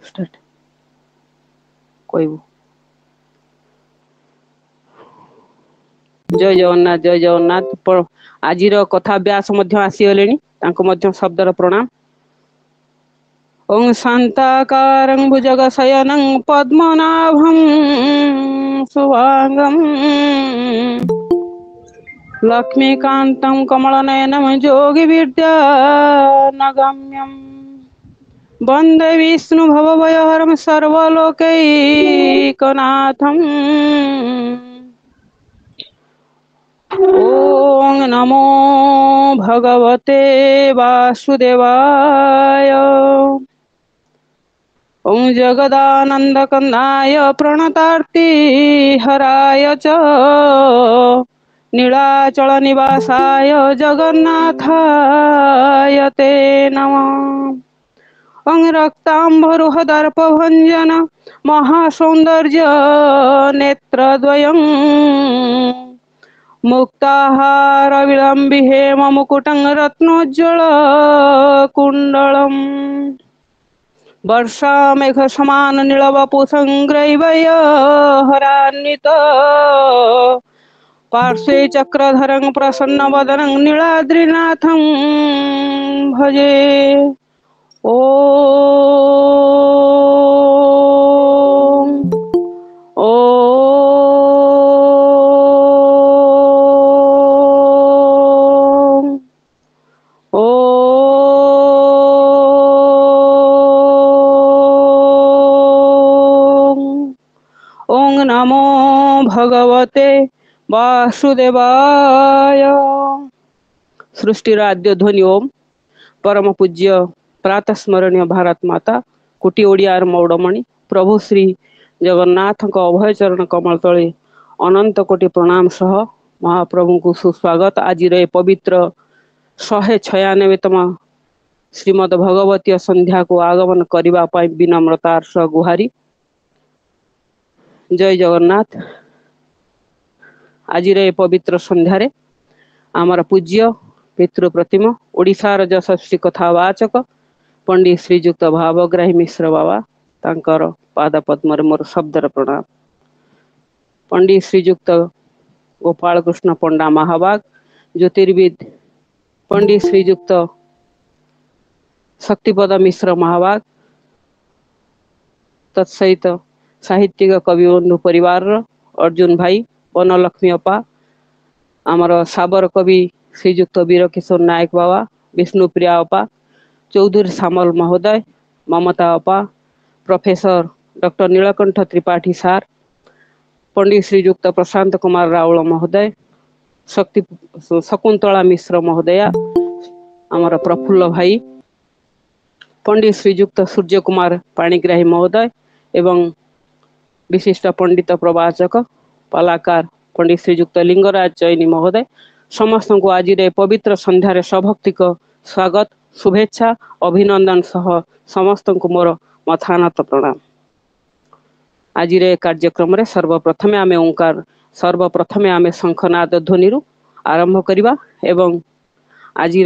Start कहबू जय जगन्नाथ जय जगन्नाथ आज कथा व्यास आसीगले शब्दर प्रणाम ओं शांताकारं भुजगशयनं पद्मनाभं शुभांगं लक्ष्मीकान्तं कमलनयनं योगिविद्यानगम्यं वन्दे विष्णु भवभयहरं सर्वलोकैकनाथम् ओं नमो भगवते वासुदेवाय ओं जगदानन्दकन्दाय प्रणतार्ति हराय च नीलाचलनिवासाय जगन्नाथाय ते नमः ओं रक्ताम्बरुहदर्पभञ्जन महासौन्दर्य नेत्रद्वयम् मुक्ताहार विलम्बिहे मुकुटं रत्नोज्ज्वल कुण्डलम् वर्षा मेघ समान नीलवपुषं ग्रैवय हरान्वित पार्श्वे चक्रधरं प्रसन्न वदनं नीलाद्रिनाथं भजे ओ नमो भगवते वासुदेवाय सृष्टिर आद्य ध्वनि ओम परम पूज्य प्रातः स्मरणीय भारत माता कोटि ओडियार मौड़मणि प्रभु श्री जगन्नाथ अभय चरण कमल तले अनंत कोटि प्रणाम सह महाप्रभु को सुस्वागत आज पवित्र 196तम श्रीमद भगवती संध्या को आगमन करने विनम्रतार सह गुहारी जय जगन्नाथ आज पवित्र संध्यारे आमर पूज्य पितृ प्रतिम ओडिशार यशस्वी कथावाचक पंडित श्रीजुक्त भावग्राही मिश्र बाबा तांकर पाद पद्म मोर शब्दर प्रणाम पंडित श्रीजुक्त गोपाल कृष्ण पंडा महाभाग ज्योतिर्विद पंडित श्रीजुक्त शक्तिपद मिश्र महाभाग तत्सहित साहित्यिक कवि बंधु परिवार अर्जुन भाई वनलक्ष्मी अपा आमर साबर कवि श्रीजुक्त वीरकिशोर नायक बाबा विष्णुप्रिया अपा चौधरी सामल महोदय ममता अपा प्रोफेसर डॉक्टर नीलकंठ त्रिपाठी सार पंडित श्रीजुक्त प्रशांत कुमार रावल महोदय शक्ति शकुंतला मिश्र महोदया आमर प्रफुल्ल भाई पंडित श्रीजुक्त सूर्य कुमार पाणिग्राही महोदय एवं विशिष्ट पंडित प्रवाचक कलाकार पंडित श्रीजुक्त लिंगराज चैनी महोदय समस्त को आज पवित्र संध्यारे सभक्तिक स्वागत शुभेच्छा अभिनंदन सह समस्त को मोर मथानत प्रणाम आज कार्यक्रम रे सर्वप्रथमे आमे ओंकार सर्वप्रथमे आमे शंखनाद ध्वनि आरंभ करिबा एवं आज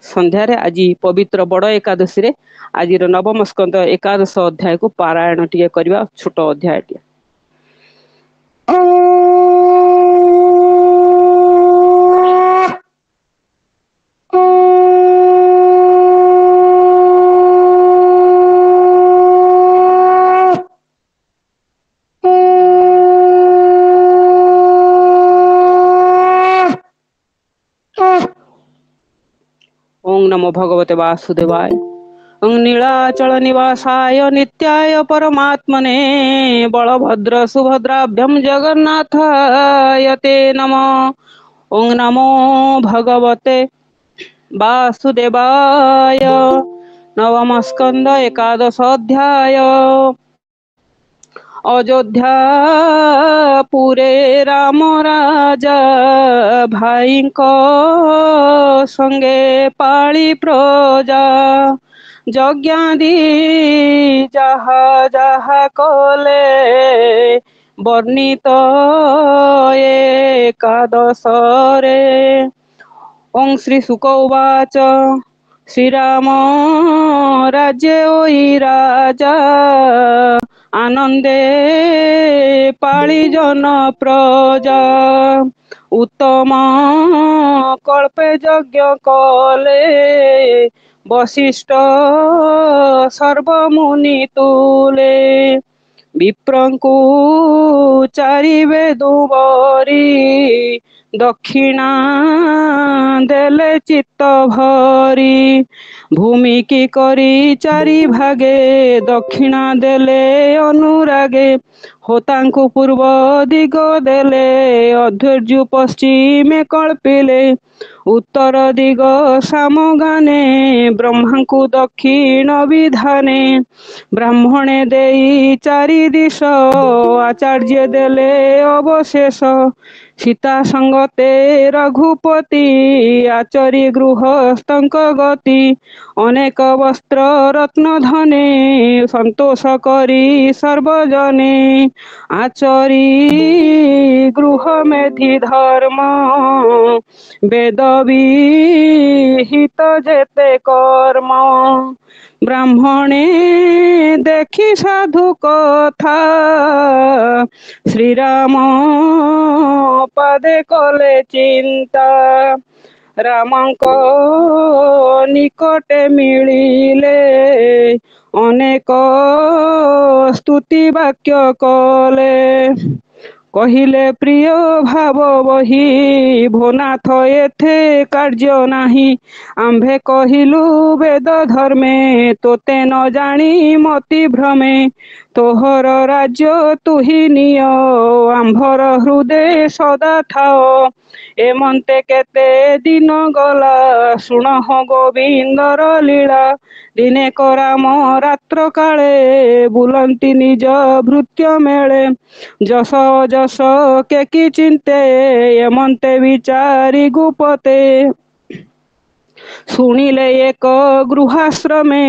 संध्यारे आज पवित्र बड़ एकादशी रे आज नवम स्कंद एकादश अध्याय को पारायण टिके करिबा छोट अध्याय टिके ओं नमो भगवते वासुदेवाय ओं नीलाचल निवासाय नित्याय परमात्मने बलभद्र सुभद्राभ्यं जगन्नाथाय ते नमः ओं नमो भगवते वासुदेवाय नवम स्कंद एकादश अध्याय अयोध्या पुरे राम राजा भाई को संगे पाली प्रजा यज्ञादि जहा जहा कले वर्णित एकादश रे ओं श्री शुक उवाच শ্রীরাম রাজ্যে ওই রাজা আনন্দে পাଳି জন প্রজা উত্তম কল্পে যজ্ঞ কলে বশিষ্ঠ সর্বমুনি তুলে বিপ্রଙ୍କୁ চারি বেদুবরি দক্ষিণা দেলে চিত্ত ভরি ভূমি কি করি চারি ভাগে দক্ষিণা দেলে অনুরাগে হোতাଙ୍କୁ ପୂର୍ବ ଦିଗ ଦେଲେ ଅଧୈର୍ଯ୍ୟ ପଶ୍ଚିମେ କଳ୍ପିଲେ ଉତ୍ତର ଦିଗ ସାମଗାନେ ବ୍ରହ୍ମାଙ୍କୁ ଦକ୍ଷିଣ ବିଧାନେ ବ୍ରାହ୍ମଣେ ଦେଇ ଚାରି ଦିଶ ଆଚାର୍ଯ୍ୟ ଦେଲେ ଅବଶେଷ ସୀତା ସଙ୍ଗତେ ରଘୁପତି ଆଚରି ଗୃହସ୍ଥଙ୍କ ଗତି ଅନେକ ବସ୍ତ୍ର ରତ୍ନ ଧନେ ସନ୍ତୋଷ କରି ସର୍ବଜନେ ଆଚରି ଗୃହ ମେଧି ଧର୍ମ ବେଦ ବିହିତ ଯେତେ କର୍ମ ব্রাহ্মণে দেখি সাধু কথা শ্রীরাম পাদে কলে চিন্তা রামଙ୍କ নিকটে মিলিলে অনেক স্তুতি বাক্য কলে কহিলে প্রিয় ভাব বহি ভোনাথ এথে কার্য নাহি আম্ভে কহিলু বেদ ধর্মে তোতে ন জানি মতি ভ্রমে তোহর রাজ্য তুহি নিয় আম্ভর হৃদে সদা থাও এমন্তে কেতে দিন গলা শুণহ গোবিন্দর লীলা দিনে କରାମ ରାତ୍ର କାଳେ ବୁଲନ୍ତି ନିଜ ଭୃତ୍ୟ ମେଳେ ଯଶ ଯଶ କେକି ଚିନ୍ତେ ଏମନ୍ତେ ବିଚାରି ଗୁପତେ শুনিলে এক গৃহাশ্রমে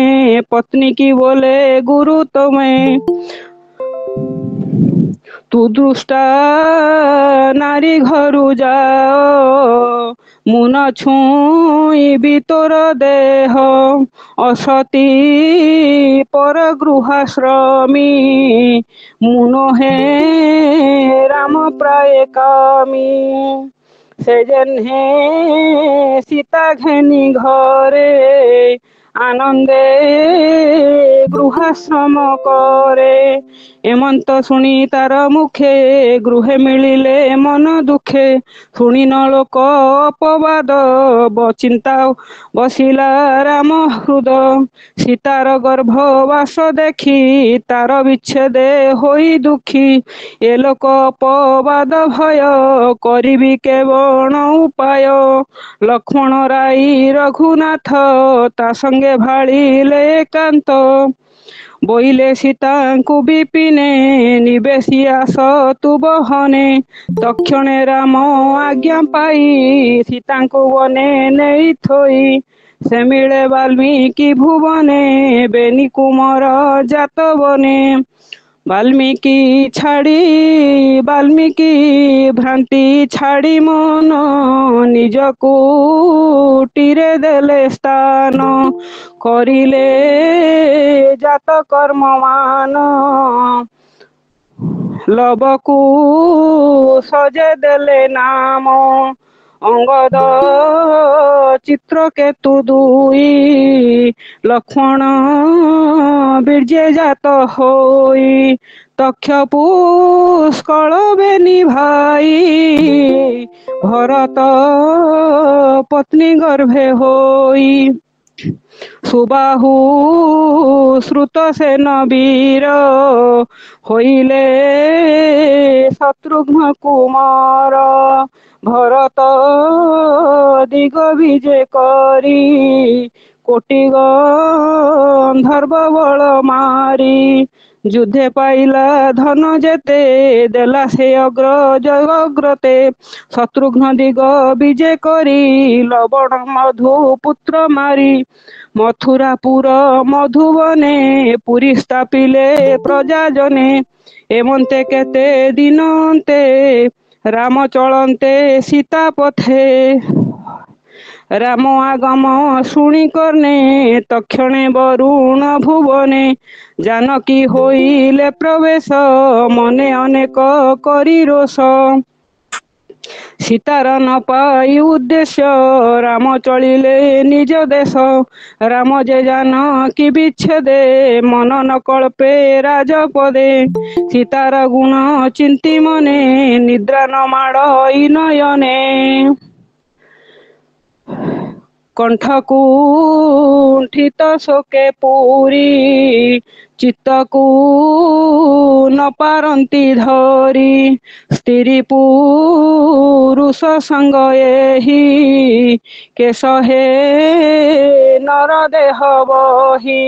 পত্নী কি বলে গুরু তুমি তু দৃষ্টা নারী ঘরু যাও মুন ছুঁইবি তোর দেহ অসতী পর গৃহাশ্রমী মুন হে রাম প্রায় কামী সেজন্যে সীতা ঘেনি ঘরে আনন্দে গৃহাশ্রম করে এমন্ত শুনি তার মুখে গৃহে মিলিলে মন দুঃখে শুনি ন লোক অপবাদ চিন্তা বসিলা রাম হৃদ সীতার গর্ভবাস দেখি তার বিচ্ছেদে হই দুঃখী এ লোক অপবাদ ভয় করিবি কেবল উপায় লক্ষ্মণ রাই রঘুনাଥ তা সঙ্গে ভাଳିলে একান্ত বইলে সীতাଙ୍କୁ বিপিনে নিবেশি আস তু বহনে তক্ষণে রাম আজ্ঞা পাই সীতাଙ୍କୁ বনে নেই থই সে মিଳେ বাল্মীকি ভুবনে বেনি কুমর জাত বনে বাল্মীকি ভ্রান্তি ছাড়ি মন নিজ কুটিরে দেলে স্থান করিলে জাত কর্মমান লবকু সজে দেলে নাম অঙ্গদ চিত্রকেতু দুই লক্ষ্মণ বীর্যে জাত হই তক্ষ পুষ্কল বেনি ভাই ভরত পত্নী গর্ভে হই সুবাহু শ্রুত সেন বীর হইলে শত্রুঘ্ন কুমার ভরত দিগ বিজে করি কোটি গন্ধর্ব বল মারি যুদ্ধে পাইলা ধন যেতে দেলা সে অগ্রতে শত্রুঘ্ন দিগ বিজে করি লবণ মধু পুত্র মারি মথুরাপুর মধুবনে পুরী স্থাপিলে প্রজাজনে এমন্তে কেতে দিনন্তে রাম চলন্তে সীতা পথে ରାମ ଆଗମ ଶୁଣି କର୍ଣ୍ଣେ ତକ୍ଷଣେ ବରୁଣ ଭୁବନେ ଜାନକୀ ହୋଇଲେ ପ୍ରବେଶ ମନେ ଅନେକ କରି ରୋଷ ସୀତାର ନ ପାଇ ଉଦ୍ଦେଶ୍ୟ ରାମ ଚଳିଲେ ନିଜ ଦେଶ ରାମ ଯେ ଜାନକୀ ବିଚ୍ଛେଦେ ମନ ନ କଳ୍ପେ ରାଜପଦେ ସୀତାର ଗୁଣ ଚିନ୍ତି ମନେ ନିଦ୍ରା ନ ମାଡ଼ ନୟନେ କଣ୍ଠକୁଣ୍ଠିତ ଶୋକେ ପୁରୀ ଚିତ୍ତକୁ ନ ପାରନ୍ତି ଧରି ସ୍ତ୍ରୀ ପୁରୁଷ ସଙ୍ଗ ଏହି କେଶ ନର ଦେହ ବହି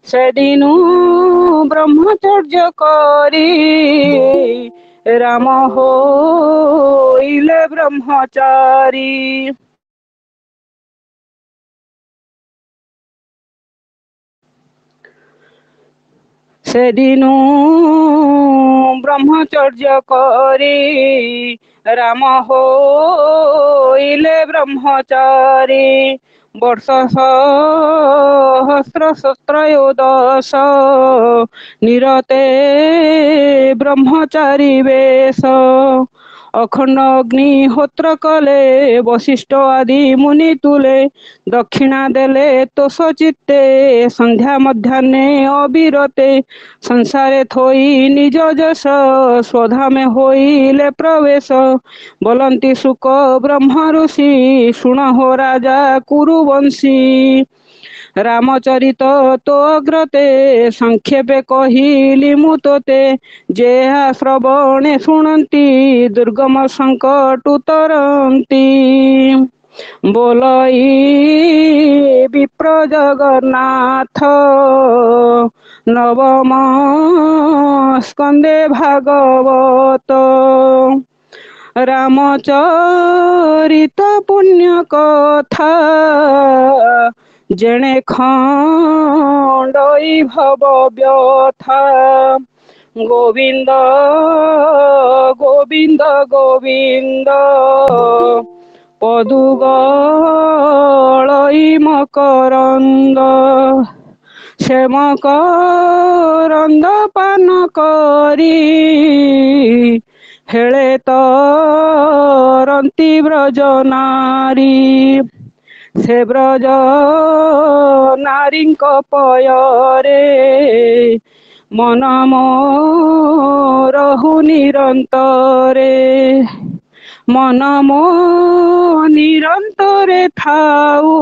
ସେଦିନୁ ବ୍ରହ୍ମଚର୍ଯ୍ୟ କରି ରାମ ହୋଇଲେ ବ୍ରହ୍ମଚାରୀ। ସେଦିନୁ ବ୍ରହ୍ମଚର୍ଯ୍ୟ କରି ରାମ ହୋଇଲେ ବ୍ରହ୍ମଚାରୀ ବର୍ଷ ସହସ୍ର ସତ୍ରୟୋଦଶ ନିରତେ ବ୍ରହ୍ମଚାରୀ ବେଶ ଅଖଣ୍ଡ ଅଗ୍ନିହୋତ୍ର କଲେ ବଶିଷ୍ଠ ଆଦି ମୁନି ତୁଲେ ଦକ୍ଷିଣା ଦେଲେ ତୋଷ ଚିତ୍ତେ ସନ୍ଧ୍ୟା ମଧ୍ୟାହ୍ନେ ଅବିରତେ ସଂସାରେ ଥୋଇ ନିଜ ଯଶ ସ୍ୱଧାମେ ହୋଇଲେ ପ୍ରବେଶ ବୋଲନ୍ତି ଶୁକ ବ୍ରହ୍ମ ଋଷି ଶୁଣ ହୋ ରାଜା କୁରୁବଂଶୀ ରାମଚରିତ ତୋ ଅଗ୍ରତେ ସଂକ୍ଷେପେ କହିଲି ମୁଁ ତୋତେ ଯେହା ଶ୍ରବଣେ ଶୁଣନ୍ତି ଦୁର୍ଗମ ସଙ୍କଟୁ ତରନ୍ତି ବୋଲଇ ବିପ୍ର ଜଗନ୍ନାଥ ନବମ ସ୍କନ୍ଦେ ଭାଗବତ ରାମଚରିତ ପୁଣ୍ୟ କଥା ଯେଣେ ଖଣ୍ଡଇ ଭବ ବ୍ୟଥା ଗୋବିନ୍ଦ ଗୋବିନ୍ଦ ଗୋବିନ୍ଦ ପଦୁ ଗଳଇ ମକରନ୍ଦ ଶ୍ୟାମ କରନ୍ଦ ପାନ କରି ହେଳେ ତରନ୍ତି ବ୍ରଜ ନାରୀ ସେ ବ୍ରଜ ନାରୀଙ୍କ ପୟରେ ମନ ରହୁ ନିରନ୍ତରେ ମନ ନିରନ୍ତରେ ଥାଉ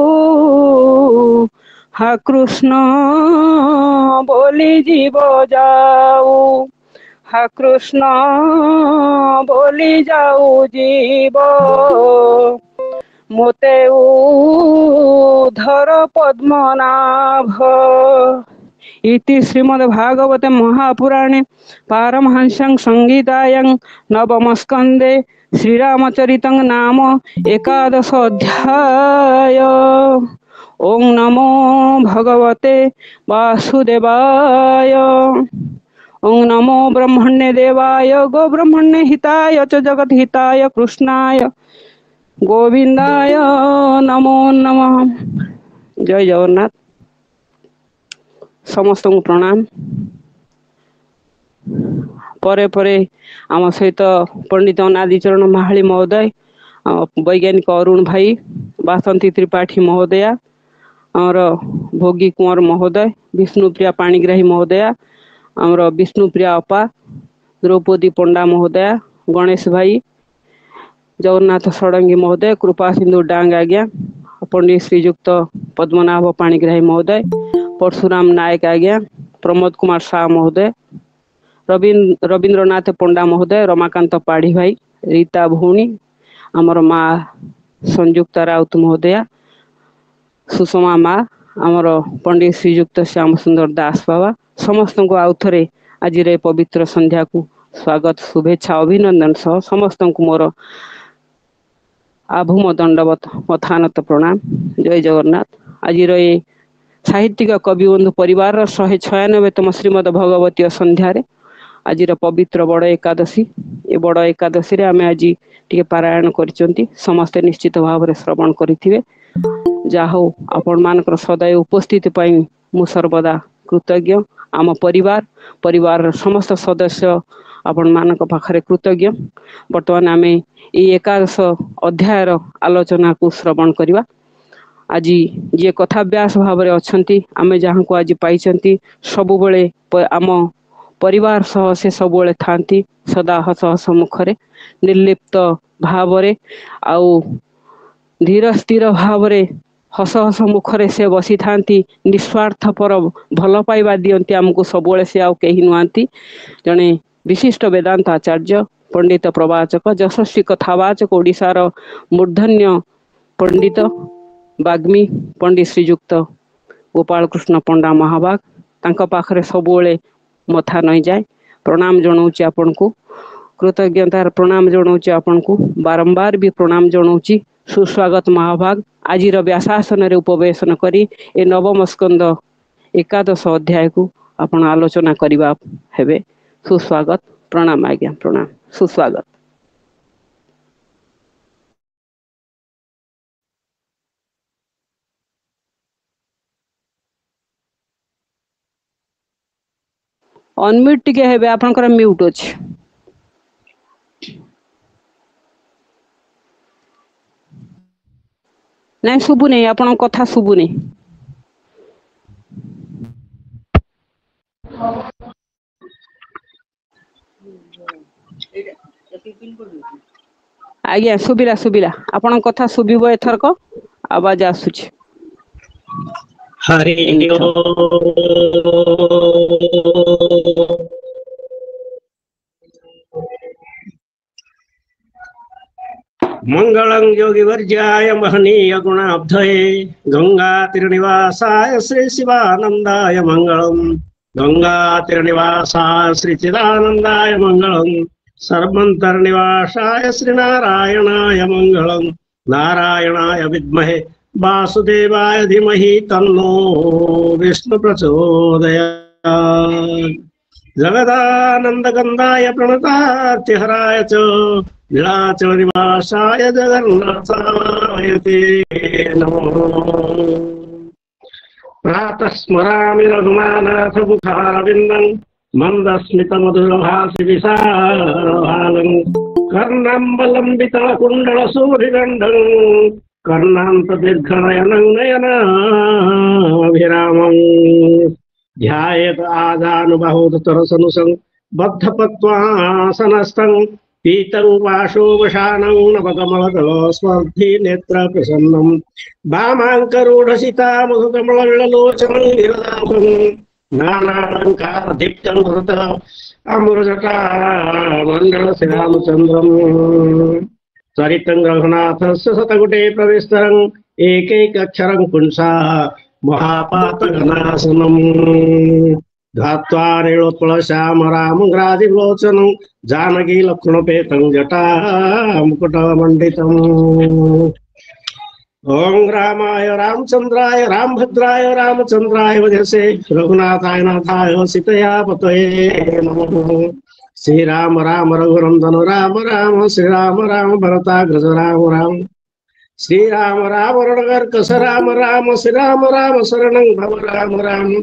হা কৃষ্ণ বলি জীব যাও হা কৃষ্ণ বলি যাও জীব মোতে উদ্ধর পদ্মনাভ ইতি শ্রীমদ্ ভাগবতে মহাপুরাণে পারমহংস্যং সংহিতায়াং নবম স্কন্ধে শ্রীরামচরিতং নাম একাদশ অধ্যায়। ওং নমো ভগবতে বাসুদেবায় ওং নমো ব্রহ্মণ্যে দেবায় গো ব্রহ্মণ্যে হিতায় চ জগৎ হিতায় কৃষ্ণায় গোবিন্দায় নমো নমঃ। জয় জগন্নাথ। ସମସ୍ତଙ୍କୁ ପ୍ରଣାମ। ପରେ ପରେ ଆମ ସହିତ ପଣ୍ଡିତ ଅନାଦିଚରଣ ମାହାଳି ମହୋଦୟ, ବୈଜ୍ଞାନିକ ଅରୁଣ ଭାଇ, ବାସନ୍ତୀ ତ୍ରିପାଠୀ ମହୋଦୟା, ଆମର ଭୋଗୀ କୁଁୱର ମହୋଦୟ, ବିଷ୍ଣୁପ୍ରିୟା ପାଣିଗ୍ରାହୀ ମହୋଦୟା, ଆମର ବିଷ୍ଣୁପ୍ରିୟା ଅପା, ଦ୍ରୌପଦୀ ପଣ୍ଡା ମହୋଦୟା, ଗଣେଶ ଭାଇ, ଜଗନ୍ନାଥ ଷଡ଼ଙ୍ଗୀ ମହୋଦୟ, କୃପା ସିନ୍ଧୁ ଡାଙ୍ଗ ଆଜ୍ଞା, ପଣ୍ଡିତ ଶ୍ରୀଯୁକ୍ତ ପଦ୍ମନାଭ ପାଣିଗ୍ରାହୀ ମହୋଦୟ, ପରଶୁରାମ ନାୟକ ଆଜ୍ଞା, ପ୍ରମୋଦ କୁମାର ସାହା ମହୋଦୟ, ରବୀନ୍ଦ୍ରନାଥ ପଣ୍ଡା ମହୋଦୟ, ରମାକାନ୍ତ ପାଢ଼ୀ ଭାଇ, ରୀତା ଭଉଣୀ, ଆମର ମା ସଂଯୁକ୍ତା ରାଉତ ମହୋଦୟା, ସୁଷମା ମା, ଆମର ପଣ୍ଡିତ ଶ୍ରୀଯୁକ୍ତ ଶ୍ୟାମ ସୁନ୍ଦର ଦାସ ବାବା, ସମସ୍ତଙ୍କୁ ଆଉ ଥରେ ଆଜିର ଏ ପବିତ୍ର ସନ୍ଧ୍ୟାକୁ ସ୍ୱାଗତ, ଶୁଭେଚ୍ଛା, ଅଭିନନ୍ଦନ ସହ ସମସ୍ତଙ୍କୁ ମୋର ଆଭୂମ ଦଣ୍ଡବତ ମଥାନତ ପ୍ରଣାମ। ଜୟ ଜଗନ୍ନାଥ। ଆଜିର ଏ ସାହିତ୍ୟିକ କବିବନ୍ଧୁ ପରିବାରର 196ତମ ଶ୍ରୀମଦ ଭଗବତୀୟ ସନ୍ଧ୍ୟାରେ आज पवित्र बड़ एकादशी ए बड़ एकादशी आम आज टे पारायण कर समस्ते निश्चित भाव श्रवण करेंगे जहा हो आपण मान सदैव उपस्थिति मु सर्वदा कृतज्ञ आम परिवार परिवार समस्त सदस्य आपण मान पाखरे कृतज्ञ। बर्तमान आम एकादश अध्यायर आलोचना को श्रवण करवा। आज जी कथाभ्यास भाव अच्छा आम जहाँ को आज पाई सबु आम परिवार सह से सब था सदा हस हस मुखरे निर्लिप्त भाव आउ धीर स्थिर भाव हस हस मुखरे से बसी था निस्वार्थ पर भल पाइबा दियंती आमको सब से आउ कहीं नुआंती जड़े विशिष्ट वेदांत आचार्य पंडित प्रवाचक यशस्वी कथावाचक ओडिशार मूर्धन्य पंडित बाग्मी पंडित श्रीजुक्त गोपाल कृष्ण पंडा महाभाग तांका पाखरे सबुले मथा नहीं जाए प्रणाम जनाऊँच आपण को कृतज्ञतार प्रणाम जनाऊँच आपण को बारंबार भी प्रणाम जनाऊँच। सुस्वागत महाभाग आज व्यासासन उपवेशन करी ए नवम स्कंद एकादश अध्याय को आपण आलोचना करबा हेबे। सुस्वागत प्रणाम आज्ञा प्रणाम सुस्वागत। अनम्यूट टिके हेबे आपनकर म्यूट अछि। नहीं शुभु नहीं आपन कथा शुभु नहीं। आज्ञा सुबिला सुबिला आपन कथा शुभिबो एथरक आवाज आसुछि। हरि मंगलं योगिवर्याय महनीय गुणाब्धये गंगातीरनिवासाय श्री शिवानंदाय मंगलम गंगातीरनिवासाय श्री चिदानंदाय मंगलम सर्वंतरनिवासाय श्री नारायणाय मंगलम नारायणाय विद्महे वासुदेवाय धीमहि तन्नो विष्णु प्रचोदयात्। जगदानंदगंधाय प्रणतार्तिहराय च नीलाचलनिवासाय जगन्नाथाय ते नमो। प्रातः स्मरामि रघुनाथ मुखारविन्दं मन्दस्मितमधुरभाषि विशालभालं कर्णाम्बलम्बितकुण्डलसूरिगण्डं कर्णान्तदीर्घनयनं नयनाभिरामम् ध्यायेत आजानुबाहुतरसनुसं बद्धपक्वासनस्थं पीतं वाशोपशानं नवकमलदलस्पर्धी नेत्रप्रसन्नं वामाङ्करूढसितामुखकमललोचनं विरदां नानालङ्कारदीप्तं भरत अमृतमण्डलश्रीरामचन्द्रं चरितं रघुनाथस्य शतकुटे प्रविस्तरं एकैकक्षरं पुंसा महापातकनाशनम् धात्वा नीलोत्पलश्याम रामङ्घ्रादिलोचनं जानकी लक्ष्मणपेतं जटा मुकुटमण्डितम्। ओं रामाय रामचंद्राय रामभद्राय रामचंद्राय वजसे रघुनाथाय नाथाय सीतया पतये नमः। श्री राम राम रघुनंदन राम राम श्री राम राम भरताग्रज राम राम श्री राम राम रणगर्कश राम राम श्री राम राम शरणं भव राम राम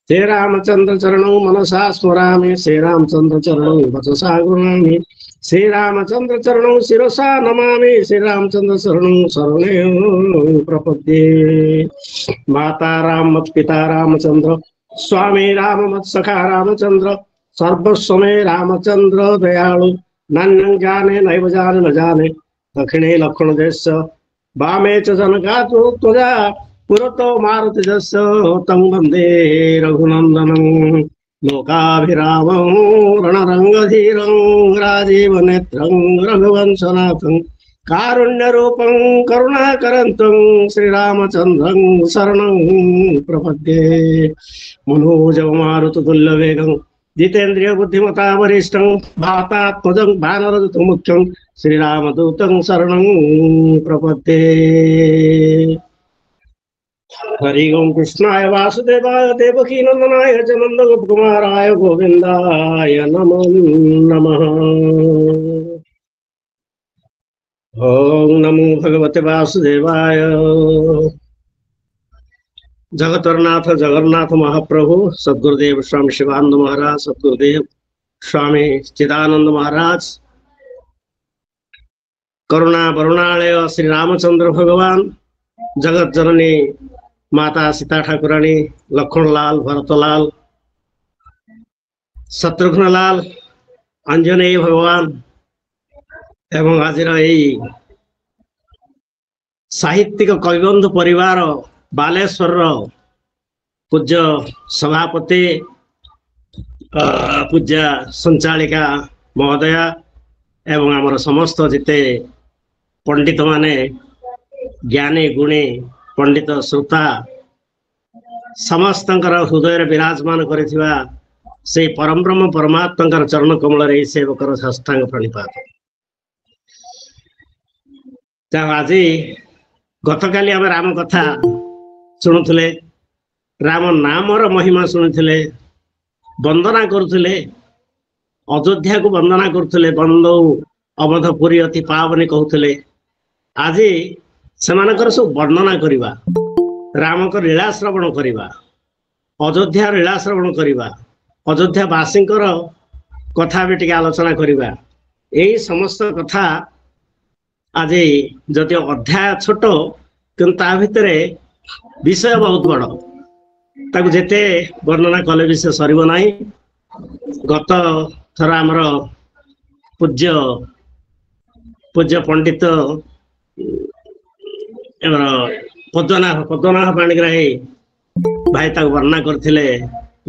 श्री रामचंद्र चरणं मनसा स्मरामि श्री रामचंद्र चरणं वचसा गृह्णामि श्री रामचंद्र चरणं शिरसा नमामि श्री रामचंद्र शरणं शरणे प्रपद्ये। माता राम मत पिता रामचंद्र स्वामी राम मत सखा रामचंद्र सर्वस्व में रामचंद्र दयालु नान्यं जाने नैव जाने न जाने दक्षिणे लक्ष्मण देश वामे च जनकात्मो त्वजा पुरतो मारुतिजस्य तं वन्दे रघुनन्दनं लोकाभिरामं रणरङ्गधीरं राजीवनेत्रं रघुवंशनाथं कारुण्यरूपं करुणाकरन्तं श्रीरामचन्द्रं शरणं प्रपद्ये। मनोजवमारुततुल्यवेगं जितेन्द्रिय बुद्धिमता वरिष्ठं भातात्मजं भानरदूतं मुख्यं श्रीरामदूतं शरणं प्रपद्ये। हरि ओम कृष्णाय वासुदेवाय देवकी नंदनाय च नंदगोपकुमाराय गोविंदाय नमो नमः। ओम नमो भगवते वासुदेवाय। जगतरनाथ जगन्नाथ महाप्रभु सद्गुरुदेव स्वामी शिवानंद महाराज, सद्गुरुदेव स्वामी चिदानंद महाराज, करुणा वरुणालय श्री रामचंद्र भगवान, जगत जननी माता सीता ठाकुराणी, लक्ष्मणलाल, भरतलाल, शत्रुघ्नलाल, अंजनेय भगवान एवं आज साहित्यिक कविबंधु परिवार बालेश्वर पूज्य सभापति पूज्य संचालिका महोदया एवं आमर समस्त जिते पंडित माने ज्ञानी गुणी पंडित श्रोता समस्त हृदय विराजमान करिथिबा से परम ब्रह्म परमात्मा चरण कमल रे सेवकर साष्टांग प्रणिपात। आज गतकाली आम राम कथा शुणुले, राम नामर महिमा शुणुले, वंदना करुले, अयोध्या को वंदना करुले, बंदौ अवधपुरी अति पावनी कहते। आज से सब वर्णना करवा, राम को लीला श्रवण करवा, अयोध्या लीला श्रवण करवा, अयोध्यावासी कथा भी टी आलोचना करवा। यही समस्त कथा आज जदि अध्याय छोट कि भितर विषय बहुत बड़, ताकू जेते वर्णना कले भी से सर ना। गत थर आमर पूज्य पूज्य पंडित पद्मनाभ पाणिग्राही भाई ताकू वर्णना करथिले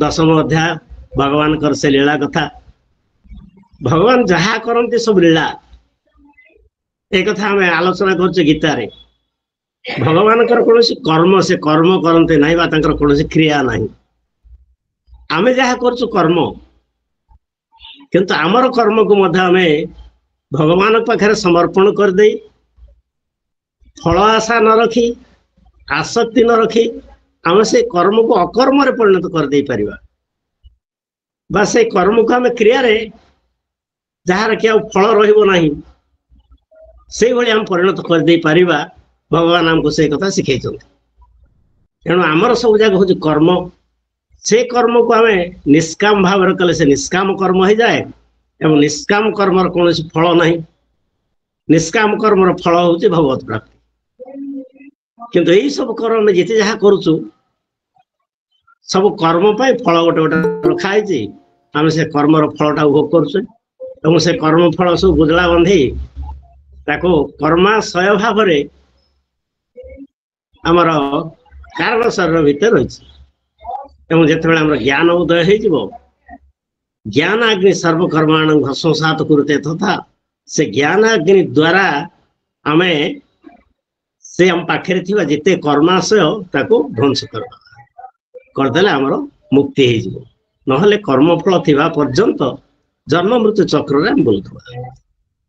10म अध्याय भगवान कर से लीला कथा। भगवान जहा करती सब लीला एक कथा आम आलोचना कर गीतार। भगवान कौन कर्म से कर्म करते ना, कौन क्रिया ना। आम जहा कर कर्म, किंतु आमर कर्म को आम भगवान पाखे समर्पण कर दे, फल आशा न रखी, आसक्ति न रखी आम से कर्म को अकर्म रे परिणत कर दे परिबा। बा से कर्म को आम क्रिया जार कि फल रहिबो नाही से भली आम परिणत कर दे परिबा। भगवान आमको से कथा शिखै छथि। तेणु आमर सब जगह हूँ कर्म, से कर्म को आम निष्काम भाव कले से निष्काम कर्म हो जाए, एवं निष्काम कर्मर कौन फल नहीं। निष्काम कर्मर फल हूँ भगवत प्राप्ति। किंतु यही सब कर्म जिते जहाँ करुचु सब कर्म पाई फल गोटे गोटे रखाई, आम से कर्मर फलटा भोग करुचे। से कर्म फल सब गुजला बंधी ताको कर्माशय भाव आमर कारण शरीर भितर रही। जिते आम ज्ञान उदय हो ज्ञान अग्नि सर्वकर्माण भस्मसात कुरुते तथा से ज्ञान अग्नि द्वारा आम से आम पाखे जिते कर्माशय ताको ध्वंस करदे आमर मुक्ति हो। नहले कर्मफल थिबा पर्यंत जन्म मृत्यु चक्र आम बोलुवा।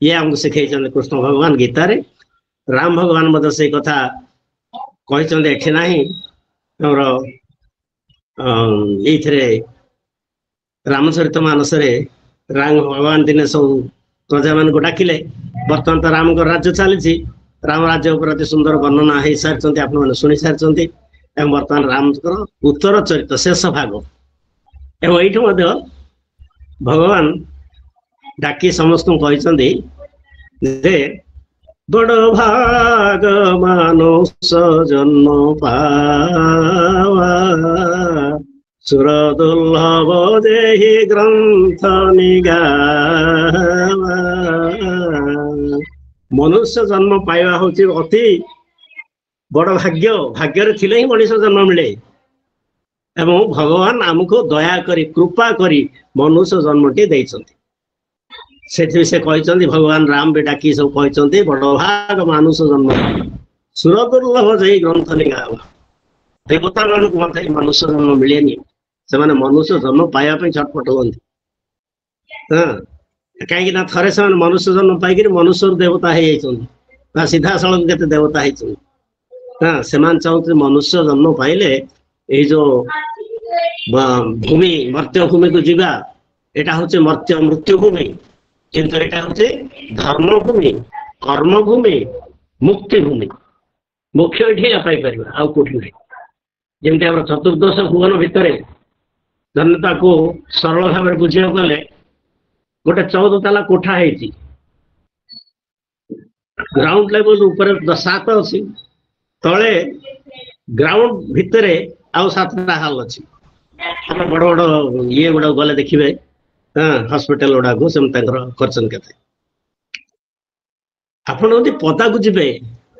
ये आमको शिखै कृष्ण भगवान गीतार। राम भगवान मत से कथा कहते एठी नाही। ये रामचरित मानस राम भगवान दिने सब प्रजा मान को डाकिले। बर्तमान तो राम राज्य चली, राम राज्य उपर अति सुंदर वर्णना हो सारी आपण शुणी सारी। बर्तमान राम उत्तर चरित्र शेष भाग एवं ये भगवान डाकी समस्त कहते बड़ भाग मानुष जन्म पावा, सुर दुर्लभ देहि ग्रंथ निगावा। मनुष्य जन्म पाइबा हूँ अति बड़ भाग्य। भाग्य थिले ही मनुष्य जन्म मिले। एवं भगवान आमको दया करी कृपा करी मनुष्य जन्मटी देइछन्ति। से कहते भगवान राम भी डाकी सब कहते बड़ भाग मानुष जन्म सुर दुर्लभ जय ग्रंथ निगावा। देवता मान को मत मनुष्य जन्म मिलेनि, से मनुष्य जन्म पाइबा छटपट हुअन्ति। कहीं थे से मनुष्य जन्म पाई मनुष्य देवता हो सीधा सड़क के देवता होती। हाँ ସେମାନେ ଚାହୁଁଥିଲେ ମନୁଷ୍ୟ ଜନ୍ମ ପାଇଲେ ଏଇ ଯୋଉ ଭୂମି ମର୍ତ୍ତ୍ୟ ଭୂମିକୁ ଯିବା, ଏଇଟା ହଉଛି ମୃତ୍ୟୁ ଭୂମି, କିନ୍ତୁ ଏଇଟା ହଉଛି ଧର୍ମ ଭୂମି, କର୍ମ ଭୂମି, ମୁକ୍ତି ଭୂମି। ମୋକ୍ଷ ଏଠି ପାଇପାରିବା, ଆଉ କୋଉଠି ନାହିଁ। ଯେମିତି ଆମର ଚତୁର୍ଦ୍ଦଶ ଭୁବନ ଭିତରେ ଧନ୍ୟ ତାକୁ ସରଳ ଭାବରେ ବୁଝିବାକୁ ଗଲେ ଗୋଟେ 14 ତାଲା କୋଠା ହେଇଛି, ଗ୍ରାଉଣ୍ଡ ଲେଭେଲ ଉପରେ 7 ଅଛି, ତଳେ ଗ୍ରାଉଣ୍ଡ ଭିତରେ ଆଉ 7ଟା ହଲ୍ ଅଛି। ଆପଣ ବଡ ବଡ ଇଏ ଗୁଡାକ ଗଲେ ଦେଖିବେ, ହସ୍ପିଟାଲ ଗୁଡାକୁ ସେମାନେ ତାଙ୍କର କରିଛନ୍ତି କେତେ। ଆପଣ ଯଦି ପଦାକୁ ଯିବେ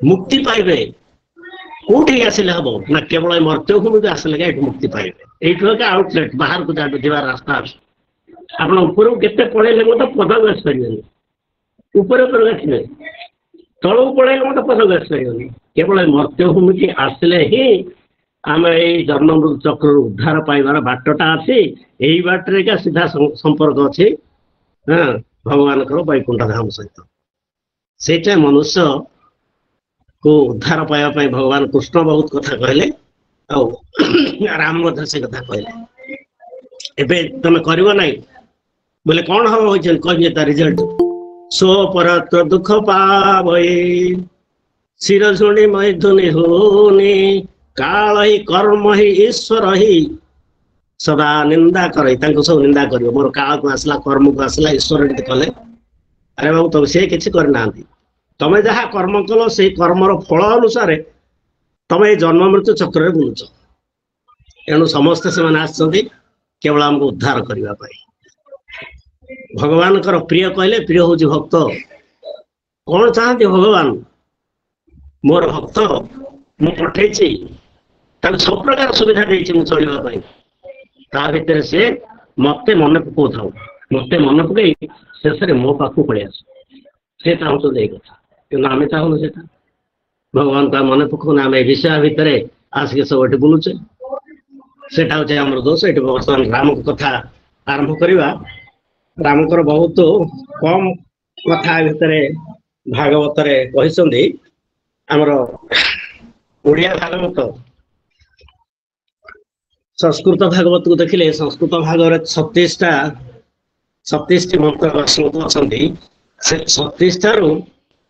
ମୁକ୍ତି ପାଇବେ, କୋଉଠି ଆସିଲେ ହବ ନା କେବଳ ଏ ମର୍ତ୍ତ୍ୟଭୂମିକୁ ଆସିଲେ ଏଠି ମୁକ୍ତି ପାଇବେ। ଏଇଠୁ ଏକା ଆଉଟଲେଟ, ବାହାରକୁ ଯିବାର ରାସ୍ତା ଅଛି। ଆପଣ ଉପରକୁ କେତେ ପଳେଇଲେ ମଧ୍ୟ ପଦାକୁ ଆସିପାରିବେନି, ଉପରେ ଆସିବେ, ତଳକୁ ପଳେଇଲେ ମଧ୍ୟ ପଦାକୁ ଆସିପାରିବନି। କେବଳ ଏ ମର୍ତ୍ତ୍ୟଭୂମିକି ଆସିଲେ ହିଁ ଆମେ ଏଇ ଜନ୍ମ ମୃତ୍ୟୁ ଚକ୍ରରୁ ଉଦ୍ଧାର ପାଇବାର ବାଟଟା ଅଛି। ଏଇ ବାଟରେ ଏକା ସିଧା ସମ୍ପର୍କ ଅଛି ଭଗବାନଙ୍କର ବୈକୁଣ୍ଠ ଧାମ ସହିତ। ସେଇଟା ମନୁଷ୍ୟ କୁ ଉଦ୍ଧାର ପାଇବା ପାଇଁ ଭଗବାନ କୃଷ୍ଣ ବହୁତ କଥା କହିଲେ, ଆଉ ରାମ ମଧ୍ୟ ସେ କଥା କହିଲେ। ଏବେ ତମେ କରିବ ନାହିଁ ବୋଲେ କଣ ହବ କହିଛନ୍ତି, କହିବେ ତା ରେଜଲ୍ଟ। ସୋ ପରତ ଦୁଃଖ ପାବଇ ଶିର ଶୁଣି ମୈଥୁନି ହୋନି, କାଳ ହି କର୍ମ ହି ଈଶ୍ୱର ହି ସଦା ନିନ୍ଦା କରେ। ତାଙ୍କୁ ସବୁ ନିନ୍ଦା କରିବ, ମୋର କାଳକୁ ଆସିଲା, କର୍ମକୁ ଆସିଲା, ଈଶ୍ୱର ଏମିତି କଲେ। ଆରେ ବାବୁ ତମେ ସେ କିଛି କରିନାହାନ୍ତି, ତମେ ଯାହା କର୍ମ କଲ ସେଇ କର୍ମର ଫଳ ଅନୁସାରେ ତମେ ଏଇ ଜନ୍ମ ମୃତ୍ୟୁ ଚକ୍ରରେ ବୁଲୁଛ। ଏଣୁ ସମସ୍ତେ ସେମାନେ ଆସିଛନ୍ତି କେବଳ ଆମକୁ ଉଦ୍ଧାର କରିବା ପାଇଁ। ଭଗବାନଙ୍କର ପ୍ରିୟ କହିଲେ, ପ୍ରିୟ ହଉଛି ଭକ୍ତ। କଣ ଚାହାନ୍ତି ଭଗବାନ? ମୋର ଭକ୍ତ ମୁଁ ପଠେଇଛି, ତାକୁ ସବୁ ପ୍ରକାର ସୁବିଧା ଦେଇଛି ମୁଁ ଚଳିବା ପାଇଁ। ତା ଭିତରେ ସେ ମତେ ମନେ ପକଉଥାଉ, ମତେ ମନେ ପକେଇ ଶେଷରେ ମୋ ପାଖକୁ ପଳେଇ ଆସୁ। ସେ ଚାହୁଁଛନ୍ତି ଏଇ କଥା, କିନ୍ତୁ ଆମେ ଚାହୁଁନୁ ସେଟା। ଭଗବାନ ତା ମନେ ପକଉନା, ଆମେ ଏ ବିଷୟ ଭିତରେ ଆସିକି ସବୁ ଏଠି ବୁଲୁଛେ। ସେଟା ହଉଛି ଆମର ଦୋଷ। ଏଠି ବର୍ତ୍ତମାନ ରାମଙ୍କ କଥା ଆରମ୍ଭ କରିବା। ରାମଙ୍କର ବହୁତ କମ କଥା ଭିତରେ ଭାଗବତରେ କହିଛନ୍ତି। ଆମର ଓଡିଆ ଭାଗବତ, ସଂସ୍କୃତ ଭାଗବତକୁ ଦେଖିଲେ ସଂସ୍କୃତ ଭାଗରେ 36ଟି ମନ୍ତ୍ର ଶ୍ଲୋକ ଅଛନ୍ତି। ସେ 36ଟାରୁ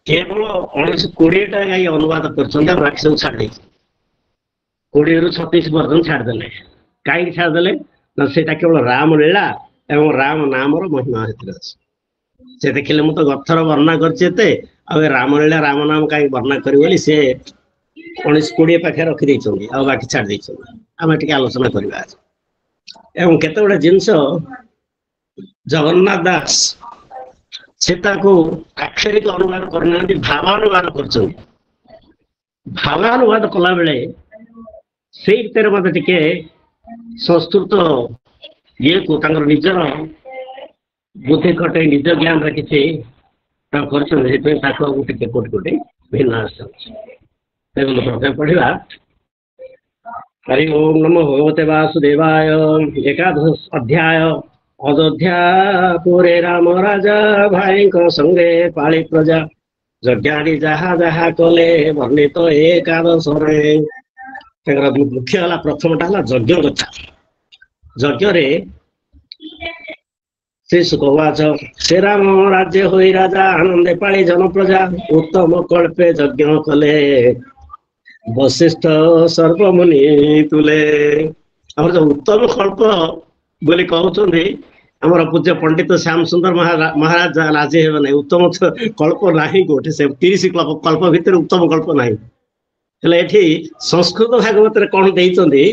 କେବଳ 19-20ଟା ଅନୁବାଦ କରିଛନ୍ତି, ଆଉ ବାକି ସବୁ ଛାଡ଼ି ଦେଇଛି। 20ରୁ 36 ପର୍ଯ୍ୟନ୍ତ ଛାଡ଼ିଦେଲେ। କାହିଁକି ଛାଡ଼ିଦେଲେ ନା ସେଇଟା କେବଳ ରାମ ଲୀଳା ଏବଂ ରାମ ନାମର ମହିମା ଭିତରେ ଅଛି। ସେ ଦେଖିଲେ ମୁଁ ତ ଗଥର ବର୍ଣ୍ଣନା କରିଛି ଏତେ, ଆଉ ଏ ରାମଲୀଳା ରାମ ନାମ କାହିଁକି ବର୍ଣ୍ଣନା କରିବି ବୋଲି ସେ 19-20 ପାଖରେ ରଖିଦେଇଛନ୍ତି, ଆଉ ବାକି ଛାଡ଼ି ଦେଇଛନ୍ତି। ଆମେ ଟିକେ ଆଲୋଚନା କରିବା। ଏବଂ କେତେ ଗୁଡେ ଜିନିଷ ଜଗନ୍ନାଥ ଦାସ ସେ ତାକୁ ଆକ୍ଷରିକ ଅନୁବାଦ କରିନାହାନ୍ତି, ଭାବାନୁବାଦ କରିଛନ୍ତି। ଭାବାନୁବାଦ କଲା ବେଳେ ସେଇ ଭିତରେ ମତେ ଟିକେ ସଂସ୍କୃତ ଇଏକୁ ତାଙ୍କର ନିଜର ବୁଦ୍ଧି ଖଟେଇ ନିଜ ଜ୍ଞାନରେ କିଛି କରିଛନ୍ତି। ସେଥିପାଇଁ ତାକୁ ଟିକେ କୋଟି ଭିନ୍ନ ଆସିଯାଉଛି। ଦେଖନ୍ତୁ ପ୍ରଥମେ ପଢିବା। ହରି ଓಂ ନମୋ ଭଗବତେ ବାସୁଦେବାୟ। ଏକାଦଶ ଅଧ୍ୟାୟ। ଅଯୋଧ୍ୟାପୁରେ ରାମ ରାଜା, ଭାଇଙ୍କ ସଙ୍ଗେ ପାଳି ପ୍ରଜା, ଯଜ୍ଞାଦି ଯାହା ଯାହା କଲେ ବର୍ଣ୍ଣିତ ଏକାଦଶରେ। ତାଙ୍କର ମୁଖ୍ୟ ହେଲା, ପ୍ରଥମଟା ହେଲା ଯଜ୍ଞ କଥା। ଯଜ୍ଞରେ ଶ୍ରୀ ସୁଖବାଚ, ଶ୍ରୀରାମ ରାଜ୍ୟ ହୋଇ ରାଜା, ଆନନ୍ଦେ ପାଳି ଜନପ୍ରଜା, ଉତ୍ତମ କଳ୍ପେ ଯଜ୍ଞ କଲେ, ବଶିଷ୍ଠ ସର୍ବମୁନି ତୁଲେ। ଆମର ଯୋଉ ଉତ୍ତମ କଳ୍ପ ବୋଲି କହୁଛନ୍ତି, ଆମର ପୂଜ୍ୟ ପଣ୍ଡିତ ଶ୍ୟାମ ସୁନ୍ଦର ମହାରାଜ ରାଜି ହେବେ ନାହିଁ। ଉତ୍ତମ କଳ୍ପ ନାହିଁ କୋଉଠି, ସେ 30 କଳ୍ପ ଭିତରେ ଉତ୍ତମ କଳ୍ପ ନାହିଁ। ହେଲେ ଏଠି ସଂସ୍କୃତ ଭାଗବତରେ କଣ ଦେଇଛନ୍ତି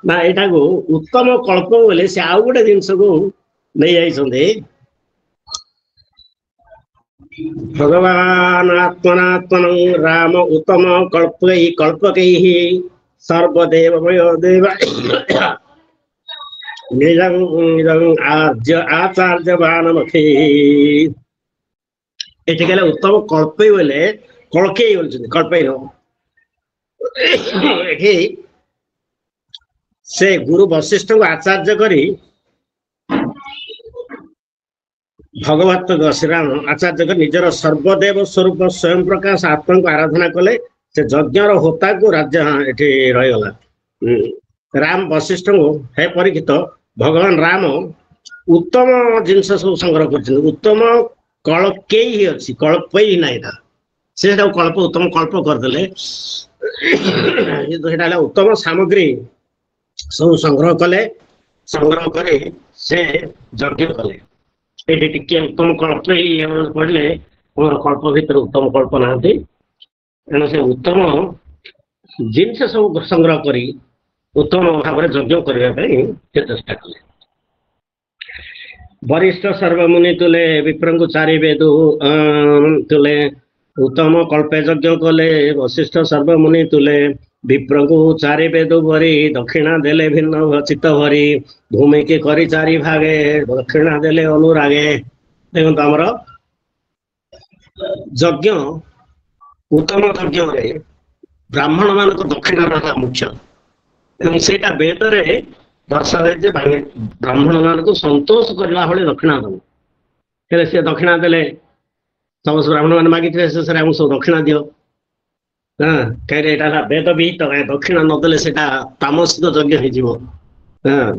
ନା ଏଇଟାକୁ ଉତ୍ତମ କଳ୍ପ ବୋଲି ସେ ଆଉ ଗୋଟେ ଜିନିଷକୁ ନେଇ ଯାଇଛନ୍ତି। ଭଗବାନ ଆତ୍ମନାତ୍ମନ ରାମ ଉତ୍ତମ କଳ୍ପକୈ ସର୍ବଦେବମୟ ଦେବ ଆଚାର୍ଯ୍ୟବାନମଖି। ଏଠି କହିଲେ ଉତ୍ତମ କଳ୍ପେଇ ବୋଲେ କଳକେଇ ବୋଲୁଛନ୍ତି, କଳ୍ପେଇ ନୁହଁ। ଏଠି ସେ ଗୁରୁ ବଶିଷ୍ଠଙ୍କୁ ଆଚାର୍ଯ୍ୟ କରି ଭଗବତ ଶ୍ରୀରାମ ଆଚାର୍ଯ୍ୟ ନିଜର ସର୍ବଦେବ ସ୍ୱରୂପ ସ୍ୱୟଂ ପ୍ରକାଶ ଆତ୍ମାଙ୍କୁ ଆରାଧନା କଲେ। से यज्ञर होता को राज्य एठी रहीगला। राम वशिष्ठ को हे परीक्षित भगवान राम उत्तम जिनस सब संग्रह कर उत्तम कल्पे ही अच्छी कल्प ही ना से कल्प उत्तम कल्प करदे उत्तम सामग्री सब संग्रह कले संग्रह करे से यज्ञ कले ये टिके उत्तम कल्प ही पढ़ले कल्प भीतर उत्तम कल्प ना तेणु से उत्तम जिनस सब संग्रह करी उत्तम भाव यज्ञ करने चेष्टा कले। वरिष्ठ सर्वमुनि तुले विप्रंकु चारि वेदु तुले उत्तम कल्पे यज्ञ कले। वशिष्ठ सर्वमुनि तुले विप्रंकु चारि वेदु भरी दक्षिणा देले भिन्न चित्त भरी भूमि के करी चारि भागे दक्षिणा देले अनुरागे। देखो आमर यज्ञ उत्तम यज्ञ ब्राह्मण मान दक्षिणा मुख्य से वेद दर्शाए ब्राह्मण मान को संतोष करला भाई दक्षिणा दब सी दक्षिणा देले सब ब्राह्मण मान मागी शेष में सब दक्षिणा दियो। हाँ कहीं वेद विहित दक्षिणा नदेले से तामसिक यज्ञ हो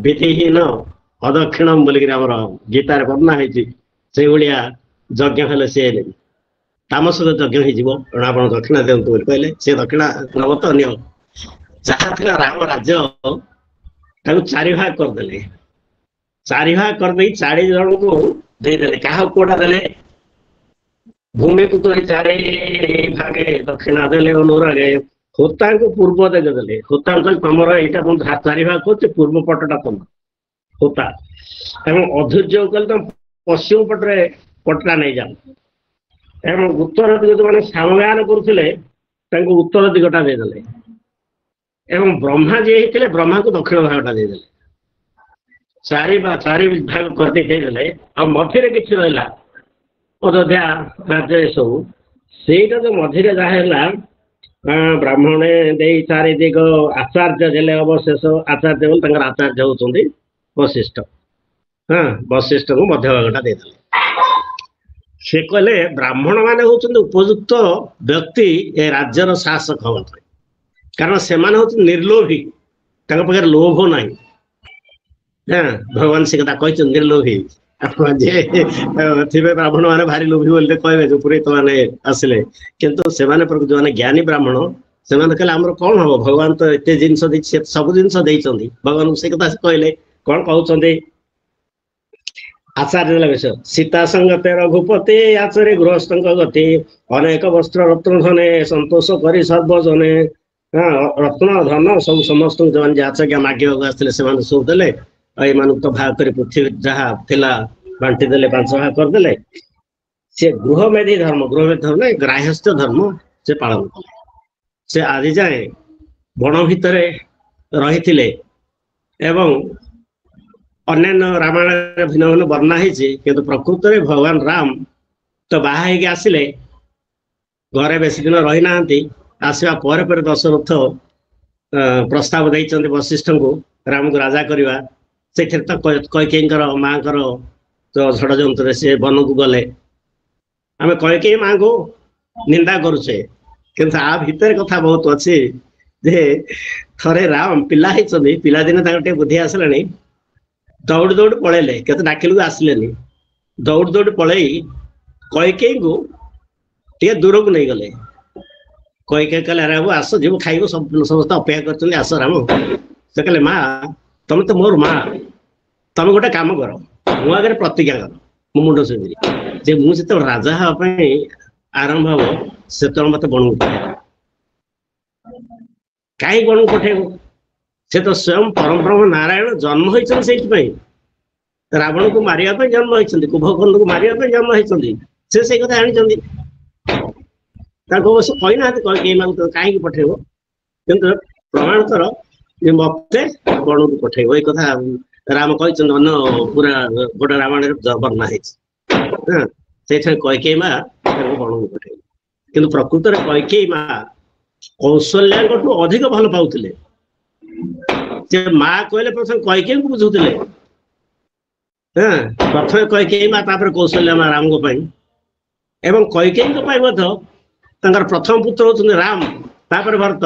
विधिहीन अदक्षिणम बोलिक गीतार वर्णना है यज्ञ हेले सी तामसिक यज्ञ हो आप दक्षिणा दिंतु कहले सी दक्षिणा नब तो नियो जहाँ था राम राज्य चारि भाग करदे चारि भाग करदे 40 जन को देदेले क्या कोटा देले भूमि को तो चारि भागे दक्षिणा देले अनुरागे। होता को पूर्व देदेले होता तुम यहाँ चारि भाग कर पूर्व पटटा तुम होता एवं अधूर्य कल तुम पश्चिम पटे पटटा नहीं जाओ एवं उत्तर दिग जो मैंने सामगान करुले उत्तर दिगटा देदेले एवं ब्रह्मा जी होते ब्रह्मा को दक्षिण भागटा देदेले चारि भाग करदे आ मझे कि रहा अयोध्या राज्य सब सेटा जो मझे जहाँ ब्राह्मण दे चारि दिग आचार्य देले अवशेष आचार्य बोल आचार्य होती वशिष्ठ। हाँ वशिष्ठ को मध्य भागटा देदेले से कहले ब्राह्मण माने होचंदी उपयुक्त व्यक्ति ए राज्यर शासक हवा कारण से निर्लोभी पाखे लोभ ना। हाँ भगवान से कथा कही निर्लोभी जे थे ब्राह्मण मैंने भारी लोभी बोलते कहे जो पुरोहित मैंने आसिले किंतु से जो ज्ञानी ब्राह्मण से कहले आमर कौन हम भगवान तो एत जिनस सब जिनस भगवान से कथा कहले कौन कहते आचार्य विषय सीता संगते रघुपति आचरे गृहस्थ गति अनेक वस्त्र रत्न धने संतोष करी सर्वजने। हाँ रत्न धन सब समस्त जो आचार्य मागे आसते सब देले ये तो भाग कर पृथ्वी जहाँ थिला बांटी देले 5 भाग करदे से गृहमेधी धर्म नहीं ग्राह्यस्थ धर्म से पालन कले से आज जाए बण भितर रही एवं अन्य रामायण भिन्न भिन्न वर्णना है प्रकृत में भगवान राम तो बाहर आसिले घरे बेसी दिन रही ना आसवा पर दशरथ प्रस्ताव देते वशिष्ठ को राम को राजा करवा से तो कैकेयी माँ तो षड़यंत्र से वन को गले आम कैकेयी माँ को निंदा करुचे किंतु आ भितर कथा बहुत अच्छी जे थरे राम पिला पिला दिन बुद्धि आसला दौड़ दौड़ पलैले के डाकिल आसिले दौड़ दौड़ पलई कैकेयी को टे दूर को नहीं गले कैकेयी कहले अरे बाबू आस जीव खाइब समस्त अपेक्षा कर आस राम से कहले माँ तुम तो मोर माँ तुम गोटे काम कर मो आगे प्रतिज्ञा कर मो मुंड सुंदरी मुझे राजा हाँपाई आरंभ हम से मत बण कहीं बण पठेब से तो स्वयं परम ब्रह्म नारायण जन्म होती रावण को मारे जन्म होती कुंभकर्ण को मारे जन्म होती से कथा आनी अवश्य कही ना कहीं पठेब कि प्रमाण कर मत बण को पठेब ये कथा राम कहते अन्य पूरा गोटे रामायण वर्णना है कैकेयी माँ बण को पठेब कि प्रकृत में कैकेयी माँ कौशल्या अधिक भल पाते माँ कहले प्रथम कैकेयी को बुझुले प्रथम कैकेयी माँ कौशल्या माँ राम को एवं कैकेयी प्रथम पुत्र होते राम ତାପରେ ଭରତ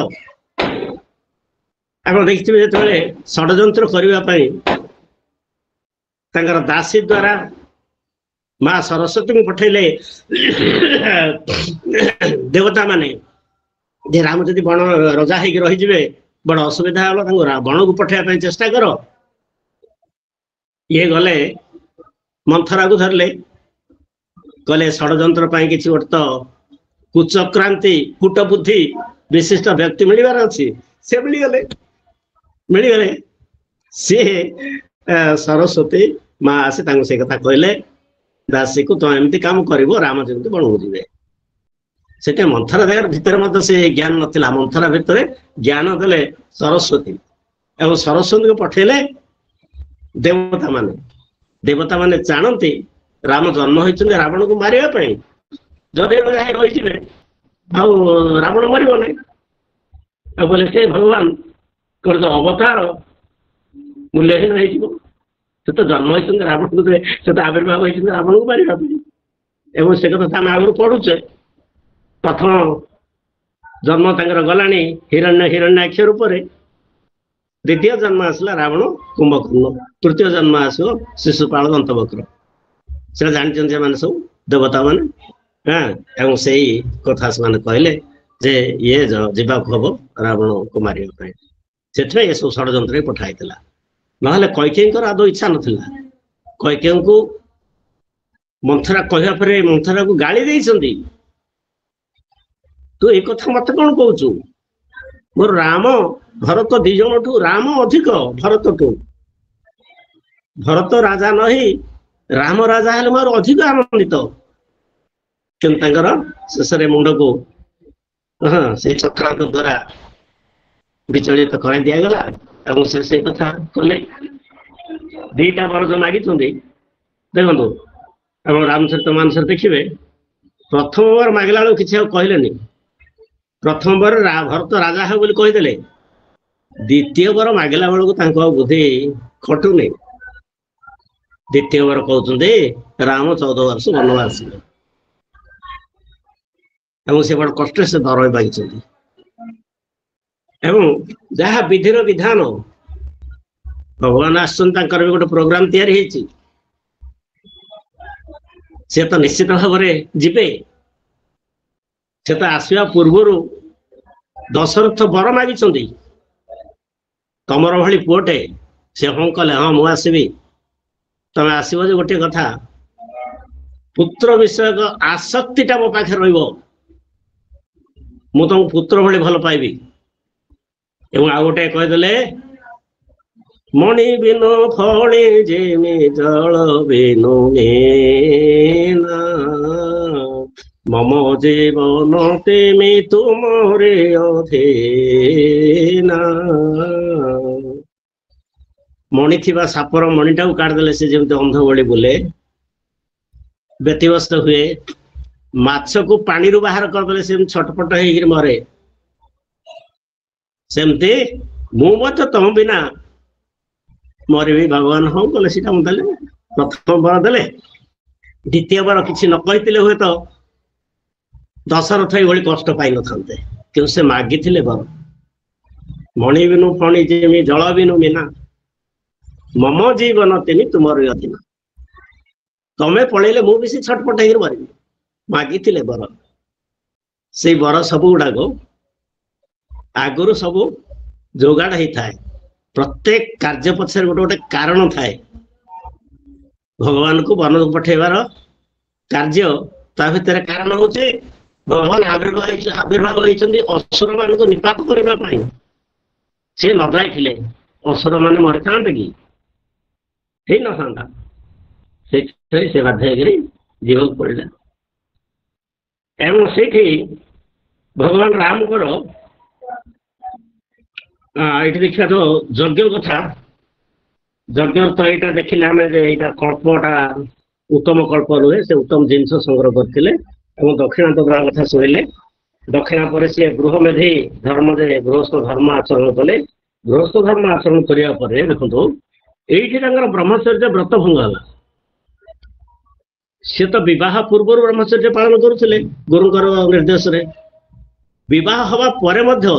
ଆପଣ ଦେଖିଥିବେ ଯେତେବେଳେ ଷଡ଼ଯନ୍ତ୍ର କରିବା ପାଇଁ ତାଙ୍କର ଦାସୀ ଦ୍ୱାରା ମା ସରସ୍ୱତୀଙ୍କୁ ପଠେଇଲେ ଦେବତା ମାନେ ଯେ ରାମ ଯଦି ବଣ ରଜା ହେଇକି ରହିଯିବେ ବଡ ଅସୁବିଧା ହବ, ତାଙ୍କୁ ବଣକୁ ପଠେଇବା ପାଇଁ ଚେଷ୍ଟା କର। ଇଏ ଗଲେ ମନ୍ଥରାକୁ ଧରିଲେ, କହିଲେ ଷଡ଼ଯନ୍ତ୍ର ପାଇଁ କିଛି ଗୋଟେ ତ କୁଚକ୍ରାନ୍ତି କୂଟ ବୁଦ୍ଧି ବିଶିଷ୍ଟ ବ୍ୟକ୍ତି ମିଳିବାର ଅଛି। ସେ ମିଳିଗଲେ ସିଏ ସରସ୍ୱତୀ ମା ଆସି ତାଙ୍କୁ ସେ କଥା କହିଲେ, ଦାସୀକୁ ତ ଏମିତି କାମ କରିବ ରାମ ଯେମିତି ବଣକୁ ଯିବେ। ସେଟା ମନ୍ଥରା ଜାଗାର ଭିତରେ ମଧ୍ୟ ସେ ଜ୍ଞାନ ନଥିଲା, ମନ୍ଥରା ଭିତରେ ଜ୍ଞାନ ଦେଲେ ସରସ୍ୱତୀ, ଏବଂ ସରସ୍ୱତୀଙ୍କୁ ପଠେଇଲେ ଦେବତା ମାନେ ଜାଣନ୍ତି ରାମ ଜନ୍ମ ହୋଇଛନ୍ତି ରାବଣକୁ ମାରିବା ପାଇଁ, ଯଦି ରହିଯିବେ ଆଉ ରାବଣ ମରିବ ନାହିଁ। ଆଉ କହିଲେ ସେ ଭଗବାନ ଅବତାର ମୂଲ୍ୟହୀନ ହେଇଯିବ, ସେ ତ ଜନ୍ମ ହେଇଛନ୍ତି ରାବଣକୁ, ସେ ତ ଆବିର୍ଭାବ ହେଇଛନ୍ତି ରାବଣକୁ ମାରିବା ପାଇଁ। ଏବଂ ସେ କଥା ଆମେ ଆଗରୁ ପଢୁଛେ, ପ୍ରଥମ ଜନ୍ମ ତାଙ୍କର ଗଲାଣି ହିରଣ୍ୟାକ୍ଷ ରୂପରେ, ଦ୍ୱିତୀୟ ଜନ୍ମ ଆସିଲା ରାବଣ କୁମ୍ଭକର୍ଣ୍ଣ, ତୃତୀୟ ଜନ୍ମ ଆସିବ ଶିଶୁପାଳ ଦନ୍ତବକ୍ର। ସେଟା ଜାଣିଛନ୍ତି ସେମାନେ ସବୁ ଦେବତା ମାନେ। ଏବଂ ସେଇ କଥା ସେମାନେ କହିଲେ ଯେ ଇଏ ଯିବାକୁ ହବ ରାବଣକୁ ମାରିବା ପାଇଁ। ସେଥିପାଇଁ ଏସବୁ ଷଡ଼ଯନ୍ତ୍ର ପଠା ହେଇଥିଲା, ନହେଲେ କୈକେୟୀଙ୍କର ଆଦୌ ଇଚ୍ଛା ନଥିଲା। କୈକେୟୀଙ୍କୁ ମନ୍ଥରା କହିବା ପରେ ମନ୍ଥରାକୁ ଗାଳି ଦେଇଛନ୍ତି, ତୁ ଏଇ କଥା ମତେ କଣ କହୁଛୁ? ମୋର ରାମ ଭରତ ଦି ଜଣଠୁ ରାମ ଅଧିକ ଭରତଠୁ। ଭରତ ରାଜା ନହି ରାମ ରାଜା ହେଲେ ମୋର ଅଧିକ ଆନନ୍ଦିତ। କିନ୍ତୁ ତାଙ୍କର ଶେଷରେ ମୁଣ୍ଡକୁ ସେଇ ଚକ୍ରାନ୍ତ ଦ୍ୱାରା ବିଚଳିତ କରାଇ ଦିଆଗଲା ଏବଂ ସେ ସେଇ କଥା କଲେ। ଦିଟା ବର ଯୋଉ ମାଗିଛନ୍ତି ଦେଖନ୍ତୁ, ଆପଣ ରାମଚରିତ ମାନସରେ ଦେଖିବେ, ପ୍ରଥମ ବାର ମାଗିଲା ବେଳକୁ କିଛି ଆଉ କହିଲେନି। ପ୍ରଥମ ବାର ଭରତ ରାଜା ହେଉ ବୋଲି କହିଦେଲେ, ଦ୍ୱିତୀୟ ବାର ମାଗିଲା ବେଳକୁ ତାଙ୍କୁ ଆଉ ବୁଦ୍ଧି ଖଟୁନି। ଦ୍ୱିତୀୟ ବାର କହୁଛନ୍ତି ରାମ 14 ବର୍ଷ ବନବାସ ଯିବେ, ଏବଂ ସେ ବଡ କଷ୍ଟରେ ସେ ବର ମାଗିଛନ୍ତି। ଏବଂ ଯାହା ବିଧିର ବିଧାନ, ଭଗବାନ ଆସୁଛନ୍ତି, ତାଙ୍କର ବି ଗୋଟେ ପ୍ରୋଗ୍ରାମ ତିଆରି ହେଇଛି। ସେ ତ ନିଶ୍ଚିତ ଭାବରେ ଯିବେ। ସେ ତ ଆସିବା ପୂର୍ବରୁ ଦଶରଥ ବର ମାଗିଛନ୍ତି, ତମର ଭଳି ପୁଅଟେ। ସେ ହଁ କଲେ, ହଁ ମୁଁ ଆସିବି। ତମେ ଆସିବ ଯେ ଗୋଟିଏ କଥା, ପୁତ୍ର ବିଷୟକ ଆସକ୍ତିଟା ମୋ ପାଖରେ ରହିବ, ମୁଁ ତମକୁ ପୁତ୍ର ଭଳି ଭଲ ପାଇବି। ଏବଂ ଆଉ ଗୋଟେ କହିଦେଲେ, ମଣି ବିନୁ ଫଣି ଯେମି ଜଳ ବିନୁ ମେନା, ମମ ଜୀବନ ତେମି ତୁମରେ ଅଧୀନା। ମଣି ଥିବା ସାପର ମଣିଟାକୁ କାଢିଦେଲେ ସେ ଯେମିତି ଅନ୍ଧ ଭଳି ବୁଲେ, ବ୍ୟତିବ୍ୟସ୍ତ ହୁଏ। ମାଛକୁ ପାଣିରୁ ବାହାର କରିଦେଲେ ସେମିତି ଛଟପଟ ହେଇକିରି ମରେ, ସେମିତି ମୁଁ ମଧ୍ୟ ତମ ବିନା ମରିବି ଭଗବାନ। ହଉ କଲେ, ସେଟା ମୁଁ ଦେଲେ। ପ୍ରଥମ ବର ଦେଲେ, ଦ୍ୱିତୀୟ ବାର କିଛି ନ କହିଥିଲେ ହୁଏତ ଦଶରଥ ଏଇଭଳି କଷ୍ଟ ପାଇନଥାନ୍ତେ, କିନ୍ତୁ ସେ ମାଗିଥିଲେ ବର। ମଣି ବିନୁ ଫଣି ଯେମି ଜଳ ବିନୁ ମୀନା, ମମ ଜୀବନ ତେମି ତୁମର ଅଧୀନ। ତମେ ପଳେଇଲେ ମୁଁ ବି ସେ ଛଟପଟ ହେଇକି ମରିବି। ମାଗିଥିଲେ ବର। ସେଇ ବର ସବୁ ଗୁଡାକ ଆଗରୁ ସବୁ ଯୋଗାଡ଼ ହେଇଥାଏ। ପ୍ରତ୍ୟେକ କାର୍ଯ୍ୟ ପଛରେ ଗୋଟେ ଗୋଟେ କାରଣ ଥାଏ। ଭଗବାନଙ୍କୁ ବନକୁ ପଠେଇବାର କାର୍ଯ୍ୟ, ତା ଭିତରେ କାରଣ ହଉଛି ଭଗବାନ ଆବିର୍ଭାବ ହେଇଛନ୍ତି ଅସୁର ମାନଙ୍କୁ ନିପାତ କରିବା ପାଇଁ। ସେ ନ ଯାଇଥିଲେ ଅସୁର ମାନେ ମରିଥାନ୍ତେ କି? ହେଇନଥାନ୍ତା। ସେଇଥିପାଇଁ ସେ ବାଧ୍ୟ ହେଇକରି ଯିବାକୁ ପଡିଲା। ଏବଂ ସେଇଠି ଭଗବାନ ରାମଙ୍କର ଏଇଠି ଦେଖିବା ତ ଯଜ୍ଞ କଥା। ଯଜ୍ଞ ତ ଏଇଟା ଦେଖିଲେ ଆମେ ଯେ ଏଇଟା କଳ୍ପଟା ଉତ୍ତମ କଳ୍ପ ରୁହେ, ସେ ଉତ୍ତମ ଜିନିଷ ସଂଗ୍ରହ କରିଥିଲେ ଏବଂ ଦକ୍ଷିଣା ଦେବା କଥା ଶୁଣିଲେ। ଦକ୍ଷିଣା ପରେ ସିଏ ଗୃହମେଧି ଧର୍ମରେ ଗୃହସ୍ଥ ଧର୍ମ ଆଚରଣ କଲେ। ଗୃହସ୍ଥ ଧର୍ମ ଆଚରଣ କରିବା ପରେ ଦେଖନ୍ତୁ, ଏଇଠି ତାଙ୍କର ବ୍ରହ୍ମଚର୍ଯ୍ୟ ବ୍ରତ ଭଙ୍ଗ ହେଲା। ସେ ତ ବିବାହ ପୂର୍ବରୁ ବ୍ରହ୍ମଚର୍ଯ୍ୟ ପାଳନ କରୁଥିଲେ ଗୁରୁଙ୍କର ନିର୍ଦ୍ଦେଶରେ। विवाह हवा परे मध्य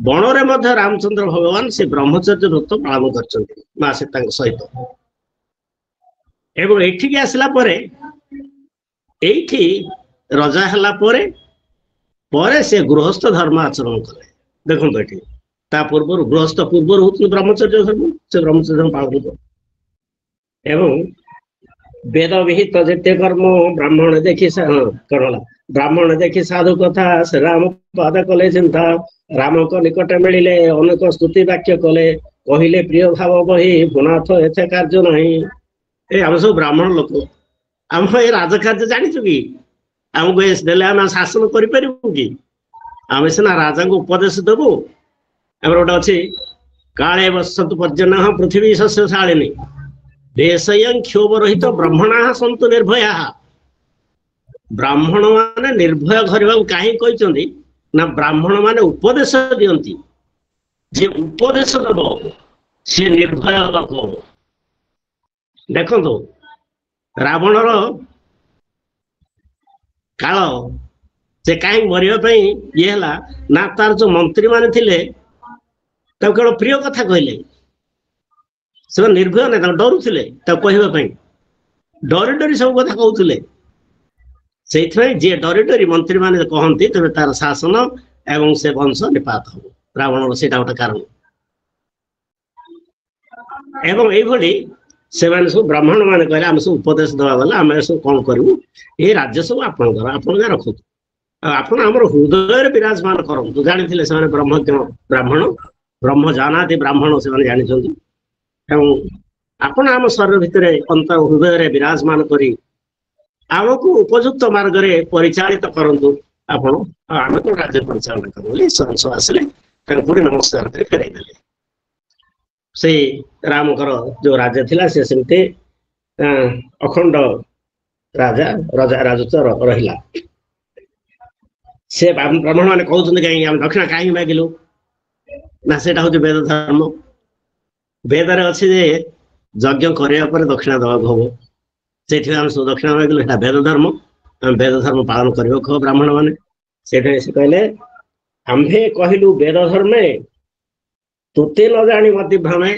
बणरे मध्य रामचंद्र भगवान से ब्रह्मचर्य व्रत पालन करछन्ति मां सीता सहित एवं एठी आसला परे एठी रजा हला परे से गृहस्थ धर्म आचरण कले देखो एठी ता पूर्व गृहस्थ पूर्व होत ब्रह्मचर्य धर्म से ब्रह्मचर्य पालन कर एवं वेद विहित जिते कर्म ब्राह्मण देखी करला ब्राह्मण देखी साधु कथा से राम पाद कले चिंता राम को निकट मिले अनेक स्तुति वाक्य कले कहले प्रिय भाव बही गुणाथ एथे कार्य नहीं ए हम सब ब्राह्मण लोक आम ए राजकार्य जानिछु कि आमको देले आम शासन करि परिबु कि आम सिना राजा को उपदेश देबु हमर गोटे अछि काले वसंत पर्जनः पृथ्वी सस्यशालिनी देशयं क्षोभ रहित ब्राह्मणा सन्तु निर्भया ब्राह्मण माने निर्भय घरवा कहीं कहते ना ब्राह्मण माने उपदेश दियंती जे उपदेश देव सी निर्भय लोक देखो रावणर काल से कहीं मरिया ये है ना तार जो मंत्री माने थिले केवल प्रिय कथा कहले से निर्भय ना डरुले कहवाई डरी डरी सब कथा कहते से जी डरी डरी मंत्री माने कहती तेज तार शासन एवं से वंश निपात हम रावण से गोटे कारण एवं यही से सब ब्राह्मण माने कहले आम सब उपदेश देवा गला आम सब कौन करूँ ये राज्य सब आपंकर आपण रखु आपण आम हृदय विराजमान करूँ जानी से ब्रह्मज्ञ ब्राह्मण ब्रह्म जानाति ब्राह्मण से जानी आपण आम शरीर भितर अंत हृदय विराजमान करी आमको उपयुक्त मार्ग में परिचालित करंतु आपण आम तो राज्य परिचालन करूँ आसिले पुरी नमस्कार फेरई देले से रामकर जो राजा थिला से सेमते अखंड राजा राजा राजत्व रहिला से ब्राह्मण माने कहउछन कहीं हम दक्षिणा कहीं मागिलु ना सेटा होचे वेद धर्म वेद रे अछि जे यज्ञ करिया पर दक्षिणा दवा हबो सेठी हम सब दक्षिणा मागिलु सेटा वेद धर्म पालन करियो ख ब्राह्मण माने सेठे से कहले आम्भे कहिलु वेद धर्मे तुते न जानी मति भ्रमे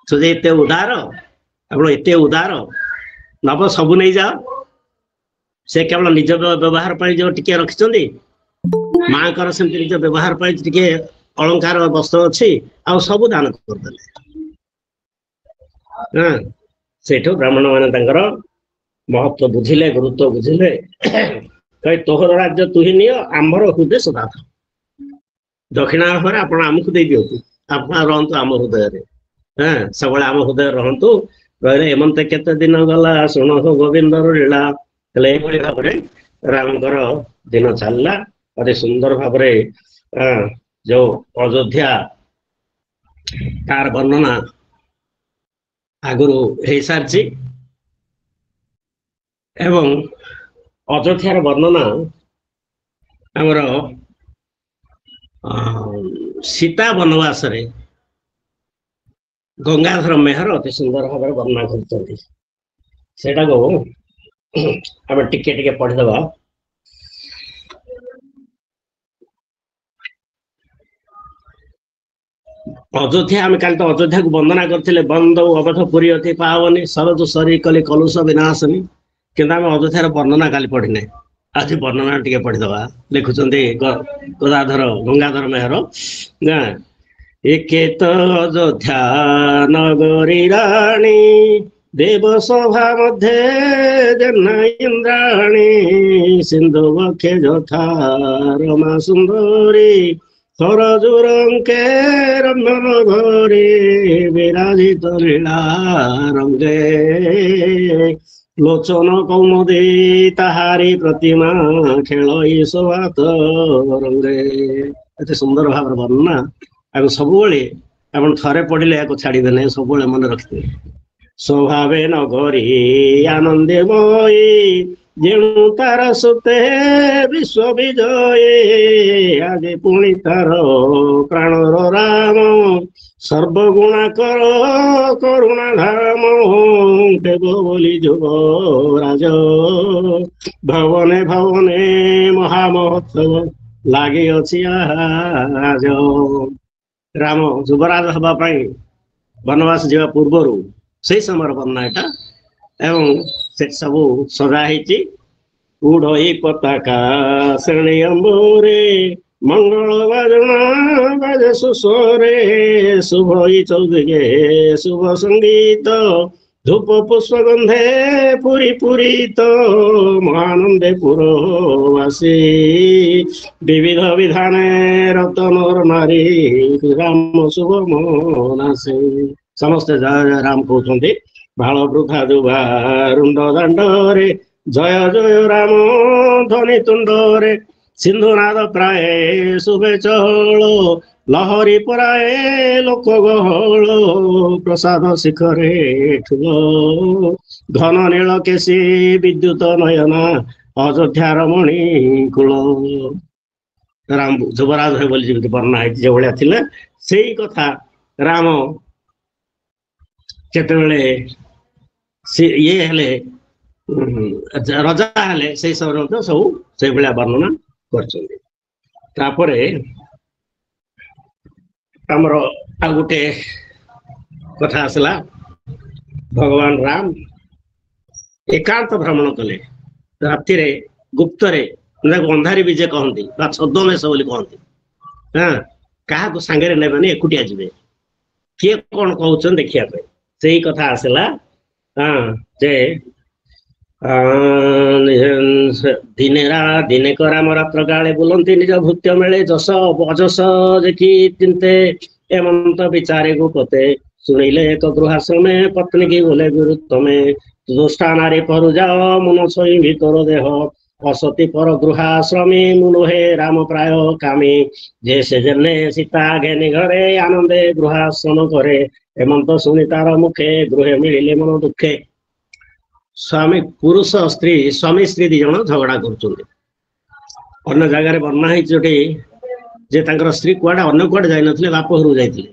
तुझे एते उदार आपण एते उदार नब सबु नहीं जाओ से केवल निज व्यवहार पर जो टिके रखिचंदी मां कर सेमति निज व्यवहार पर टिके अलंकार वस्त्र अछि आ सब दान कर देले हां सेठो ब्राह्मण माने तांकर महत्व बुझिले गुरुत्व बुझिले कहि तोहर राज्य तु ही नियो आमर हृदय सदा दक्षिणा पर आपण आमको दे दियो आपण रहंतु आम हृदय रे हां सब आम हृदय रहंतु कहले एमंते केते दिन गला सुनो गोविंदर लीला कहले एभली भाबरे रामकर दिन चलला अति सुंदर भाबरे जो अयोध्या तार वर्णना आगुरु हे सारची एवं अयोध्यार वर्णना हमर सीता वनवास रे गंगाधर मेहर अति सुंदर भाव वर्णना करते सेटा को आम टिके टिके पढ़ीदबा अयोध्या आम काली तो अयोध्या को वंदना करते बंदौ अवध पुरी अति पावनी सरज सरी कली कलुष विनाशनी कि अयोध्यार वर्णना काली पढ़ी आज वर्णना टिके पढ़ीदबा लिखुचंदी गदाधर गंगाधर मेहर ना एकेत अयोध्या नगरी राणी देव सभा मध्य जन्ना इंद्राणी सिंधु वक्षे जथा रमा सुंदरी सरजुरंके रमन घरे विराजित लीला रंगे लोचन कौमुदी ताहारी प्रतिमा खेल शोभात रंगे एते सुंदर भाव वर्णना आगे सब थे पढ़ले या छाड़े ना सब मन रखते स्वभावे नगरी आनंदे मयी ଯେଣୁ ତାର ସୁତେ ବିଶ୍ୱ ବିଜୟେ ଆଜି ପୁଣି ତାର ପ୍ରାଣର ରାମ ସର୍ବଗୁଣା କର କରୁଣା ଧାମ ଦେବ ବୋଲି ଯୁବ ରାଜ ଭବନେ ଭବନେ ମହାମହୋତ୍ସବ ଲାଗିଅଛି ଆଜ। ରାମ ଯୁବରାଜ ହେବା ପାଇଁ ବନବାସ ଯିବା ପୂର୍ବରୁ ସେଇ ସମୟର ବର୍ଣ୍ଣନା ଏଟା ଏବଂ ସେ ସବୁ ସଜା ହେଇଛି। ଉଡ଼ଇ ପତାକା ଶ୍ରେଣୀ ଅମ୍ବରେ ମଙ୍ଗଳ ବାଜଣା ବାଜେ ସୁସ୍ୱରେ ଶୁଭଇ ଚୌଦିକେ ଶୁଭ ସଙ୍ଗୀତ ଧୂପ ପୁଷ୍ପ ଗନ୍ଧେ ପୁରୀ ପୁରୀତ ମହାନନ୍ଦେ ପୁରବାସୀ ବିବିଧ ବିଧାନେ ରତନର ନାରୀ ରାମ ଶୁଭ ମନାସୀ। ସମସ୍ତେ ଜୟ ଜୟ ରାମ କହୁଛନ୍ତି। ଭାଳ ବୃଥା ଦୁବା ରୁଣ୍ଡ ଦାଣ୍ଡରେ ଜୟ ଜୟ ରାମ ଧ୍ୱନି ତୁଣ୍ଡରେ ସିନ୍ଧୁନାଦ ପ୍ରାୟ ଶୁଭେ ଚହଳ ଲହରୀ ପରାଏ ଲୋକ ଗହଳ ପ୍ରସାଦ ଶିଖରେ ଠୁଳ ଘନ ନୀଳ କେଶୀ ବିଦ୍ୟୁତ ନୟନ ଅଯୋଧ୍ୟାର ମଣି କୂଳ। ରାମ ଯୁବରାଜ ହେ ବୋଲି ଯେମିତି ବର୍ଣ୍ଣନା ହେଇଛି ଯେଭଳିଆ ଥିଲେ ସେଇ କଥା ରାମ କେତେବେଳେ ଇଏ ହେଲେ ରଜା ହେଲେ ସେଇ ସମୟରେ ମଧ୍ୟ ସବୁ ସେଇଭଳିଆ ବର୍ଣ୍ଣନା କରିଛନ୍ତି। ତାପରେ ଆମର ଆଉ ଗୋଟେ କଥା ଆସିଲା ଭଗବାନ ରାମ ଏକାନ୍ତ ଭ୍ରମଣ କଲେ ରାତିରେ ଗୁପ୍ତରେ ଅନ୍ଧାରୀ ବିଜେ କହନ୍ତି ବା ଛଦ୍ମବେଶ ବୋଲି କହନ୍ତି। ହଁ କାହାକୁ ସାଙ୍ଗରେ ନେବେନି ଏକୁଟିଆ ଯିବେ କିଏ କଣ କହୁଛନ୍ତି ଦେଖିବା ପାଇଁ ସେଇ କଥା ଆସିଲା। ହଁ ଯେ ଦିନେକ ରାମ ରାତ୍ର ଗାଳେ ବୁଲନ୍ତି ନିଜ ଭୃତ୍ୟ ମେଳେ ଯଶ ଅଯଶ ଦେଖି ଚିନ୍ତେ ଏମନ୍ତ ବିଚାରେ ଗୋପତେ ଶୁଣିଲେ ଏକ ଗୃହାଶ୍ରମେ ପତ୍ନୀ କି ବୋଲେ ଗୁରୁ ତମେ ଦୁଷ୍ଟା ନାରୀ ପରୁ ଯାଅ ମନ ଛଇ ଭିତର ଦେହ ଅସତୀ ପର ଗୃହାଶ୍ରମୀ ମୁନୁହେ ରାମ ପ୍ରାୟ କାମୀ ଯେ ସେ ଜେନେ ସୀତା ଘେନି ଘରେ ଆନନ୍ଦେ ଗୃହାଶ୍ରମ କରେ ଏମନ୍ତ ଶୁଣି ତାର ମୁଖେ ଗୃହେ ମିଳିଲେ ମନ ଦୁଃଖେ। ସ୍ୱାମୀ ପୁରୁଷ ସ୍ତ୍ରୀ ସ୍ୱାମୀ ସ୍ତ୍ରୀ ଦି ଜଣ ଝଗଡା କରୁଛନ୍ତି। ଅନ୍ୟ ଜାଗାରେ ବର୍ଣ୍ଣନା ହେଇଛି ଯୋଉଠି ଯେ ତାଙ୍କର ସ୍ତ୍ରୀ କୁଆଡେ ଅନ୍ୟ କୁଆଡେ ଯାଇନଥିଲେ ବାପ ଘରକୁ ଯାଇଥିଲେ।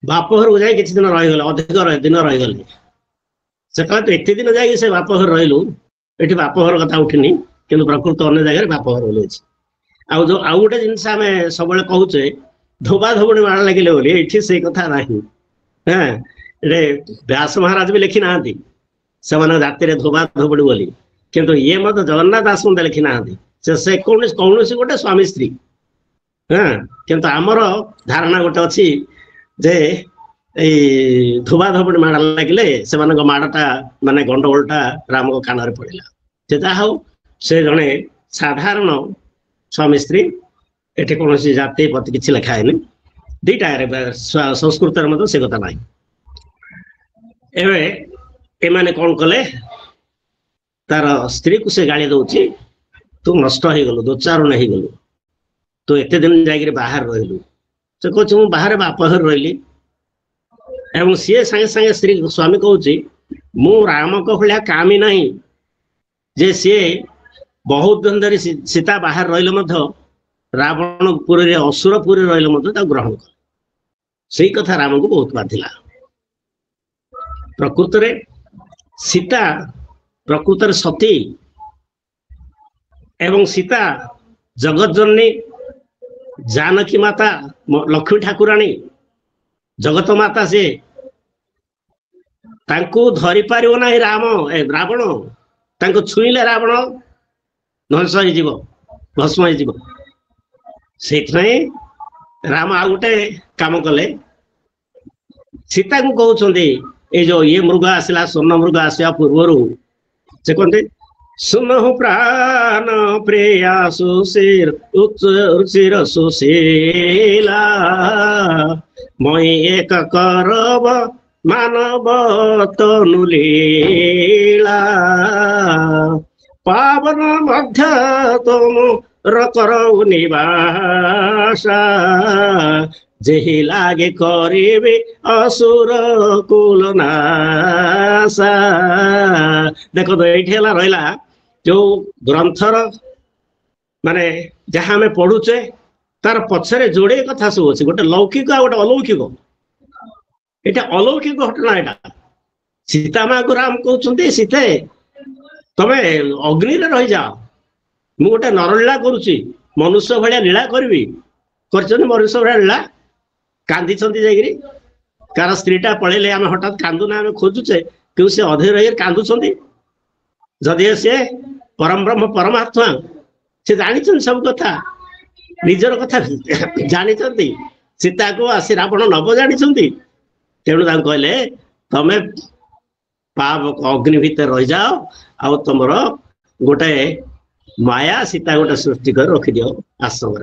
ବାପ ଘରକୁ ଯାଇ କିଛି ଦିନ ରହିଗଲେ ଅଧିକ ଦିନ ରହିଗଲେ। ସେ କହିଲେ ଏତେ ଦିନ ଯାଇକି ସେ ବାପ ଘରେ ରହିଲୁ ଏଠି ବାପ ଘର କଥା ଉଠିନି କିନ୍ତୁ ପ୍ରକୃତ ଅନ୍ୟ ଜାଗାରେ ବାପ ଘର ରହିଛି। ଆଉ ଗୋଟେ ଜିନିଷ ଆମେ ସବୁବେଳେ କହୁଛେ ଧୋବା ଧୋବଣୀ ମାଡ଼ ଲାଗିଲେ ବୋଲି ଏଠି ସେଇ କଥା ନାହିଁ। ହଁ ଏଠି ବ୍ୟାସ ମହାରାଜ ବି ଲେଖି ନାହାନ୍ତି ସେମାନଙ୍କ ଜାତିରେ ଧୋବା ଧୋବଣୀ ବୋଲି କିନ୍ତୁ ଇଏ ମଧ୍ୟ ଜଗନ୍ନାଥ ଦାସ ମଧ୍ୟ ଲେଖି ନାହାନ୍ତି ସେ କୌଣସି ଗୋଟେ ସ୍ୱାମୀ ସ୍ତ୍ରୀ। ହଁ କିନ୍ତୁ ଆମର ଧାରଣା ଗୋଟେ ଅଛି ଯେ ଏଇ ଧୋବା ଧୋବଣୀ ମାଡ଼ ଲାଗିଲେ ସେମାନଙ୍କ ମାଡ଼ଟା ମାନେ ଗଣ୍ଡଗୋଳଟା ରାମଙ୍କ କାନରେ ପଡିଲା। ଯେ ଯାହା ହଉ ସେ ଜଣେ ସାଧାରଣ ସ୍ୱାମୀ ସ୍ତ୍ରୀ ଏଠି କୌଣସି ଜାତି ପ୍ରତି କିଛି ଲେଖା ହେଇନି। ଦିଟା ସଂସ୍କୃତରେ ମଧ୍ୟ ସେ କଥା ନାହିଁ। ଏବେ ଏମାନେ କଣ କଲେ ତାର ସ୍ତ୍ରୀକୁ ସେ ଗାଳି ଦଉଛି ତୁ ନଷ୍ଟ ହେଇଗଲୁ ଦୋଚାରୁଣ ହେଇଗଲୁ ତୁ ଏତେ ଦିନ ଯାଇକିରି ବାହାରେ ରହିଲୁ। ସେ କହୁଛି ମୁଁ ବାହାରେ ବାପ ଘରେ ରହିଲି ଏବଂ ସିଏ ସାଙ୍ଗେ ସାଙ୍ଗେ ସ୍ତ୍ରୀ ସ୍ୱାମୀ କହୁଛି ମୁଁ ରାମଙ୍କ ଭଳିଆ କାମୀ ନାହିଁ ଯେ ସିଏ ବହୁତ ଦିନ ଧରି ସୀତା ବାହାରେ ରହିଲେ ମଧ୍ୟ ରାବଣ ପୁରୀରେ ଅସୁର ପୁରୀରେ ରହିଲେ ମଧ୍ୟ ତାକୁ ଗ୍ରହଣ କଲେ। ସେଇ କଥା ରାମଙ୍କୁ ବହୁତ ବାଧିଲା। ପ୍ରକୃତରେ ସୀତା ପ୍ରକୃତରେ ସତୀ ଏବଂ ସୀତା ଜଗତଜନନୀ ଜାନକୀ ମାତା ଲକ୍ଷ୍ମୀ ଠାକୁରାଣୀ ଜଗତ ମାତା ସେ ତାଙ୍କୁ ଧରି ପାରିବ ନାହିଁ ରାବଣ ତାଙ୍କୁ ଛୁଇଁଲେ ରାବଣ ଧ୍ୱଂସ ହେଇଯିବ ଭସ୍ମ ହେଇଯିବ। ସେଇଥିପାଇଁ ରାମ ଆଉ ଗୋଟେ କାମ କଲେ ସୀତାଙ୍କୁ କହୁଛନ୍ତି ଏଇ ଯୋଉ ଇଏ ମୃଗ ଆସିଲା ସ୍ୱର୍ଣ୍ଣ ମୃଗ ଆସିବା ପୂର୍ବରୁ ସେ କହନ୍ତି ସୁନହୁ ପ୍ରାଣ ପ୍ରିୟା ସୁଶୀର ସୁଶୀଲା ମଇ ଏକ କରବ ମାନବ ତନୁ ଲୀଳା ପାବନ ମଧ୍ୟ ତୁମ ରକର ନିବାସ जेहि लागे करिबे असुर कुल नासा। देखो तो ये रहा जो ग्रंथर माने जहाँ आम पढ़ुचे तार पछरे जोड़े कथा सब अच्छे गोटे लौकिक आ गोटे अलौकिक एटा अलौकिक घटना एटा सीता माँ को राम कहते सीते तमे अग्नि रे रही जाओ मु गोटे नरलीला करुची मनुष्य भाया लीला करी मनुष्य भाया लीला कांदी जाकि कार स्त्रीटा पड़े आम हठात कांदुना आम खोजुचे क्यों से अधीर रही कांदुंट जदि सी परम ब्रह्म परमात्मा से जानी सब कथा निजर कथा जानी सीता को आसी रावण नब जानी तेणु कहले तमे अग्नि भितर रही जाओ आ तुम गोटे माया सीता गोटे सृष्टि कर रखी दियो आश्रम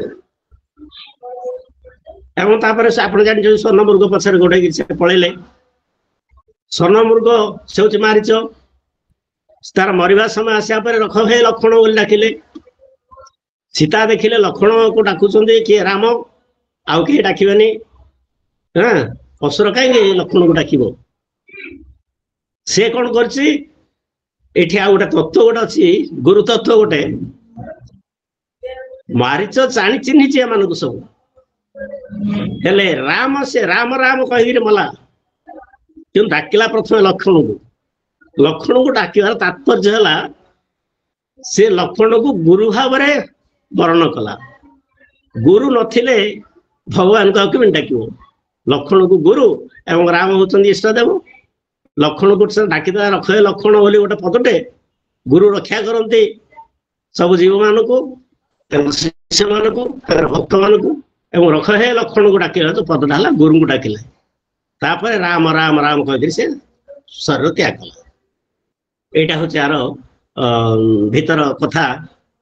आप जान स्वर्णमृग पछे गोटे पलैले स्वर्णमृग से हूँ मारिच तार मरवा समय आसा रख हे लक्ष्मण बोली डाकिले सीता देखिले लक्ष्मण को डाकुचंदी किए राम आउ किए डाकिबेनी हाँ असुर कहीं लक्ष्मण को डाकिबो से कौन करछि एठी आ गोटे तत्व गोटे अच्छी गुरु तत्व गोटे मारिच चाणी चिन्हिछि एमानकु सब हेले राम से राम राम कहि मला क्यों डाकिला प्रथम लक्ष्मण को डाकिबार तात्पर्य है से लक्ष्मण को गुरु भाव में वर्ण कला गुरु नथिले भगवान को केम डाक लक्ष्मण को गुरु एवं राम होती इष्टदेव लक्ष्मण को डाकिदा रखे लक्ष्मण बोली गोटे पदटे गुरु रक्षा करते सब जीव मान को शिष्य मान को भक्त मान को एवं रख हे लक्ष्मण को डाकिला तो पदटा है गुरु को डाकिले तापर राम राम राम कह से शरीर त्याग कला एटा हूँ यार भीतर कथा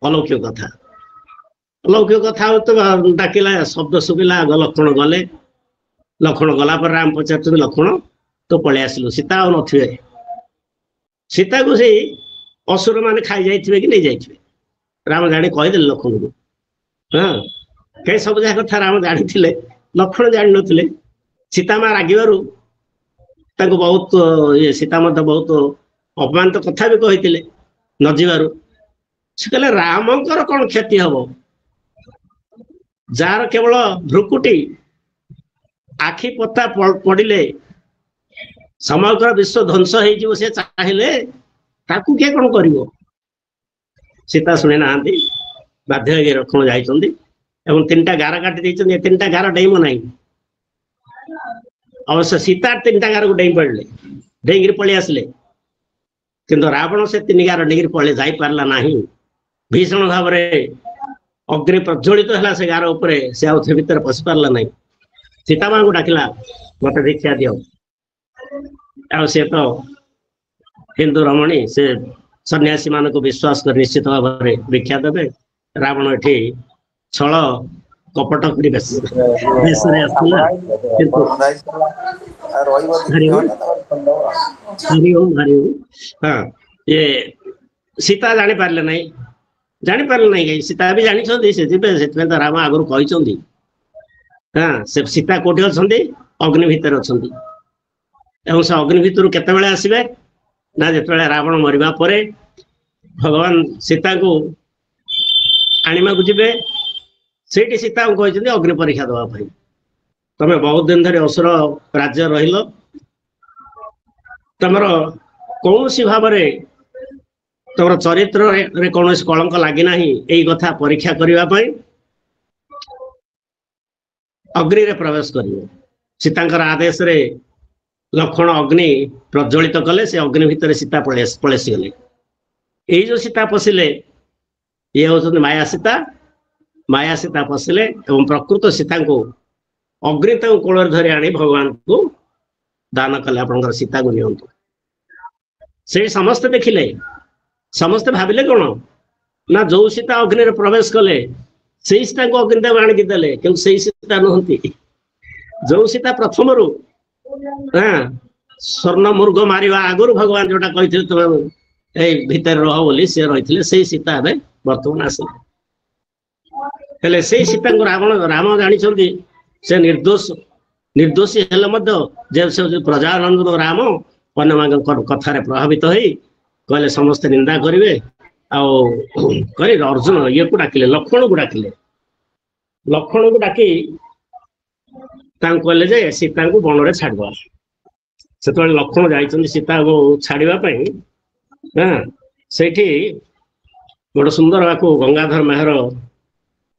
अलौकिक कथा तो डाकिला शब्द शुभिला लक्ष्मण गले लक्ष्मण गला पर राम पचार लक्ष्मण तो पलि आसलु सीता आ थे सीता को से असुर मैंने खाई जाइए कि नहीं जाइए राम जाणी कहीदे लक्ष्मण को हाँ कहीं सब जगह कथा राम जानी लक्ष्मण जान नी सीता माँ रागिबारु बहुत ये सीता मत बहुत अपमान तो कथा भी कही न जीवारु से कहले रामंकर कौन क्षति हम जार केवल भ्रुकुटी आखि पता पड़े समग्र विश्व ध्वंस हो चाहिए ताकू किए कौन कर सीता शुणी ना बाध्य लक्ष्मण जाइए तीन टा गार काटी तीन टा गार डेम ना अवश्य सीता तीन टा गार को डेई पड़े डेईकि पलि आसले किंतु रावण से तीन गार डेईकि पलि जाई पारला नाही भीषण भाव में अग्नि प्रज्वलित है से गार उपर से आउ भीतर पशि पारला नहीं सीता माँ को डाकिला मत दीक्षा दियो आ सी तो हिंदू रमणी से सन्यासी मान को विश्वास कर निश्चित भाव में दीक्षा देवे रावण एठी छल कपट हाँ ये सीता जानी पारले नहीं कहीं सीता भी जानी से तो राम आगु कही हाँ से सीता कोठी अच्छी अग्नि भितर अच्छा से अग्नि भितर केते आसबे ना जिते रावण मरवा परे भगवान सीता को आनिमा को जीवे से सीता को कहते अग्नि परीक्षा दवाई तमे बहुत दिन धरी असुर राज्य रहिल तमर कौन सी भाव में तुम चरित्र रे कौन कलंक लगी ना यही कथा परीक्षा करने अग्नि रे प्रवेश कर सीता आदेश रे लक्ष्मण अग्नि प्रज्वलित कले से अग्नि भितर सीता पलैसी गले यही जो सीता पशिले ये हूँ माया सीता पशिले एवं प्रकृत सीता को अग्नि कोल धरी आनी भगवान को दान कले आप सीता को नियंतु से समस्ते देखिले समस्ते भाविले कौन ना जो सीता अग्नि रे प्रवेश कले से सीता को अग्नि आणिकी देले किंतु से सीता नुहति जो सीता प्रथम रू हाँ स्वर्ण मृग मारिबा आगुरु भगवान जोटा कही तुम भितर रह बोली से रही से सीता बर्तमान आसले से सीता को रावण राम जानी ସେ ନିର୍ଦ୍ଦୋଷୀ ହେଲେ ମଧ୍ୟ ଯେ ସେ ପ୍ରଜାନନ୍ଦ ରାମ ଅନ୍ୟମାନଙ୍କ କଥାରେ ପ୍ରଭାବିତ ହେଇ କହିଲେ ସମସ୍ତେ ନିନ୍ଦା କରିବେ ଆଉ କରି ଅର୍ଜୁନ ଇଏକୁ ଡାକିଲେ ଲକ୍ଷ୍ମଣକୁ ଡାକି ତାଙ୍କୁ କହିଲେ ଯେ ସୀତାଙ୍କୁ ବନରେ ଛାଡିଦବା। ସେତେବେଳେ ଲକ୍ଷ୍ମଣ ଯାଇଛନ୍ତି ସୀତାକୁ ଛାଡିବା ପାଇଁ। ସେଇଠି ଗୋଟେ ସୁନ୍ଦର ଆକୁ ଗଙ୍ଗାଧର ମେହର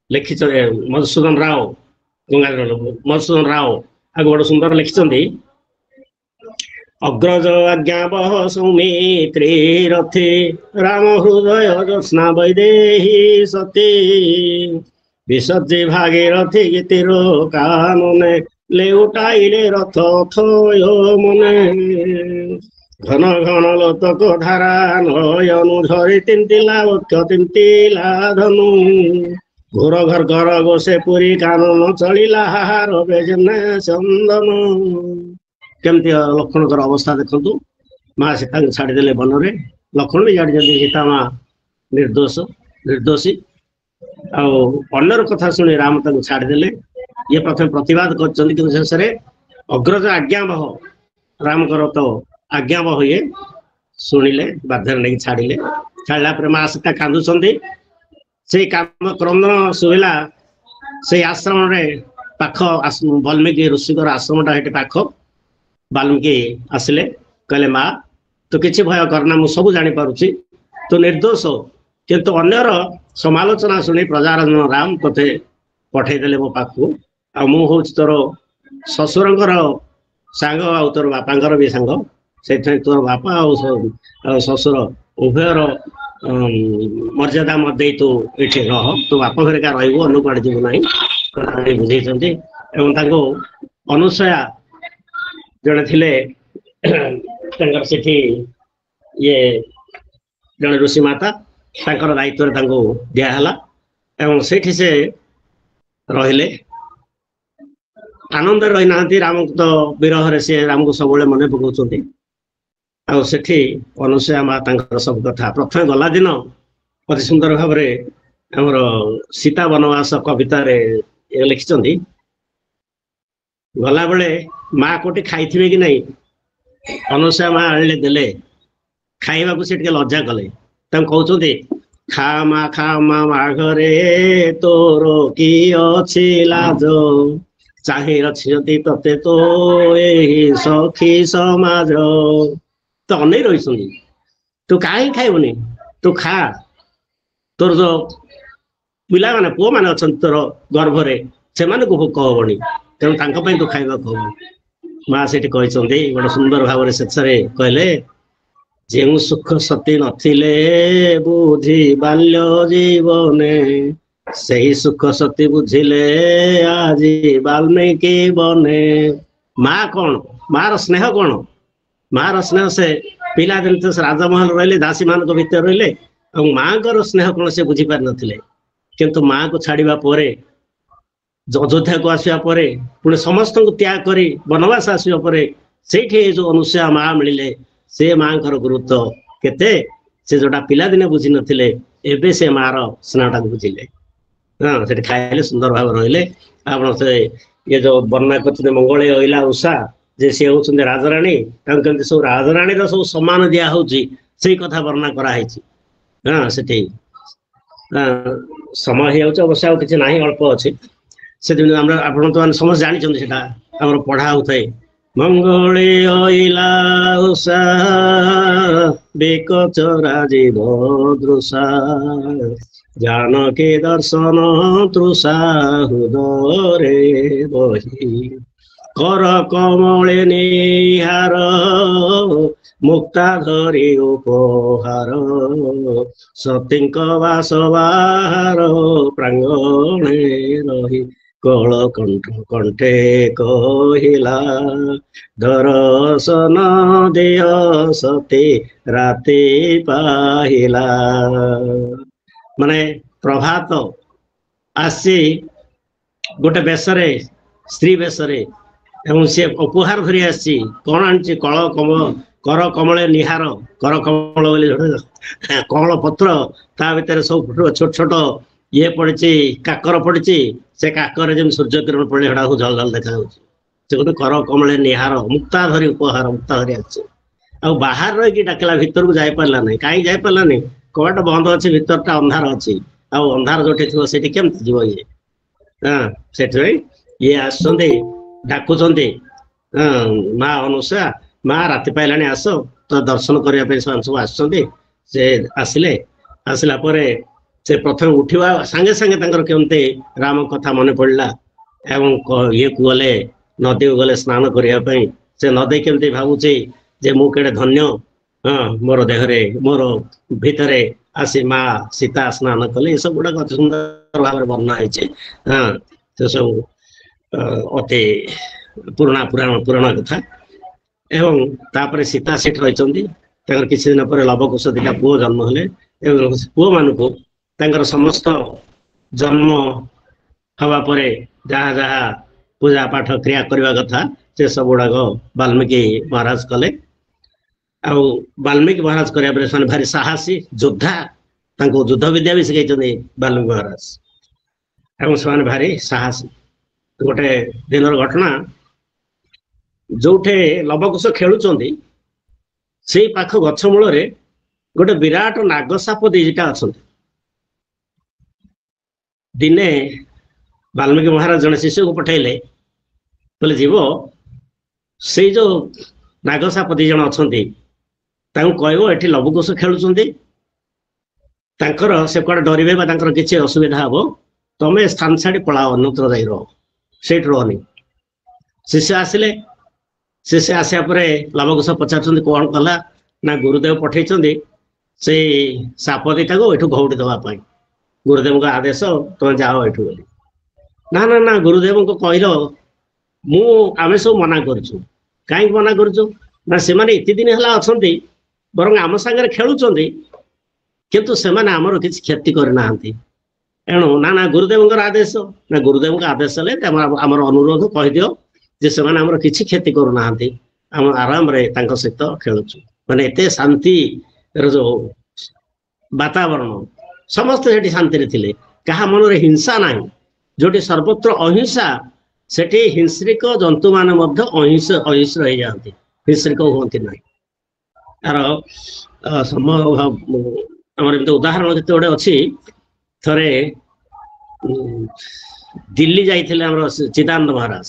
ଲେଖିଛନ୍ତି, ମଧୁସୂଦନ ରାଓ ଆକୁ ଗୋଟେ ସୁନ୍ଦର ଲେଖିଛନ୍ତି। ଅଗ୍ରଜ ଆଜ୍ଞା ବହ ସୌମିତ୍ରୀ ରଥି ରାମ ହୃଦୟ ଜ୍ୟୋତ୍ସ୍ନା ବୈଦେହୀ ସତୀ ବିସର୍ଜି ଭାଗୀରଥି ଗୀତିର କାନନେ ଲେଉଟାଇଲେ ରଥ ଥୟ ମନେ ଘନ ଘନ ଲୋତକ ଧାରା ନୟନୁ ଝରି ତିନ୍ତିଲା ବକ୍ଷ ତିନ୍ତିଲା ଧନୁ ଘୋର ଘର ଗୋସେ ପୁରୀ କାନନ ଚଳିଲା ହାହାର ବେଜନେ ଚନ୍ଦନ। କେମିତି ଲକ୍ଷ୍ମଣଙ୍କର ଅବସ୍ଥା ଦେଖନ୍ତୁ। ମା ସୀତାଙ୍କୁ ଛାଡିଦେଲେ ବନରେ। ଲକ୍ଷ୍ମଣ ବି ଜାଣିଛନ୍ତି ସୀତା ମା ନିର୍ଦ୍ଦୋଷୀ। ଆଉ ଅନ୍ୟର କଥା ଶୁଣି ରାମ ତାଙ୍କୁ ଛାଡିଦେଲେ। ଇଏ ପ୍ରଥମେ ପ୍ରତିବାଦ କରିଛନ୍ତି କିନ୍ତୁ ଶେଷରେ ଅଗ୍ରଜ ଆଜ୍ଞାବହ ରାମଙ୍କର ତ ଆଜ୍ଞାବହ ଇଏ ଶୁଣିଲେ, ବାଧ୍ୟରେ ନେଇକି ଛାଡିଲେ। ଛାଡିଲା ପରେ ମା ସୀତା କାନ୍ଦୁଛନ୍ତି। ସେଇ କ୍ରନ୍ଦନ ଶୁଭିଲା ସେଇ ଆଶ୍ରମରେ ପାଖ ବାଲ୍ମୀକି ଋଷିଙ୍କର ଆଶ୍ରମଟା ସେଠି ପାଖ। ବାଲ୍ମୀକି ଆସିଲେ, କହିଲେ ମା ତୁ କିଛି ଭୟ କରନା, ମୁଁ ସବୁ ଜାଣିପାରୁଛି, ତୁ ନିର୍ଦ୍ଦୋଷ, କିନ୍ତୁ ଅନ୍ୟର ସମାଲୋଚନା ଶୁଣି ପ୍ରଜାନନ୍ଦ ରାମ ତୋତେ ପଠେଇଦେଲେ ମୋ ପାଖକୁ। ଆଉ ମୁଁ ହଉଛି ତୋର ଶ୍ୱଶୁରଙ୍କର ସାଙ୍ଗ ଆଉ ତୋର ବାପାଙ୍କର ବି ସାଙ୍ଗ। ସେଇଥିପାଇଁ ତୋର ବାପା ଆଉ ଶ୍ୱଶୁର ଉଭୟର ମର୍ଯ୍ୟାଦା ଦେଇ ତୁ ଏଠି ରହ, ତୁ ବାପ ଘରେ କା ରହିବୁ, ଅନ୍ୟ କୁଆଡେ ଯିବୁ ନାହିଁ ବୁଝେଇଛନ୍ତି। ଏବଂ ତାଙ୍କୁ ଅନୁସୟା ଜଣେ ଥିଲେ ତାଙ୍କର ସେଠି ଇଏ ଜଣେ ଋଷି ମାତା, ତାଙ୍କର ଦାୟିତ୍ୱରେ ତାଙ୍କୁ ଦିଆହେଲା ଏବଂ ସେଇଠି ସେ ରହିଲେ। ଆନନ୍ଦରେ ରହିନାହାନ୍ତି, ରାମକୁ ତ ବିରହରେ ସେ ରାମକୁ ସବୁବେଳେ ମନେ ପକାଉଛନ୍ତି। ଆଉ ସେଠି ଅନୁସୟା ମା ତାଙ୍କର ସବୁ କଥା ପ୍ରଥମେ ଗଲା ଦିନ ଅତି ସୁନ୍ଦର ଭାବରେ ଆମର ସୀତା ବନବାସ କବିତାରେ ଲେଖିଛନ୍ତି। ଗଲାବେଳେ ମା କୋଉଠି ଖାଇଥିବେ କି ନାହିଁ, ଅନୁସୟା ମା ଆଣିଲେ ଦେଲେ ଖାଇବାକୁ। ସେ ଟିକେ ଲଜ୍ଜା କଲେ, ତାଙ୍କୁ କହୁଛନ୍ତି ଖା ମା ଘରେ ତୋର କି ଅଛି ଲାଜ, ଚାହିଁ ରଖିଛନ୍ତି ତତେ ତ ଏହି ସଖୀ ସମାଜ। ତ ଅନେଇ ରହିଛନ୍ତି, ତୁ କାହିଁ ଖାଇବୁନି, ତୁ ଖା, ତୋର ଯୋଉ ପିଲାମାନେ ପୁଅମାନେ ଅଛନ୍ତି ତୋର ଗର୍ଭରେ ସେମାନଙ୍କୁ ଭୋକ ହବନି, ତେଣୁ ତାଙ୍କ ପାଇଁ ତୁ ଖାଇବାକୁ ହବ। ମା ସେଠି କହିଛନ୍ତି ଗୋଟେ ସୁନ୍ଦର ଭାବରେ ଶେଷରେ କହିଲେ, ଯେଉଁ ସୁଖ ସତୀ ନଥିଲେ ବୁଝି ବାଲ୍ୟ ଜୀବନେ, ସେହି ସୁଖ ସତୀ ବୁଝିଲେ ଆଜି ବାଲ୍ମୀକି ବନେ। ମା କଣ, ମାର ସ୍ନେହ କଣ? ମାର ସ୍ନେହ ସେ ପିଲାଦିନ ତ ସେ ରାଜମହଲ ରହିଲେ, ଦାସୀ ମାନଙ୍କ ଭିତରେ ରହିଲେ, ଏବଂ ମାଙ୍କର ସ୍ନେହ କଣ ସେ ବୁଝିପାରିନଥିଲେ। କିନ୍ତୁ ମାକୁ ଛାଡିବା ପରେ, ଅଯୋଧ୍ୟାକୁ ଆସିବା ପରେ, ପୁଣି ସମସ୍ତଙ୍କୁ ତ୍ୟାଗ କରି ବନବାସ ଆସିବା ପରେ ସେଇଠି ଏ ଯୋଉ ଅନୁସୟା ମା ମିଳିଲେ, ସେ ମାଙ୍କର ଗୁରୁତ୍ୱ କେତେ, ସେ ଯୋଉଟା ପିଲାଦିନେ ବୁଝି ନଥିଲେ ଏବେ ସେ ମାର ସ୍ନେହଟାକୁ ବୁଝିଲେ। ସେଠି ଖାଇଲେ, ସୁନ୍ଦର ଭାବରେ ରହିଲେ। ଆପଣ ସେ ଇଏ ଯୋଉ ବର୍ଣ୍ଣନା କରୁଛନ୍ତି ମଙ୍ଗଳେ ଅଇଲା ଉଷା, ଯେ ସିଏ ହଉଛନ୍ତି ରାଜରାଣୀ, ତାଙ୍କୁ କେମିତି ସବୁ ରାଜରାଣୀର ସବୁ ସମ୍ମାନ ଦିଆ ହଉଛି ସେଇ କଥା ବର୍ଣ୍ଣନା କରାହେଇଛି। ସେଠି ସମୟ ହେଇଯାଉଛି, ଅବଶ୍ୟ ଆଉ କିଛି ନାହିଁ, ଅଳ୍ପ ଅଛି। ସେଥିପାଇଁ ଆମର ଆପଣ ତ ମାନେ ସମସ୍ତେ ଜାଣିଛନ୍ତି, ସେଟା ଆମର ପଢା ହଉଥାଏ। ମଙ୍ଗଳେ ଅଇଲା ଉଷା ବେକଚରା ଜୀବ ଦୃଷା, ଜାନକୀ ଦର୍ଶନ ତୃଷା ହୃଦୟରେ ବହି, କର କମଳେ ନିହାର ମୁକ୍ତା ଧରି ଉପହାର, ସତୀଙ୍କ ବାସ ବାହାର ପ୍ରାଙ୍ଗଣେ ରହି, କଳ କଣ୍ଠେ କହିଲା ଦର୍ଶନ ଦିଅ ସତୀ ରାତି ପାହିଲା। ମାନେ ପ୍ରଭାତ ଆସି ଗୋଟେ ବେଶରେ, ସ୍ତ୍ରୀ ବେଶରେ, ଏବଂ ସେ ଉପହାର ଧରି ଆସିଛି। କଣ ଆଣିଛି? କର କମଳେ ନିହାର, କର କମଳ ବୋଲି କମଳ ପତ୍ର, ତା ଭିତରେ ସବୁ ଛୋଟ ଛୋଟ ଇଏ ପଡିଛି, କାକର ପଡିଛି, ସେ କାକରେ ଯେମିତି ସୂର୍ଯ୍ୟ କିରଣ ପଡ଼ିଲେ ସେଟାକୁ ଝଲ ଝଲ ଦେଖାଯାଉଛି। ସେ ଗୋଟେ କର କମଳେ ନିହାର ମୁକ୍ତା ଧରି ଉପହାର ମୁକ୍ତା ଧରି ଆସିছে। ଆଉ ବାହାର ରହିକି ଡାକିଲା, ଭିତରକୁ ଯାଇପାରିଲା ନାହିଁ। କାହିଁକି ଯାଇପାରିଲାନି? କବାଟ ବନ୍ଦ ଅଛି, ଭିତରଟା ଅନ୍ଧାର ଅଛି। ଆଉ ଅନ୍ଧାର ଯୋଉଠି ଥିବ ସେଠି କେମିତି ଯିବ ଇଏ? ହଁ, ସେଥିପାଇଁ ଇଏ ଆସୁଛନ୍ତି, ଡାକୁଛନ୍ତି, ମା ଅନୁଷା, ମା ରାତି ପାଇଲାଣି ଆସ, ତ ଦର୍ଶନ କରିବା ପାଇଁ ସେମାନେ ସବୁ ଆସୁଛନ୍ତି। ସେ ଆସିଲେ, ଆସିଲା ପରେ ସେ ପ୍ରଥମେ ଉଠିବା ସାଙ୍ଗେ ସାଙ୍ଗେ ତାଙ୍କର କେମିତି ରାମ କଥା ମନେ ପଡିଲା ଏବଂ ଇଏକୁ ଗଲେ, ନଦୀକୁ ଗଲେ ସ୍ନାନ କରିବା ପାଇଁ। ସେ ନଦୀ କେମିତି ଭାବୁଛି ଯେ ମୁଁ କେଡ଼େ ଧନ୍ୟ, ମୋର ଦେହରେ ମୋର ଭିତରେ ଆସି ମା ସୀତା ସ୍ନାନ କଲେ। ଏସବୁ ଗୁଡାକ ଅତି ସୁନ୍ଦର ଭାବରେ ବର୍ଣ୍ଣନା ହେଇଛି। ସେ ସବୁ ଅତି ପୁରୁଣା କଥା। ଏବଂ ତାପରେ ସୀତା ସେଠି ରହିଛନ୍ତି। ତାଙ୍କର କିଛି ଦିନ ପରେ ଲବକୁଶ ଦିଟା ପୁଅ ଜନ୍ମ ହେଲେ ଏବଂ ପୁଅ ମାନଙ୍କୁ ତାଙ୍କର ସମସ୍ତ ଜନ୍ମ ହବା ପରେ ଯାହା ଯାହା ପୂଜା ପାଠ କ୍ରିୟା କରିବା କଥା ସେ ସବୁ ଗୁଡାକ ବାଲ୍ମୀକି ମହାରାଜ କଲେ। ଆଉ ବାଲ୍ମୀକି ମହାରାଜ କରିବା ପରେ ସେମାନେ ଭାରି ସାହସୀ ଯୋଦ୍ଧା, ତାଙ୍କୁ ଯୁଦ୍ଧ ବିଦ୍ୟା ବି ଶିଖେଇଛନ୍ତି ବାଲ୍ମୀକି ମହାରାଜ। ଏବଂ ସେମାନେ ଭାରି ସାହସୀ। ଗୋଟେ ଦିନର ଘଟଣା, ଯୋଉଠି ଲବକୁଶ ଖେଳୁଛନ୍ତି ସେଇ ପାଖ ଗଛ ମୂଳରେ ଗୋଟେ ବିରାଟ ନାଗସାପ ଦିଟା ଅଛନ୍ତି। ଦିନେ ବାଲ୍ମୀକି ମହାରାଜ ଜଣେ ଶିଷ୍ୟକୁ ପଠେଇଲେ, କହିଲେ ଯିବ ସେଇ ଯୋଉ ନାଗସାପ ଦି ଜଣ ଅଛନ୍ତି ତାଙ୍କୁ କହିବ ଏଠି ଲବକୁଶ ଖେଳୁଛନ୍ତି, ତାଙ୍କର ସେ କୁଆଡେ ଡରିବେ ବା ତାଙ୍କର କିଛି ଅସୁବିଧା ହବ, ତମେ ସ୍ଥାନ ଛାଡି ପଳାଅ, ଅନ୍ୟତ୍ର ଯାଇ ରହ, ସେଇଠି ରହନି। ଶିଷ୍ୟ ଆସିଲେ, ଶିଷ୍ୟ ଆସିବା ପରେ ଲବକୁଶ ପଚାରୁଛନ୍ତି କଣ କଲା? ନା ଗୁରୁଦେବ ପଠେଇଛନ୍ତି ସେଇ ସାପ ଦିଟାକୁ ଏଠୁ ଘଉଡି ଦେବା ପାଇଁ, ଗୁରୁଦେବଙ୍କ ଆଦେଶ, ତମେ ଯାଅ ଏଠୁ ବୋଲି। ନା ନା ନା, ଗୁରୁଦେବଙ୍କୁ କହିଲ ଆମେ ସବୁ ମନା କରୁଛୁ। କାହିଁକି ମନା କରୁଛୁ? ନା ସେମାନେ ଏତେ ଦିନ ହେଲା ଅଛନ୍ତି, ବରଂ ଆମ ସାଙ୍ଗରେ ଖେଳୁଛନ୍ତି, କିନ୍ତୁ ସେମାନେ ଆମର କିଛି କ୍ଷତି କରିନାହାନ୍ତି। ଏଣୁ ନା ନା ଗୁରୁଦେବଙ୍କର ଆଦେଶ, ନା ଗୁରୁଦେବଙ୍କ ଆଦେଶ ହେଲେ ଆମର ଅନୁରୋଧ କହିଦିଅ ଯେ ସେମାନେ ଆମର କିଛି କ୍ଷତି କରୁନାହାନ୍ତି, ଆମେ ଆରାମରେ ତାଙ୍କ ସହିତ ଖେଳୁଛୁ। ମାନେ ଏତେ ଶାନ୍ତିର ଯୋଉ ବାତାବରଣ, ସମସ୍ତେ ସେଠି ଶାନ୍ତିରେ ଥିଲେ, କାହା ମନରେ ହିଂସା ନାହିଁ। ଯୋଉଠି ସର୍ବତ୍ର ଅହିଂସା, ସେଠି ହିଂସ୍ରିକ ଜନ୍ତୁ ମାନେ ମଧ୍ୟ ଅହିଂସ୍ର ହେଇଯାଆନ୍ତି, ହିଂସ୍ରିକ ହୁଅନ୍ତି ନାହିଁ। ତାର ଆମର ଏମିତି ଉଦାହରଣ କେତେ ଗୋଟେ ଅଛି। ଥରେ ଦିଲ୍ଲୀ ଯାଇଥିଲେ ଆମର ଚିଦାନନ୍ଦ ମହାରାଜ,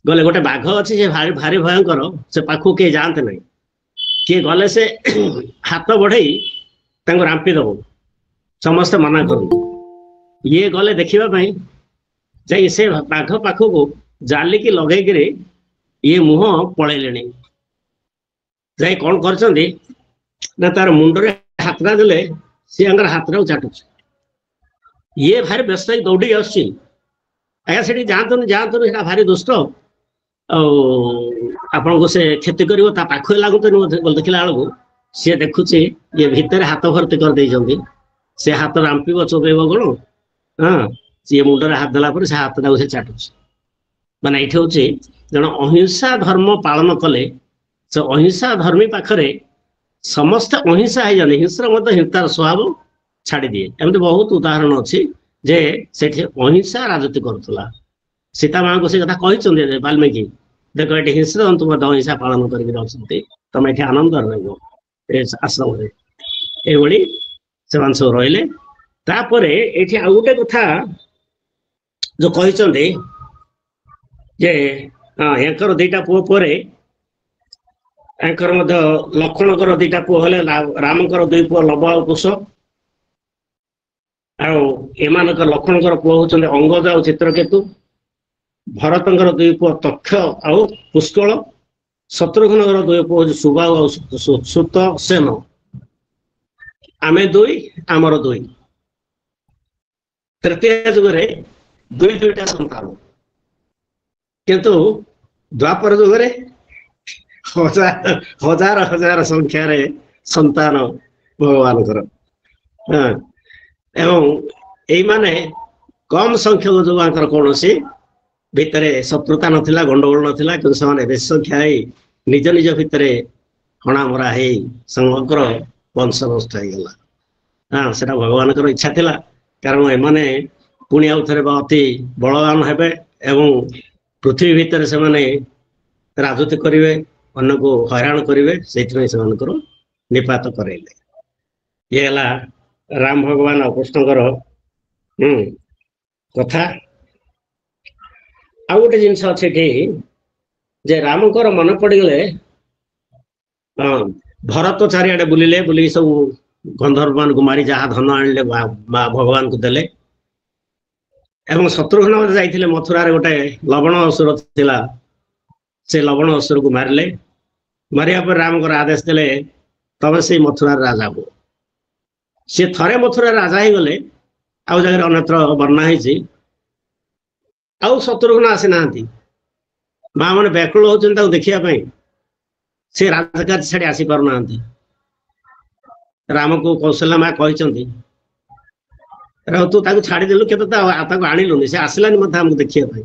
ଗଲେ ଗୋଟେ ବାଘ ଅଛି, ସେ ଭାରି ଭୟଙ୍କର, ସେ ପାଖକୁ କେହି ଯାଆନ୍ତି ନାହିଁ। କିଏ ଗଲେ ସେ ହାତ ବଢେଇ ତାଙ୍କୁ ରାମ୍ପି ଦବ, ସମସ୍ତେ ମନା କରନ୍ତି। ଇଏ ଗଲେ ଦେଖିବା ପାଇଁ, ଯାଇ ସେ ବାଘ ପାଖକୁ ଜାଲିକି ଲଗେଇକିରି ଇଏ ମୁହଁ ପଳେଇଲେଣି। ଯାଇ କଣ କରିଛନ୍ତି ନା ତାର ମୁଣ୍ଡରେ ହାତଟା ଦେଲେ, ସିଏ ତାଙ୍କର ହାତଟାକୁ ଚାଟୁଛି। ଇଏ ଭାରି ବ୍ୟସ୍ତ ହେଇ ଦୌଡ଼ିକି ଆସୁଛି, ଆଜ୍ଞା ସେଠି ଯାଆନ୍ତୁନି ଯାଆନ୍ତୁନି, ସେଟା ଭାରି ଦୁଷ୍ଟ, ଆଉ ଆପଣଙ୍କୁ ସେ କ୍ଷତି କରିବ, ତା ପାଖରେ ଲାଗୁନ୍ତନି ବୋଲି ଦେଖିଲା ବେଳକୁ ସିଏ ଦେଖୁଛି ଇଏ ଭିତରେ ହାତ ଭର୍ତ୍ତି କରିଦେଇଛନ୍ତି। ସେ ହାତ ରାମ୍ପିବ ଚୋବେଇବ କଣ? ସିଏ ମୁଣ୍ଡରେ ହାତ ଦେଲା ପରେ ସେ ହାତଟାକୁ ସେ ଚାଟୁଛି। ମାନେ ଏଇଠି ହଉଛି ଜଣେ ଅହିଂସା ଧର୍ମ ପାଳନ କଲେ, ସେ ଅହିଂସା ଧର୍ମୀ ପାଖରେ ସମସ୍ତେ ଅହିଂସା ହେଇଯାନ୍ତି, ହିଂସ୍ର ମଧ୍ୟ ହିଂସାର ସ୍ୱଭାବ ଛାଡିଦିଏ। ଏମିତି ବହୁତ ଉଦାହରଣ ଅଛି ଯେ ସେଠି ଅହିଂସା ରାଜୁତି କରୁଥିଲା। ସୀତା ମାଙ୍କୁ ସେ କଥା କହିଛନ୍ତି ବାଲ୍ମୀକି, ଦେଖ ଏଠି ହିଂସ୍ର ଜନ୍ତୁ ମଧ୍ୟ ଅହିଂସା ପାଳନ କରିକି ଅଛନ୍ତି, ତମେ ଏଠି ଆନନ୍ଦରେ ରହିବ ଏ ଆଶ୍ରମରେ। ଏଇଭଳି ସେମାନେ ସବୁ ରହିଲେ। ତାପରେ ଏଠି ଆଉ ଗୋଟେ କଥା ଯୋଉ କହିଛନ୍ତି ଯେ ୟାଙ୍କର ଦିଟା ପୁଅ ପରେ ୟାଙ୍କର ମଧ୍ୟ ଲକ୍ଷ୍ମଣଙ୍କର ଦିଟା ପୁଅ ହେଲେ, ରାମଙ୍କର ଦୁଇ ପୁଅ ଲବ ଆଉ କୁଶ। ଆଉ ଏମାନଙ୍କର ଲକ୍ଷ୍ମଣଙ୍କର ପୁଅ ହଉଛନ୍ତି ଅଙ୍ଗଦ ଆଉ ଚିତ୍ରକେତୁ। ଭରତଙ୍କର ଦୁଇ ପୁଅ ତକ୍ଷ ଆଉ ପୁଷ୍କଳ। ଶତ୍ରୁଘ୍ନଙ୍କର ଦୁଇ ପୁଅ ହଉଛି ସୁବାହୁ ଆଉ ସୁତ ସେନ। ଆମେ ଦୁଇ, ଆମର ଦୁଇ। ତୃତୀୟ ଯୁଗରେ ଦୁଇଟା ସନ୍ତାନ, କିନ୍ତୁ ଦ୍ୱାପର ଯୁଗରେ ହଜାର ହଜାର ସଂଖ୍ୟାରେ ସନ୍ତାନ ଭଗବାନଙ୍କର। ଏବଂ ଏଇମାନେ କମ ସଂଖ୍ୟକ ଯୁବାଙ୍କର କୌଣସି ଭିତରେ ଶତ୍ରୁତା ନଥିଲା, ଗଣ୍ଡଗୋଳ ନଥିଲା, କିନ୍ତୁ ସେମାନେ ବେଶୀ ସଂଖ୍ୟା ହେଇ ନିଜ ନିଜ ଭିତରେ ହଣାମରା ହେଇ ସମଗ୍ର ବଂଶ ନଷ୍ଟ ହେଇଗଲା। ସେଟା ଭଗବାନଙ୍କର ଇଚ୍ଛା ଥିଲା, କାରଣ ଏମାନେ पुणी आउ थे अति बलवान हेबे एवं पृथ्वी भितर से माने राजत्व करेंगे अन्न को हैरान करेंगे से निपात करेले ये है राम भगवान और कृष्णकर कथा आ गोटे जिनस अच्छे कि जे रामकर मन पड़गले भरत चारिआडे बुलिले बुलिक सब गंधर्व मान को मारी जहाँ धन आनिले भगवान को देले एवं शत्रुघ्न जाइथिले मथुरा गोटे लवण असुर थिला से लवण असुर को मारिले मारिया पर राम को आदेश देले तबे से मथुरा राजा हो सी थरे मथुरा राजा ही गले आउ जगह अन्यत्र वर्णा है आउ शत्रुघ्न आसी ना माँ मैंने व्याकुल होती देखा से राजकाज छाड़ी आसी पारना राम को कौशल्या माँ कहते तू छाड़देलु के आणिलुनि से आसलानी मत आमको देखा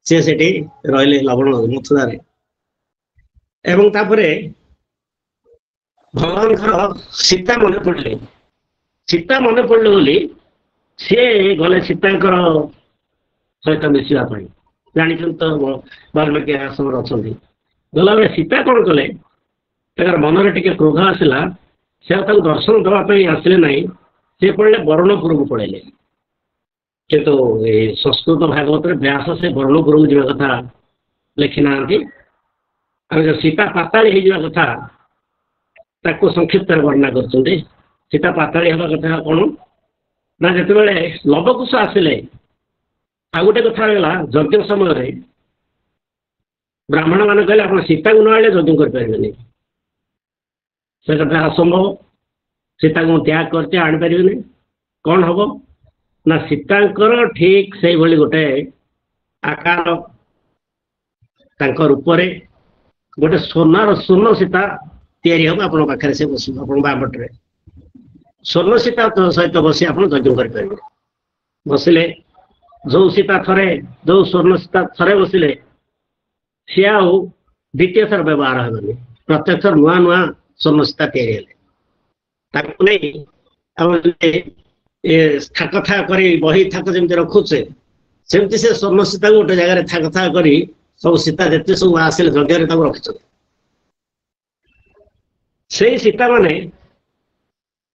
सी से रही लवण मथुरा एवं तापरे भगवान सीता मन पड़े सीता मन पड़े बोली सी गले सीता सहित मिसापी जानी तो वाल्मीकि आश्रम अच्छा गला बेले सीता कौन कले मन टे क्रोध आसला से दर्शन देवाई आसिले ना सी पड़े बरणपुर को पड़े किंतु संस्कृत भागवत व्यास से बरणपुर को जावा कथा लिखिना सीता पाताली हो कथा ताको संक्षिप्त वर्णना कर सीता पाताली हवा कथा कौन ना जिते लवकुश आसिले आ गोटे कथा रहा यज्ञ समय ब्राह्मण मान कहले आप सीता को न आने यज्ञ करें से कथा असंभव सीता को त्याग करते आनीपारे कौन हम ना सीतांकर ठीक से भली गोटे आकार रूपरे गोटे सोनार स्वर्ण सीता तैयारी हम आप पाखे से बस बामपटे स्वर्ण सीता सहित बसी आप यज्ञ करें बसिले जो सीता थरे जो स्वर्ण सीता थरे बसिले सी आउ द्वितीय थर व्यवहार हेनी प्रत्येक थर नुआ नुआ स्वर्ण सीता तैयारी थाक था कर बही थाक जमी रखुचे सेमती से स्वर्ण सीता गोटे जगह थाक था कर सब सीता जिते सब आसिले यज्ञ रखी से सीता माने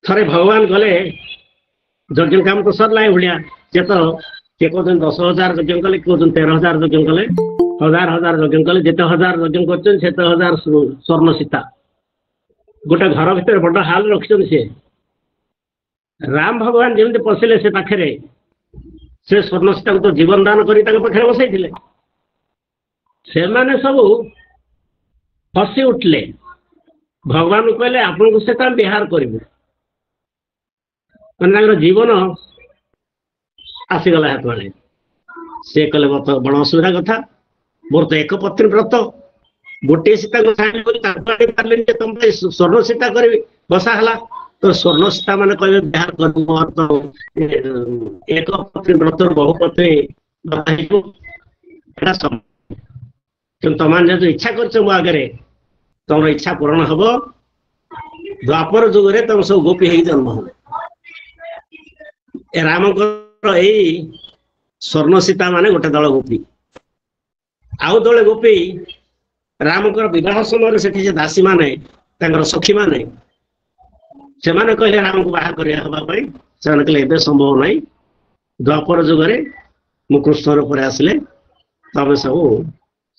थरे भगवान गले यज्ञ काम तो सरला भाया जे तो किए कहते 10,000 यज्ञ कले किए 13,000 यज्ञ कले हजार हजार यज्ञ कले जिते हजार यज्ञ करते हजार स्वर्ण सीता गोटे घर भीतर बड़ हाल रखिंट सी राम भगवान जमी पशिले से पाखे से स्वर्ण सीता को तो जीवन दान कर पाखे बसई से माने सब हसी उठले भगवान कहले आपन से बिहार करूँ मैंने जीवन आसीगला हाथ वाले सी कहले बड़ असुविधा कथा मोर तो एक पत्नी व्रत गोटे सीता पारे तुम स्वर्ण सीता करी बसा है तो स्वर्ण सीता मैंने कहे बिहार कर तो एक पत्नी व्रत बहु पत्नी तुम जो इच्छा कर आगे तुम इच्छा पूरण हम द्वापर जुगे तुम सब गोपी हो जन्म हो राम स्वर्ण सीता माने गोटे दल गोपी आउ दले गोपी रामकर विवाह समय से दासी माने सखी माने से माने कहले राम को बाहा करने से कहले संभव ना द्वापर जुगे मु कृष्ण रूप आसिले तब सब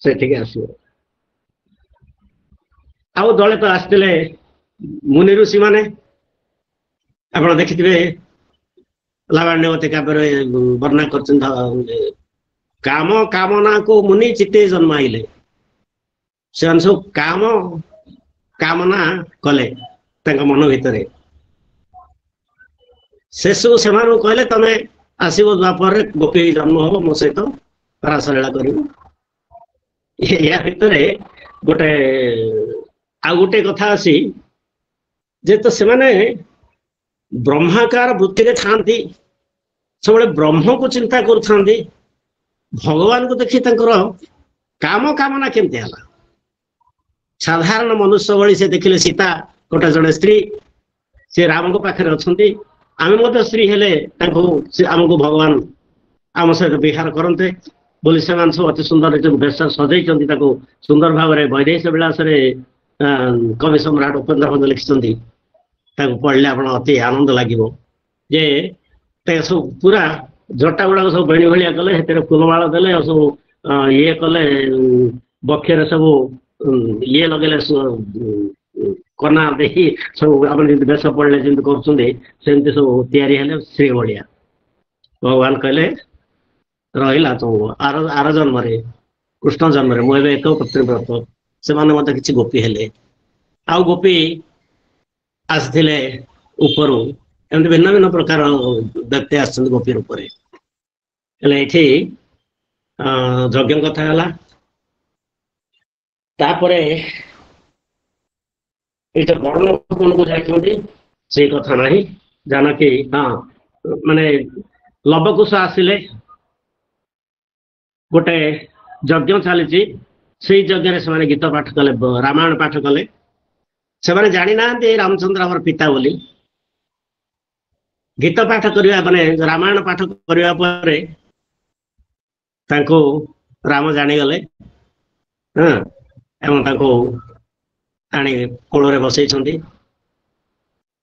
से आस आउ दले तो आसते मुनि ऋषि माने आप देखिए लावण्यवती काव्य वर्णना कर काम कामना को मुनि चित्ते जन्माइले से सब काम कामना कले मन भितर से सब से कहले तमें आसब द्वापर गोपी जन्म हम मो सहित रासलीला कर या भितर गोटे आ गोटे कथा आसी जे तो से ब्रह्माकार वृत्ति थांती सब ब्रह्म को चिंता कर भगवान को देखी काम कामना केमती है साधारण मनुष्य भली से देखिले सीता गोटे जड़े स्त्री से राम को पाखे अच्छा ଆମେ ମଧ୍ୟ ସ୍ତ୍ରୀ ହେଲେ ତାଙ୍କୁ ଆମକୁ ଭଗବାନ ଆମ ସହିତ ବିହାର କରନ୍ତେ ବୋଲି ସେମାନେ ସବୁ ଅତି ସୁନ୍ଦର ବେଶ ସଜେଇଛନ୍ତି ତାକୁ ସୁନ୍ଦର ଭାବରେ ବୈଦେଶ ବିଳାସରେ କବି ସମ୍ରାଟ ଉପେନ୍ଦ୍ର ଭଞ୍ଜ ଲେଖିଛନ୍ତି। ତାକୁ ପଢିଲେ ଆପଣ ଅତି ଆନନ୍ଦ ଲାଗିବ ଯେ ସବୁ ପୁରା ଜଟା ଗୁଡାକ ସବୁ ବେଣୀ ଭଳିଆ କଲେ, ସେଥିରେ ଫୁଲମାଳ ଦେଲେ ଆଉ ସବୁ ଇଏ କଲେ, ବକ୍ଷରେ ସବୁ ଇଏ ଲଗେଇଲେ, କନା ଦେଇ ସବୁ ଆପଣ ଯେମିତି ବେଶ ପଡିଲେ ଯେମିତି କରୁଛନ୍ତି ସେମିତି ସବୁ ତିଆରି ହେଲେ ଶ୍ରୀ ଭଳିଆ। ଭଗବାନ କହିଲେ ରହିଲା ତୁ ଆର ଜନ୍ମରେ କୃଷ୍ଣ ଜନ୍ମରେ ମୁଁ ଏବେ ଏକ ପତ୍ନୀବ୍ରତ। ସେମାନେ ମଧ୍ୟ କିଛି ଗୋପୀ ହେଲେ, ଆଉ ଗୋପୀ ଆସିଥିଲେ ଉପରୁ, ଏମିତି ଭିନ୍ନ ଭିନ୍ନ ପ୍ରକାର ବ୍ୟକ୍ତି ଆସିଛନ୍ତି ଗୋପୀ ରୂପରେ। ହେଲେ ଏଇଠି ଯଜ୍ଞ କଥା ହେଲା। ତାପରେ ଏଇଟା ବଡ ଲୋକମାନଙ୍କୁ ଯାଇଛନ୍ତି ସେଇ କଥା ନାହିଁ। ଜାନକୀ ମାନେ ଲବକୁଶ ଆସିଲେ, ଗୋଟେ ଯଜ୍ଞ ଚାଲିଛି, ସେଇ ଯଜ୍ଞରେ ସେମାନେ ଗୀତ ପାଠ କଲେ, ରାମାୟଣ ପାଠ କଲେ। ସେମାନେ ଜାଣିନାହାନ୍ତି ରାମଚନ୍ଦ୍ର ଆମର ପିତା ବୋଲି। ଗୀତ ପାଠ କରିବା ମାନେ ରାମାୟଣ ପାଠ କରିବା ପରେ ତାଙ୍କୁ ରାମ ଜାଣିଗଲେ ଏବଂ ତାଙ୍କୁ ଆଣି କୋଳରେ ବସେଇଛନ୍ତି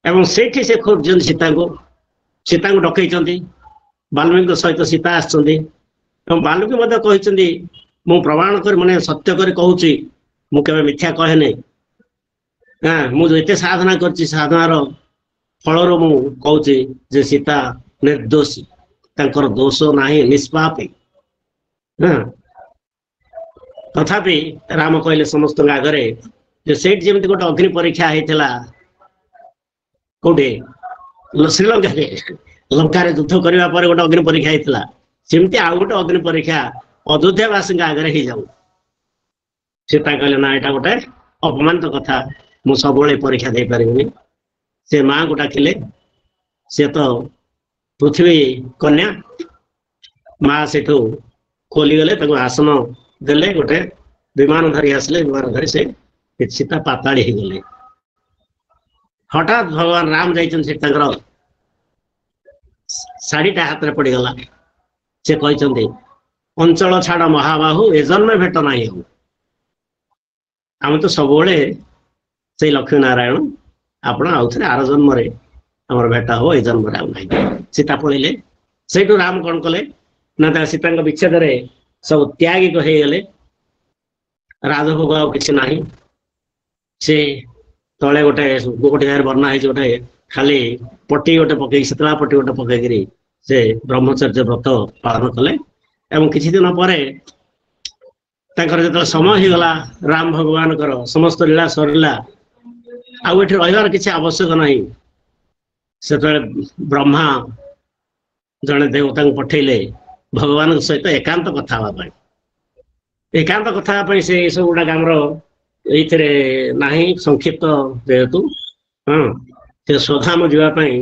ଏବଂ ସେଇଠି ସେ ଖୋଜୁଛନ୍ତି ସୀତାଙ୍କୁ ଡକେଇଛନ୍ତି। ବାଲ୍ମୀକିଙ୍କ ସହିତ ସୀତା ଆସିଛନ୍ତି ଏବଂ ବାଲ୍ମୀକି ମଧ୍ୟ କହିଛନ୍ତି ମୁଁ ପ୍ରମାଣ କରି ମାନେ ସତ୍ୟ କରି କହୁଛି, ମୁଁ କେବେ ମିଥ୍ୟା କହେନି। ମୁଁ ଏତେ ସାଧନା କରିଛି, ସାଧନାର ଫଳରୁ ମୁଁ କହୁଛି ଯେ ସୀତା ନିର୍ଦ୍ଦୋଷୀ, ତାଙ୍କର ଦୋଷ ନାହିଁ, ନିଷ୍ପାପୀ। ତଥାପି ରାମ କହିଲେ ସମସ୍ତଙ୍କ ଆଗରେ ଯେ ସେଇଠି ଯେମିତି ଗୋଟେ ଅଗ୍ନି ପରୀକ୍ଷା ହେଇଥିଲା, କୋଉଠି ଶ୍ରୀଲଙ୍କାରେ, ଲଙ୍କାରେ ଯୁଦ୍ଧ କରିବା ପରେ ଗୋଟେ ଅଗ୍ନି ପରୀକ୍ଷା ହେଇଥିଲା, ସେମିତି ଆଉ ଗୋଟେ ଅଗ୍ନି ପରୀକ୍ଷା ଅଯୋଧ୍ୟାବାସୀଙ୍କ ଆଗରେ ହେଇଯାଉ। ସୀତା କହିଲେ ନା, ଏଇଟା ଗୋଟେ ଅପମାନିତ କଥା, ମୁଁ ସବୁବେଳେ ପରୀକ୍ଷା ଦେଇପାରିବିନି। ସେ ମାଙ୍କୁ ଡାକିଲେ, ସେ ତ ପୃଥିବୀ କନ୍ୟା। ମା ସେଠୁ ଖୋଲିଗଲେ, ତାଙ୍କୁ ଆସନ ଦେଲେ, ଗୋଟେ ବିମାନ ଧରି ଆସିଲେ, ବିମାନ ଧରି ସେ ସୀତା ପାତାଳି ହେଇଗଲେ। ହଠାତ୍ ଭଗବାନ ରାମ ଯାଇଛନ୍ତି, ସେଠି ତାଙ୍କର ଶାଢୀଟା ହାତରେ ପଡିଗଲା। ସେ କହିଛନ୍ତି ଅଞ୍ଚଳ ଛାଡ ମହାବାହୁ, ଏ ଜନ୍ମେ ଭେଟ ନାହିଁ ଆଉ। ଆମେ ତ ସବୁବେଳେ ସେଇ ଲକ୍ଷ୍ମୀ ନାରାୟଣ, ଆପଣ ଆଉଥରେ ଆର ଜନ୍ମରେ ଆମର ଭେଟ ହବ, ଏ ଜନ୍ମରେ ଆଉ ନାହିଁ। ସୀତା ପଳେଇଲେ। ସେଇଠୁ ରାମ କଣ କଲେ ନା, ତା ସୀତାଙ୍କ ବିଚ୍ଛେଦରେ ସବୁ ତ୍ୟାଗୀ ହେଇଗଲେ, ରାଜଭୋଗ ଆଉ କିଛି ନାହିଁ। ସେ ତଳେ ଗୋଟେ ଜାଗାରେ ବର୍ଣ୍ଣନା ହେଇଛି, ଗୋଟେ ଖାଲି ପଟି ଗୋଟେ ପକେଇକି, ଶୀତଳା ପଟି ଗୋଟେ ପକେଇକିରି ସେ ବ୍ରହ୍ମଚର୍ଯ୍ୟ ବ୍ରତ ପାଳନ କଲେ। ଏବଂ କିଛି ଦିନ ପରେ ତାଙ୍କର ଯେତେବେଳେ ସମୟ ହେଇଗଲା, ରାମ ଭଗବାନଙ୍କର ସମସ୍ତ ଲୀଳା ସରିଲା, ଆଉ ଏଠି ରହିବାର କିଛି ଆବଶ୍ୟକ ନାହିଁ। ସେତେବେଳେ ବ୍ରହ୍ମା ଜଣେ ଦେବତାଙ୍କୁ ପଠେଇଲେ ଭଗବାନଙ୍କ ସହିତ ଏକାନ୍ତ କଥା ହେବା ପାଇଁ। ଏକାନ୍ତ କଥା ହେବା ପାଇଁ ସେ ସବୁ ଗୁଡାକ ଆମର ଏଇଥିରେ ନାହିଁ, ସଂକ୍ଷିପ୍ତ ଯେହେତୁ ସେ ସ୍ୱଧାମ ଯିବା ପାଇଁ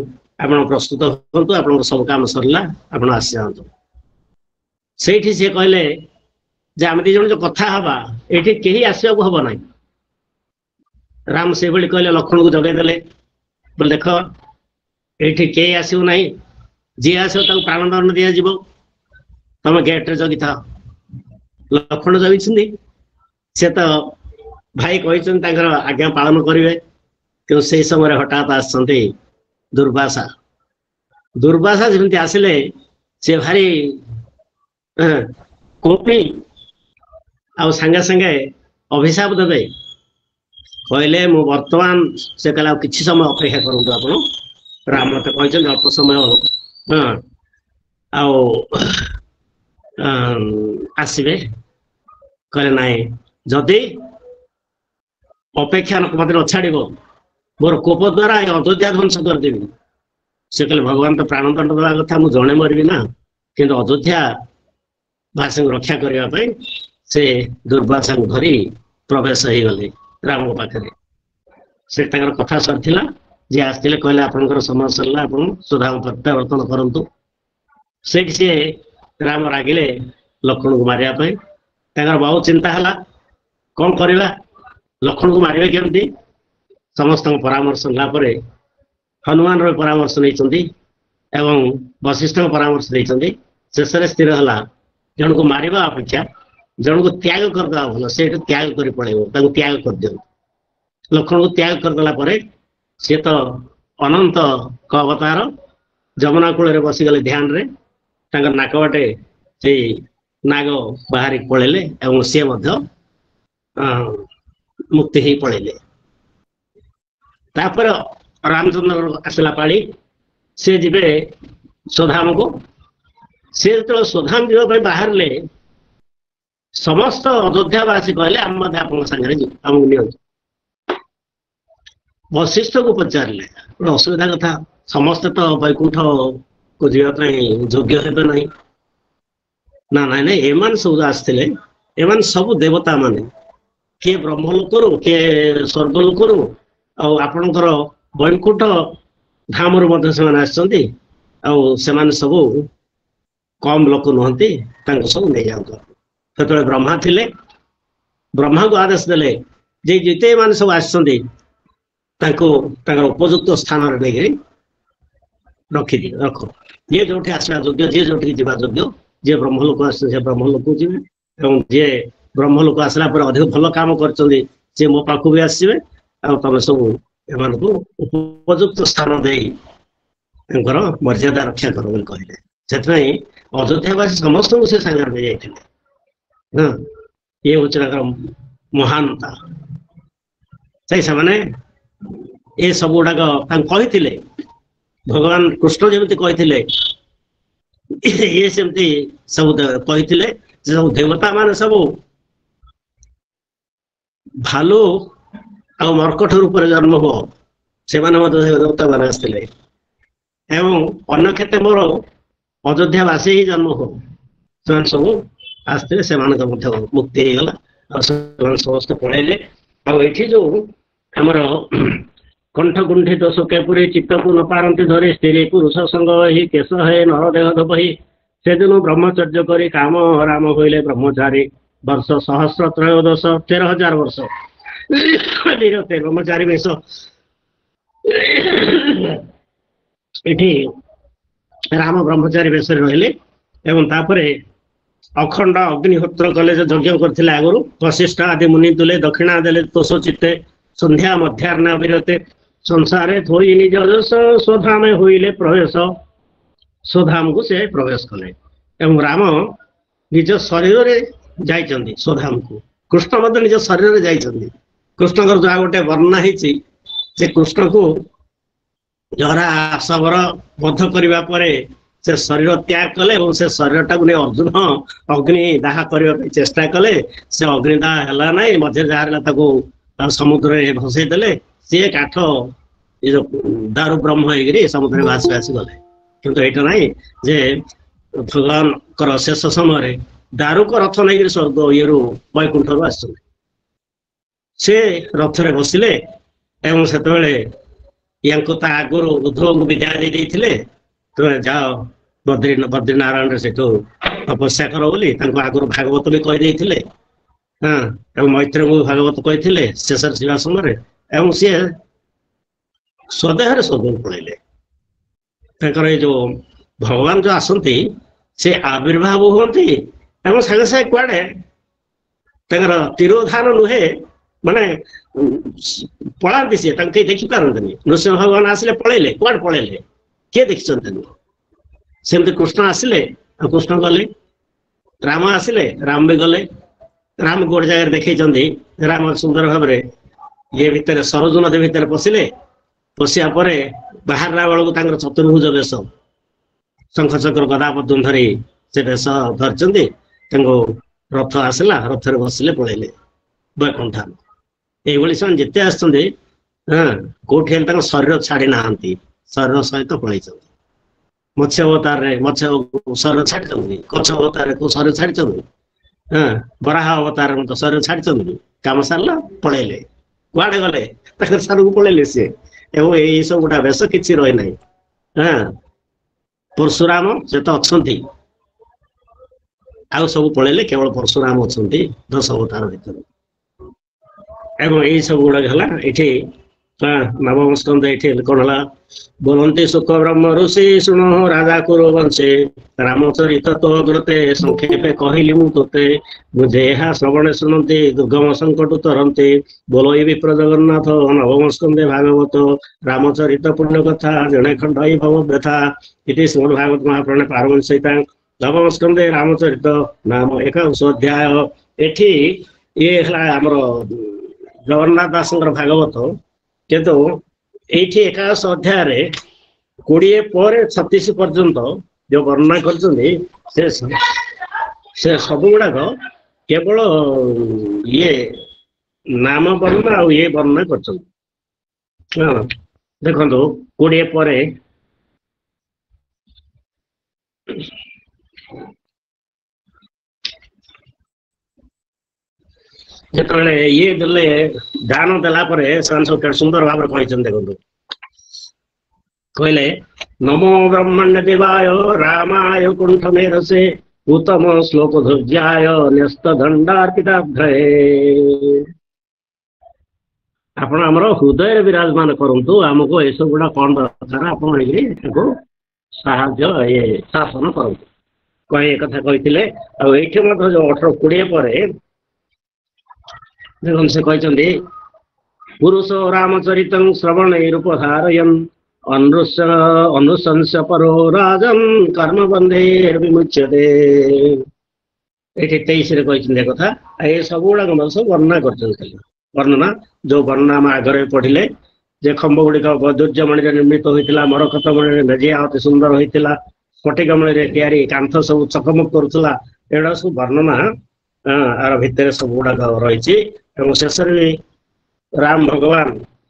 ଆପଣ ପ୍ରସ୍ତୁତ ହୁଅନ୍ତୁ, ଆପଣଙ୍କର ସବୁ କାମ ସରିଲା, ଆପଣ ଆସିଯାଆନ୍ତୁ। ସେଇଠି ସିଏ କହିଲେ ଯେ ଆମେ ଦି ଜଣ ଯୋଉ କଥା ହବା, ଏଇଠି କେହି ଆସିବାକୁ ହବ ନାହିଁ। ରାମ ସେଇଭଳି କହିଲେ, ଲକ୍ଷ୍ମଣକୁ ଜଗେଇ ଦେଲେ, ବୋଲେ ଦେଖ ଏଇଠି କେହି ଆସିବ ନାହିଁ, ଯିଏ ଆସିବ ତାକୁ ପ୍ରାଣଦଣ୍ଡ ଦିଆଯିବ, ତମେ ଗେଟରେ ଜଗିଥାଅ। ଲକ୍ଷ୍ମଣ ଜଗିଛନ୍ତି, ସେ ତ ଭାଇ କହିଛନ୍ତି ତାଙ୍କର ଆଜ୍ଞା ପାଳନ କରିବେ। କିନ୍ତୁ ସେଇ ସମୟରେ ହଠାତ୍ ଆସିଛନ୍ତି ଦୁର୍ବାସା। ଦୁର୍ବାସା ଯେମିତି ଆସିଲେ, ସେ ଭାରି କୋପି, ଆଉ ସାଙ୍ଗେ ସାଙ୍ଗେ ଅଭିଶାପ ଦେବେ। କହିଲେ ମୁଁ ବର୍ତ୍ତମାନ, ସେ କହିଲେ ଆଉ କିଛି ସମୟ ଅପେକ୍ଷା କରନ୍ତୁ ଆପଣ। ରାମ ମତେ କହିଛନ୍ତି ଅଳ୍ପ ସମୟ ଆଉ ଆସିବେ। କହିଲେ ନାଇଁ, ଯଦି ଅପେକ୍ଷା ମତେ ନଛାଡିବ, ମୋର କୋପ ଦ୍ଵାରା ଏ ଅଯୋଧ୍ୟା ଧ୍ୱଂସ କରିଦେବି। ସେ କହିଲେ ଭଗବାନ ତ ପ୍ରାଣଦଣ୍ଡ ଦେବା କଥା, ମୁଁ ଜଣେ ମରିବି ନା, କିନ୍ତୁ ଅଯୋଧ୍ୟା ବାସୀଙ୍କୁ ରକ୍ଷା କରିବା ପାଇଁ ସେ ଦୁର୍ବାସାଙ୍କୁ ଧରି ପ୍ରବେଶ ହେଇଗଲେ ରାମଙ୍କ ପାଖରେ। ସେ ତାଙ୍କର କଥା ସରିଥିଲା, ଯିଏ ଆସିଥିଲେ କହିଲେ ଆପଣଙ୍କର ସମୟ ସରିଲା, ଆପଣ ସୁଧାମ ପ୍ରତ୍ୟାବର୍ତ୍ତନ କରନ୍ତୁ। ସେଇଠି ସିଏ ରାମ ରାଗିଲେ ଲକ୍ଷ୍ମଣକୁ ମାରିବା ପାଇଁ। ତାଙ୍କର ବହୁତ ଚିନ୍ତା ହେଲା, କଣ କରିବା, ଲକ୍ଷ୍ମଣକୁ ମାରିବେ କେମିତି? ସମସ୍ତଙ୍କ ପରାମର୍ଶ ନେଲା ପରେ ହନୁମାନର ପରାମର୍ଶ ନେଇଛନ୍ତି। ଏବଂ ବଶିଷ୍ଠଙ୍କ ପରାମର୍ଶ ଦେଇଛନ୍ତି। ଶେଷରେ ସ୍ଥିର ହେଲା ଜଣକୁ ମାରିବା ଅପେକ୍ଷା ଜଣକୁ ତ୍ୟାଗ କରିଦେବା ଭଲ। ସେଇଠୁ ତ୍ୟାଗ କରି ପଳେଇବ, ତାକୁ ତ୍ୟାଗ କରିଦିଅନ୍ତୁ। ଲକ୍ଷ୍ମଣକୁ ତ୍ୟାଗ କରିଦେଲା ପରେ ସିଏ ତ ଅନନ୍ତଙ୍କ ଅବତାର, ଯମୁନା କୂଳରେ ବସିଗଲେ ଧ୍ୟାନରେ, ତାଙ୍କର ନାକ ବାଟେ ସେଇ ନାଗ ବାହାରି ପଳେଇଲେ ଏବଂ ସିଏ ମଧ୍ୟ ମୁକ୍ତି ହେଇ ପଳେଇଲେ। ତାପରେ ରାମଚନ୍ଦ୍ର ଆସିଲା ପାଳି, ସେ ଯିବେ ସ୍ୱଧାମକୁ। ସେ ଯେତେବେଳେ ସ୍ୱଧାମ ଯିବା ପାଇଁ ବାହାରିଲେ ସମସ୍ତ ଅଯୋଧ୍ୟାବାସୀ କହିଲେ ଆମେ ମଧ୍ୟ ଆପଣଙ୍କ ସାଙ୍ଗରେ ଯିବୁ, ଆମକୁ ନିଅନ୍ତୁ। ବଶିଷ୍ଠକୁ ପଚାରିଲେ, ଗୋଟେ ଅସୁବିଧା କଥା, ସମସ୍ତେ ତ ବୈକୁଣ୍ଠକୁ ଯିବା ପାଇଁ ଯୋଗ୍ୟ ହେବେ ନାହିଁ। ନା ନାଇଁ ନାଇଁ, ଏମାନେ ସବୁ ଆସିଥିଲେ, ଏମାନେ ସବୁ ଦେବତା ମାନେ, କିଏ ବ୍ରହ୍ମ ଲୋକରୁ, କିଏ ସ୍ୱର୍ଗ ଲୋକରୁ, ଆଉ ଆପଣଙ୍କର ବୈକୁଣ୍ଠ ଧାମରୁ ମଧ୍ୟ ସେମାନେ ଆସିଛନ୍ତି। ଆଉ ସେମାନେ ସବୁ କମ୍ ଲୋକ ନୁହନ୍ତି, ତାଙ୍କୁ ସବୁ ନେଇଯାଆନ୍ତୁ। ସେତେବେଳେ ବ୍ରହ୍ମା ଥିଲେ, ବ୍ରହ୍ମାଙ୍କୁ ଆଦେଶ ଦେଲେ ଯେ ଯେତେ ମାନେ ସବୁ ଆସିଛନ୍ତି ତାଙ୍କୁ ତାଙ୍କର ଉପଯୁକ୍ତ ସ୍ଥାନରେ ନେଇକରି ରଖିଦିଅ, ରଖ। ଯିଏ ଯୋଉଠି ଆସିବା ଯୋଗ୍ୟ, ଯିଏ ଯୋଉଠିକି ଯିବା ଯୋଗ୍ୟ, ଯିଏ ବ୍ରହ୍ମଲୋକ ଆସିছে ସେ ବ୍ରହ୍ମଲୋକକୁ ଯିବେ, ଏବଂ ଯିଏ ବ୍ରହ୍ମଲୋକ ଆସିଲା ପରେ ଅଧିକ ଭଲ କାମ କରିଛନ୍ତି ସିଏ ମୋ ପାଖକୁ ବି ଆସିବେ। ଆଉ ତମେ ସବୁ ଏମାନଙ୍କୁ ଉପଯୁକ୍ତ ସ୍ଥାନ ଦେଇ ତାଙ୍କର ମର୍ଯ୍ୟାଦା ରକ୍ଷା କର ବୋଲି କହିଲେ। ସେଥିପାଇଁ ଅଯୋଧ୍ୟାବାସୀ ସମସ୍ତଙ୍କୁ ସେ ସାଙ୍ଗରେ ନେଇଯାଇଥିଲେ। ହଁ, ଇଏ ହଉଛି ତାଙ୍କର ମହାନତା। ସେମାନେ ଏ ସବୁ ଗୁଡାକ ତାଙ୍କୁ କହିଥିଲେ, ଭଗବାନ କୃଷ୍ଣ ଯେମିତି କହିଥିଲେ ଇଏ ସେମିତି ସବୁ କହିଥିଲେ ଯେ ସବୁ ଦେବତା ମାନେ ସବୁ ଭାଲୁ ଆଉ ମର୍କଟ ରୂପରେ ଜନ୍ମ ହୁଅ, ସେମାନେ ମଧ୍ୟ ଦେବତା ମାନେ ଆସିଥିଲେ। ଏବଂ ଅନ୍ୟ କ୍ଷେତ୍ରରେ ମୋର ଅଯୋଧ୍ୟାବାସୀ ହିଁ ଜନ୍ମ ହୁଅ, ସେମାନେ ସବୁ ଆସିଥିଲେ, ସେମାନଙ୍କ ମଧ୍ୟ ମୁକ୍ତି ହେଇଗଲା। ଆଉ ସେମାନେ ସମସ୍ତେ ପଳେଇଲେ। ଆଉ ଏଠି ଯୋଉ ଆମର କଣ୍ଠ କୁଣ୍ଠିତ ଶୋକେ ପୁରୀ ଚିତ୍ତକୁ ନ ପାରନ୍ତି ଧରି, ସ୍ତ୍ରୀ ପୁରୁଷ ସଙ୍ଗ ହି କେଶ ହେ ନର ଦେହ ଧୋଇ, ସେଦିନ ବ୍ରହ୍ମଚର୍ଯ୍ୟ କରି କାମ ରାମ ହୋଇଲେ ବ୍ରହ୍ମଚାରୀ। ବର୍ଷ ସହସ୍ର ତ୍ରୟୋଦଶ, 13,000 ବର୍ଷ ବ୍ରହ୍ମଚାରୀ ବେଶ ଏଠି ରାମ ବ୍ରହ୍ମଚାରୀ ବେଶରେ ରହିଲେ। ଏବଂ ତାପରେ ଅଖଣ୍ଡ ଅଗ୍ନିହୋତ୍ର କଲେ, ଯେ ଯଜ୍ଞ କରିଥିଲେ ଆଗରୁ, ବଶିଷ୍ଠ ଆଦି ମୁନି ତୁଲେ ଦକ୍ଷିଣା ଦେଲେ ତୋଷ ଚିତ୍ତେ, ସନ୍ଧ୍ୟା ମଧ୍ୟାହ୍ନ ବିରତେ ସଂସାରେ ଥୋଇ ନିଜ ଯଶ, ସ୍ୱଧାମେ ହୋଇଲେ ପ୍ରବେଶ। ସ୍ୱଧାମକୁ ସେ ପ୍ରବେଶ କଲେ ଏବଂ ରାମ ନିଜ ଶରୀରରେ ଯାଇଛନ୍ତି ସ୍ୱଧାମକୁ। କୃଷ୍ଣ ମଧ୍ୟ ନିଜ ଶରୀରରେ ଯାଇଛନ୍ତି। କୃଷ୍ଣଙ୍କର ଯାହା ଗୋଟେ ବର୍ଣ୍ଣନା ହେଇଛି, ସେ କୃଷ୍ଣକୁ ଜରା ଶବର ବଧ କରିବା ପରେ ସେ ଶରୀର ତ୍ୟାଗ କଲେ ଏବଂ ସେ ଶରୀରଟାକୁ ନେଇ ଅର୍ଜୁନ ଅଗ୍ନି ଦାହ କରିବା ପାଇଁ ଚେଷ୍ଟା କଲେ। ସେ ଅଗ୍ନି ଦାହ ହେଲା ନାହିଁ, ମଝିରେ ଯାହା ହେଲା ତାକୁ ସମୁଦ୍ରରେ ଭସେଇ ଦେଲେ। ସିଏ କାଠ ଏ ଯୋଉ ଦାରୁ ବ୍ରହ୍ମ ହେଇକିରି ସମୁଦ୍ରରେ ଭାସି ଭାସି ଗଲେ। କିନ୍ତୁ ଏଇଟା ନାହିଁ ଯେ ଭଗବାନଙ୍କର ଶେଷ ସମୟରେ ଦାରୁକ ରଥ ନେଇକିରି ସ୍ୱର୍ଗ ଇଏରୁ ବୈକୁଣ୍ଠରୁ ଆସିଛନ୍ତି। ସେ ରଥରେ ବସିଲେ ଏବଂ ସେତେବେଳେ ୟାଙ୍କୁ ତା ଆଗରୁ ଉଦ୍ଧବଙ୍କୁ ବିଦାୟ ଦେଇ ଦେଇଥିଲେ, ତୁମେ ଯାଅ ବଦ୍ରିନାରାୟଣରେ ସେଠୁ ତପସ୍ୟା କର ବୋଲି ତାଙ୍କୁ ଆଗରୁ ଭାଗବତ ବି କହିଦେଇଥିଲେ। ହଁ, ଏବଂ ମୈତ୍ରେୟଙ୍କୁ ଭାଗବତ କହିଥିଲେ ଶେଷରେ ଯିବା ସମୟରେ। ଏବଂ ସିଏ ସ୍ୱଦେହରେ ସ୍ୱର୍ଗକୁ ପଳେଇଲେ। ତାଙ୍କର ଏଇ ଯୋଉ ଭଗବାନ ଯୋଉ ଆସନ୍ତି ସେ ଆବିର୍ଭାବ ହୁଅନ୍ତି ଏବଂ ସାଙ୍ଗେ ସାଙ୍ଗେ କୁଆଡେ ତାଙ୍କର ତିରୋଧାନ ନୁହେଁ, ମାନେ ପଳାନ୍ତି। ସିଏ ତାଙ୍କୁ କେହି ଦେଖିପାରନ୍ତିନି। ନୃସିଂହ ଭଗବାନ ଆସିଲେ ପଳେଇଲେ, କୁଆଡେ ପଳେଇଲେ, କିଏ ଦେଖିଛନ୍ତି ତାଙ୍କୁ? ସେମିତି କୃଷ୍ଣ ଆସିଲେ ଆଉ କୃଷ୍ଣ ଗଲେ, ରାମ ଆସିଲେ ରାମ ବି ଗଲେ। ରାମ ଗୋଟେ ଜାଗାରେ ଦେଖେଇଛନ୍ତି, ରାମ ସୁନ୍ଦର ଭାବରେ ଇଏ ଭିତରେ ସରଜୁ ନଦୀ ଭିତରେ ପଶିଲେ। ପଶିବା ପରେ ବାହାରିଲା ବେଳକୁ ତାଙ୍କର ଚତୁର୍ଭୁଜ ବେଶ, ଶଙ୍ଖ ଚକ୍ର ଗଦା ପଦ୍ମ ଧରି ସେ ବେଶ ଧରିଛନ୍ତି। ତାଙ୍କୁ ରଥ ଆସିଲା, ରଥରେ ବସିଲେ, ପଳେଇଲେ ବୈକୁଣ୍ଠ। ଏଇଭଳି ସେମାନେ ଯେତେ ଆସିଛନ୍ତି, ହଁ, କୋଉଠି ହେଲେ ତାଙ୍କ ଶରୀର ଛାଡି ନାହାନ୍ତି, ଶରୀର ସହିତ ପଳେଇଛନ୍ତି। ମତ୍ସ୍ୟ ଅବତାରରେ ମତ୍ସ୍ୟ ଶରୀର ଛାଡିଛନ୍ତି, କଚ୍ଛ ଅବତାରରେ କୋଉ ଶରୀର ଛାଡିଛନ୍ତି, ହଁ, ବରାହ ଅବତାରରେ ମଧ୍ୟ ଶରୀର ଛାଡିଛନ୍ତି। କାମ ସାରିଲା ପଳେଇଲେ, କୁଆଡେ ଗଲେ, ତାଙ୍କର ସ୍ଥାନକୁ ପଳେଇଲେ ସିଏ। ଏବଂ ଏଇ ସବୁ ଗୋଟା ବେଶ କିଛି ରହିନାହିଁ। ହଁ, ପରଶୁରାମ ସେ ତ ଅଛନ୍ତି, ଆଉ ସବୁ ପଳେଇଲେ, କେବଳ ପରଶୁରାମ ଅଛନ୍ତି 10 ଅବତାର ଭିତରେ। ଏବଂ ଏଇ ସବୁ ଗୁଡାକ ହେଲା। ଏଠି ନବମ ସ୍କନ୍ଧ ଏଠି କଣ ହେଲା? ବୋଲନ୍ତି ସୁଖ ବ୍ରହ୍ମ ଋଷି ଶୁଣ ରାଜା କୁରୁ ବଂଶେ ରାମଚରିତ ତୋ ଗ୍ରତେ ସଂକ୍ଷେପେ କହିଲି ମୁଁ ତୋତେ ବୁଝେ ଏହା ଶ୍ରବଣେ ଶୁଣନ୍ତି ଦୁର୍ଗମ ସଙ୍କଟ ତରନ୍ତି ବୋଲଇ ବିପ୍ର ଜଗନ୍ନାଥ ନବମ ସ୍କନ୍ଧେ ଭାଗବତ ରାମଚରିତ ପୁଣ୍ୟ କଥା ଜଣେ ଖଣ୍ଡଇ ଭବ ବ୍ୟଥା ଇତି ଶ୍ରୀମଦ୍ ଭାଗବତ ମହାପୁରାଣେ ପାରମହଂସ ସହିତାଂ ନବମ ସ୍କନ୍ଧେ ରାମଚରିତ ନାମ ଏକାଦଶ ଅଧ୍ୟାୟ। ଏଠି ଇଏ ହେଲା ଆମର ଜଗନ୍ନାଥ ଦାସଙ୍କର ଭାଗବତ, କିନ୍ତୁ ଏଇଠି ଏକାଦଶ ଅଧ୍ୟାୟରେ 20 ପରେ 36 ପର୍ଯ୍ୟନ୍ତ ଯୋଉ ବର୍ଣ୍ଣନା କରିଛନ୍ତି ସେ ସବୁ ଗୁଡାକ କେବଳ ଇଏ ନାମ ବର୍ଣ୍ଣନା ଆଉ ଇଏ ବର୍ଣ୍ଣନା କରିଛନ୍ତି। ଦେଖନ୍ତୁ 20 ପରେ ଯେତେବେଳେ ଇଏ ଦେଲେ ଦାନ ଦେଲା ପରେ ସେମାନେ ସବୁ କେତେ ସୁନ୍ଦର ଭାବରେ କହିଛନ୍ତି। ଦେଖନ୍ତୁ କହିଲେ ନମୋ ବ୍ରହ୍ମଣ୍ୟ ଦେବାୟ ରାମାୟ କୁଣ୍ଠ ମେଧସେ ଉତ୍ତମ ଶ୍ଲୋକ ଧୈର୍ଯ୍ୟାୟ ନ୍ୟସ୍ତ ଦଣ୍ଡାର୍ପିତାଭ୍ରୟେ। ଆପଣ ଆମର ହୃଦୟରେ ବିରାଜମାନ କରନ୍ତୁ, ଆମକୁ ଏସବୁ ଗୁଡା କଣ ଦରକାର ଆପଣ ଆଣିକି ତାକୁ ସାହାଯ୍ୟ ଶାସନ କରନ୍ତୁ କହି ଏ କଥା କହିଥିଲେ। ଆଉ ଏଇଠି ମଧ୍ୟ ଯୋଉ 18-20 ପରେ ଦେଖନ୍ତୁ ସେ କହିଛନ୍ତି ପୁରୁଷ ରାମଚରିତଂ ଶ୍ରବଣ ରୂପଧାରୟନ୍ ଅନୁଶଂସ ପରୋ ରାଜନ୍ କର୍ମ ବନ୍ଧେ ବିମୁଚ୍ୟତେ। ଏଠି 23ରେ କହିଛନ୍ତି କଥା। ଏ ସବୁ ଗୁଡାକ ସବୁ ବର୍ଣ୍ଣନା କରିଛନ୍ତି। ବର୍ଣ୍ଣନା ଯୋଉ ବର୍ଣ୍ଣନା ଆମ ଆଗରେ ପଢିଲେ ଯେ ଖମ୍ବ ଗୁଡିକ ବୈଦୁର୍ଯ୍ୟମଣିରେ ନିର୍ମିତ ହୋଇଥିଲା, ମରକତ ମଣିରେ ମେଜିଆ ଅତି ସୁନ୍ଦର ହୋଇଥିଲା, ସ୍ଫଟିକ ମଣିରେ ତିଆରି କାନ୍ଥ ସବୁ ଚକମକ କରୁଥିଲା, ଏଗୁଡା ସବୁ ବର୍ଣ୍ଣନା ଆର ଭିତରେ ସବୁ ଗୁଡାକ ରହିଛି। ଏବଂ ଶେଷରେ ବି ରାମ ଭଗବାନ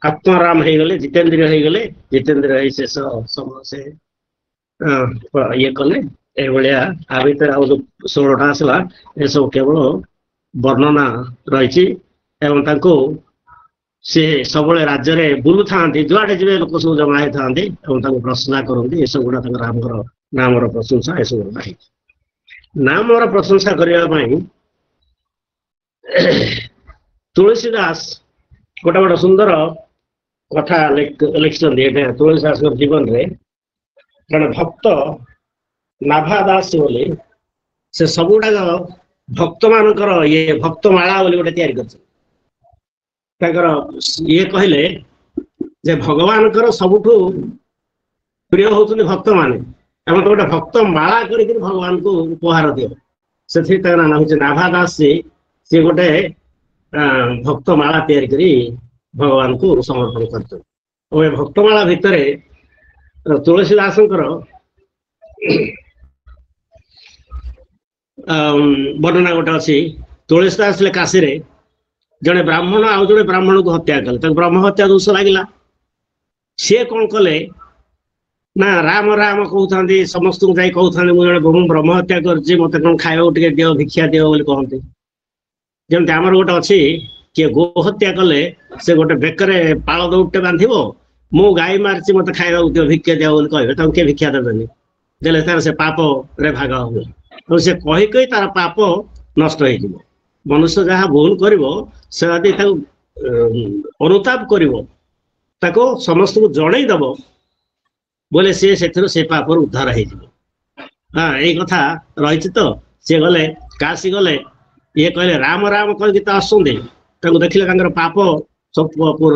ଆତ୍ମରାମ ହେଇଗଲେ, ଜିତେନ୍ଦ୍ରିୟ ହେଇଗଲେ, ଜିତେନ୍ଦ୍ରିୟ ହେଇ ଶେଷ ସମୟ ସେ ଇଏ କଲେ। ଏଇଭଳିଆ ଆ ଭିତରେ ଆଉ ଯୋଉ 16ଟା ଆସିଲା ଏସବୁ କେବଳ ବର୍ଣ୍ଣନା ରହିଛି। ଏବଂ ତାଙ୍କୁ ସେ ସବୁବେଳେ ରାଜ୍ୟରେ ବୁଲୁଥାନ୍ତି, ଯୁଆଡେ ଯିବେ ଲୋକ ସବୁ ଜମା ହେଇଥାନ୍ତି ଏବଂ ତାଙ୍କୁ ପ୍ରଶଂସା କରନ୍ତି। ଏସବୁ ଗୁଡା ତାଙ୍କ ରାମଙ୍କର ନାମର ପ୍ରଶଂସା ଏସବୁ ନାହିଁ। ନାମର ପ୍ରଶଂସା କରିବା ପାଇଁ ତୁଳସୀ ଦାସ ଗୋଟେ ସୁନ୍ଦର କଥା ଲେଖିଛନ୍ତି। ଏଟା ତୁଳସୀ ଦାସଙ୍କ ଜୀବନରେ ଜଣେ ଭକ୍ତ ନାଭା ଦାସ ବୋଲି ସେ ସବୁଗୁଡାକ ଭକ୍ତ ମାନଙ୍କର ଭକ୍ତ ମାଳା ବୋଲି ଗୋଟେ ତିଆରି କରିଛନ୍ତି। ତାଙ୍କର ଇଏ କହିଲେ ଯେ ଭଗବାନଙ୍କର ସବୁଠୁ ପ୍ରିୟ ହଉଛନ୍ତି ଭକ୍ତ ମାନେ, ଏବଂ ଗୋଟେ ଭକ୍ତ ମାଳା କରିକି ଭଗବାନଙ୍କୁ ଉପହାର ଦିଅ। ସେଥିପାଇଁ ତାଙ୍କ ନାମ ହଉଛି ନାଭା ଦାସ। ସିଏ ଗୋଟେ ଭକ୍ତ ମାଳା ତିଆରି କରି ଭଗବାନଙ୍କୁ ସମର୍ପଣ କରିଛନ୍ତି। ଓ ଏ ଭକ୍ତମାଳା ଭିତରେ ତୁଳସୀ ଦାସଙ୍କର ବର୍ଣ୍ଣନା ଗୋଟେ ଅଛି। ତୁଳସୀ ଦାସ ଥିଲେ କାଶୀରେ, ଜଣେ ବ୍ରାହ୍ମଣ ଆଉ ଜଣେ ବ୍ରାହ୍ମଣକୁ ହତ୍ୟା କଲେ, ତାଙ୍କୁ ବ୍ରହ୍ମ ହତ୍ୟା ଦୋଷ ଲାଗିଲା। ସିଏ କଣ କଲେ ନା ରାମ ରାମ କହୁଥାନ୍ତି, ସମସ୍ତଙ୍କୁ ଯାଇ କହୁଥାନ୍ତି ମୁଁ ଜଣେ ବ୍ରହ୍ମ ହତ୍ୟା କରିଛି, ମତେ କଣ ଖାଇବାକୁ ଟିକେ ଦିଅ, ଭିକ୍ଷା ଦିଅ ବୋଲି କହନ୍ତି। ଯେମିତି ଆମର ଗୋଟେ ଅଛି, କିଏ ଗୋ ହତ୍ୟା କଲେ ସେ ଗୋଟେ ବେକରେ ପାଳ ଦଉଟେ ବାନ୍ଧିବ, ମୁଁ ଗାଈ ମାରିଛି ମତେ ଖାଇବାକୁ ଦିଅ, ଭିକ୍ଷା ଦିଅ ବୋଲି କହିବେ, ତାଙ୍କୁ କିଏ ଭିକ୍ଷା ଦେବେନି। ଦେଲେ ତାର ସେ ପାପରେ ଭାଗ ହୁଏ। ଆଉ ସେ କହି କହି ତାର ପାପ ନଷ୍ଟ ହେଇଯିବ। ମନୁଷ୍ୟ ଯାହା ଭୁଲ କରିବ ସେ ଯଦି ତାକୁ ଅନୁତାପ କରିବ, ତାକୁ ସମସ୍ତଙ୍କୁ ଜଣେଇ ଦବ ବୋଲେ ସିଏ ସେଥିରୁ ସେ ପାପରୁ ଉଦ୍ଧାର ହେଇଯିବ। ଏଇ କଥା ରହିଛି। ତ ସିଏ ଗଲେ, କାଶୀ ଗଲେ, ଇଏ କହିଲେ ରାମ ରାମ କହିକି ତ ଆସୁଛନ୍ତି, ତାଙ୍କୁ ଦେଖିଲେ ତାଙ୍କର ପାପ ସବୁ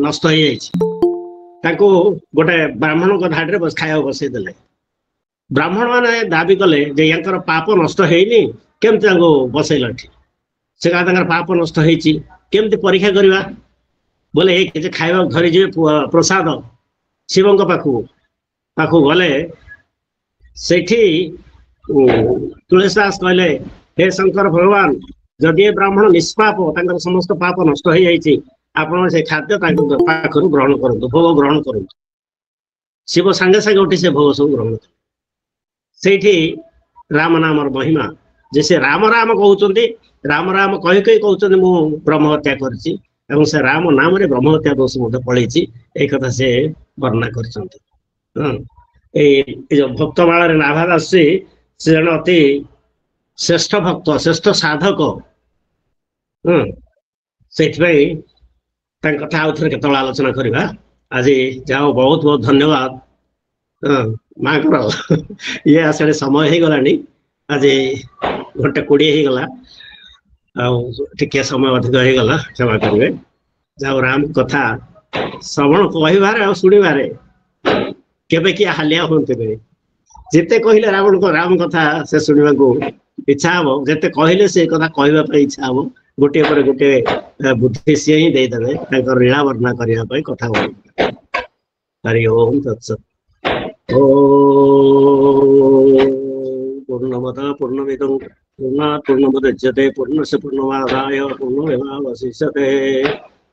ନଷ୍ଟ ହେଇଯାଇଛି। ତାଙ୍କୁ ଗୋଟେ ବ୍ରାହ୍ମଣଙ୍କ ଧାଡିରେ ଖାଇବାକୁ ବସେଇ ଦେଲେ। ବ୍ରାହ୍ମଣ ମାନେ ଦାବି କଲେ ଯେ ୟାଙ୍କର ପାପ ନଷ୍ଟ ହେଇନି, କେମିତି ତାଙ୍କୁ ବସେଇଲ ଏଠି? ସେ ତାଙ୍କର ପାପ ନଷ୍ଟ ହେଇଛି, କେମିତି ପରୀକ୍ଷା କରିବା? ବୋଲେ ଏଇ କିଛି ଖାଇବାକୁ ଧରିଯିବେ ପ୍ରସାଦ ଶିବଙ୍କ ପାଖକୁ ଗଲେ। ସେଇଠି ତୁଳସୀ ଦାସ କହିଲେ, ହେ ଶଙ୍କର ଭଗବାନ, ଯଦି ଏ ବ୍ରାହ୍ମଣ ନିଷ୍ପାପ, ତାଙ୍କର ସମସ୍ତ ପାପ ନଷ୍ଟ ହେଇଯାଇଛି, ଆପଣ ସେ ଖାଦ୍ୟ ତାଙ୍କ ପାଖରୁ ଗ୍ରହଣ କରନ୍ତୁ, ଭୋଗ ଗ୍ରହଣ କରନ୍ତୁ। ଶିବ ସାଙ୍ଗେ ସାଙ୍ଗେ ଉଠି ସେ ଭୋଗ ସବୁ ଗ୍ରହଣ କଲେ। ସେଇଠି ରାମ ନାମର ମହିମା, ଯେ ସେ ରାମ ରାମ କହୁଛନ୍ତି, ରାମ ରାମ କହି କହି କହୁଛନ୍ତି ମୁଁ ବ୍ରହ୍ମ ହତ୍ୟା କରିଛି, ଏବଂ ସେ ରାମ ନାମରେ ବ୍ରହ୍ମ ହତ୍ୟା ଦୋଷ ମଧ୍ୟ ପଳେଇଛି। ଏଇ କଥା ସେ ବର୍ଣ୍ଣନା କରିଛନ୍ତି। ଏଇ ଯୋଉ ଭକ୍ତ ମାଳରେ ନାଭା ଦାସ, ସେ ଜଣେ ଅତି ଶ୍ରେଷ୍ଠ ଭକ୍ତ, ଶ୍ରେଷ୍ଠ ସାଧକ। ସେଇଥିପାଇଁ ତାଙ୍କ କଥା ଆଉ ଥରେ କେତେବେଳେ ଆଲୋଚନା କରିବା। ଆଜି ଯାଅ ବହୁତ ବହୁତ ଧନ୍ୟବାଦ ମାଙ୍କର ଇଏ ଆସିଲେ ସମୟ ହେଇଗଲାଣି, ଆଜି 1:20 ହେଇଗଲା, ଆଉ ଟିକେ ସମୟ ଅଧିକ ହେଇଗଲା, କ୍ଷମା କରିବେ। ଯାଉ ରାମ କଥା ଶ୍ରବଣ କହିବାରେ ଆଉ ଶୁଣିବାରେ କେବେ କିଏ ହାଲିଆ ହୁଅନ୍ତିନି। ଯେତେ କହିଲେ ରାମ କଥା ସେ ଶୁଣିବାକୁ ଇଚ୍ଛା ହବ, ଯେତେ କହିଲେ ସେ କଥା କହିବା ପାଇଁ ଇଚ୍ଛା ହବ। ଗୋଟିଏ ପରେ ଗୋଟିଏ ବୁଦ୍ଧି ସିଏ ହିଁ ଦେଇଦେବେ ତାଙ୍କର ଲୀଳା ବର୍ଣ୍ଣନା କରିବା ପାଇଁ, କଥା ହରି ଓମ୍ ତତ୍ସତ୍। ପୂର୍ଣ୍ଣମଦ ପୂର୍ଣ୍ଣମିଦଂ ପୂର୍ଣ୍ଣାତ୍ ପୂର୍ଣ୍ଣମୁଦଚ୍ୟତେ ପୂର୍ଣ୍ଣस्य ପୂର୍ଣ୍ଣମାଦାୟ ପୂର୍ଣ୍ଣମେವಾವಶିಷ್ಯତେ।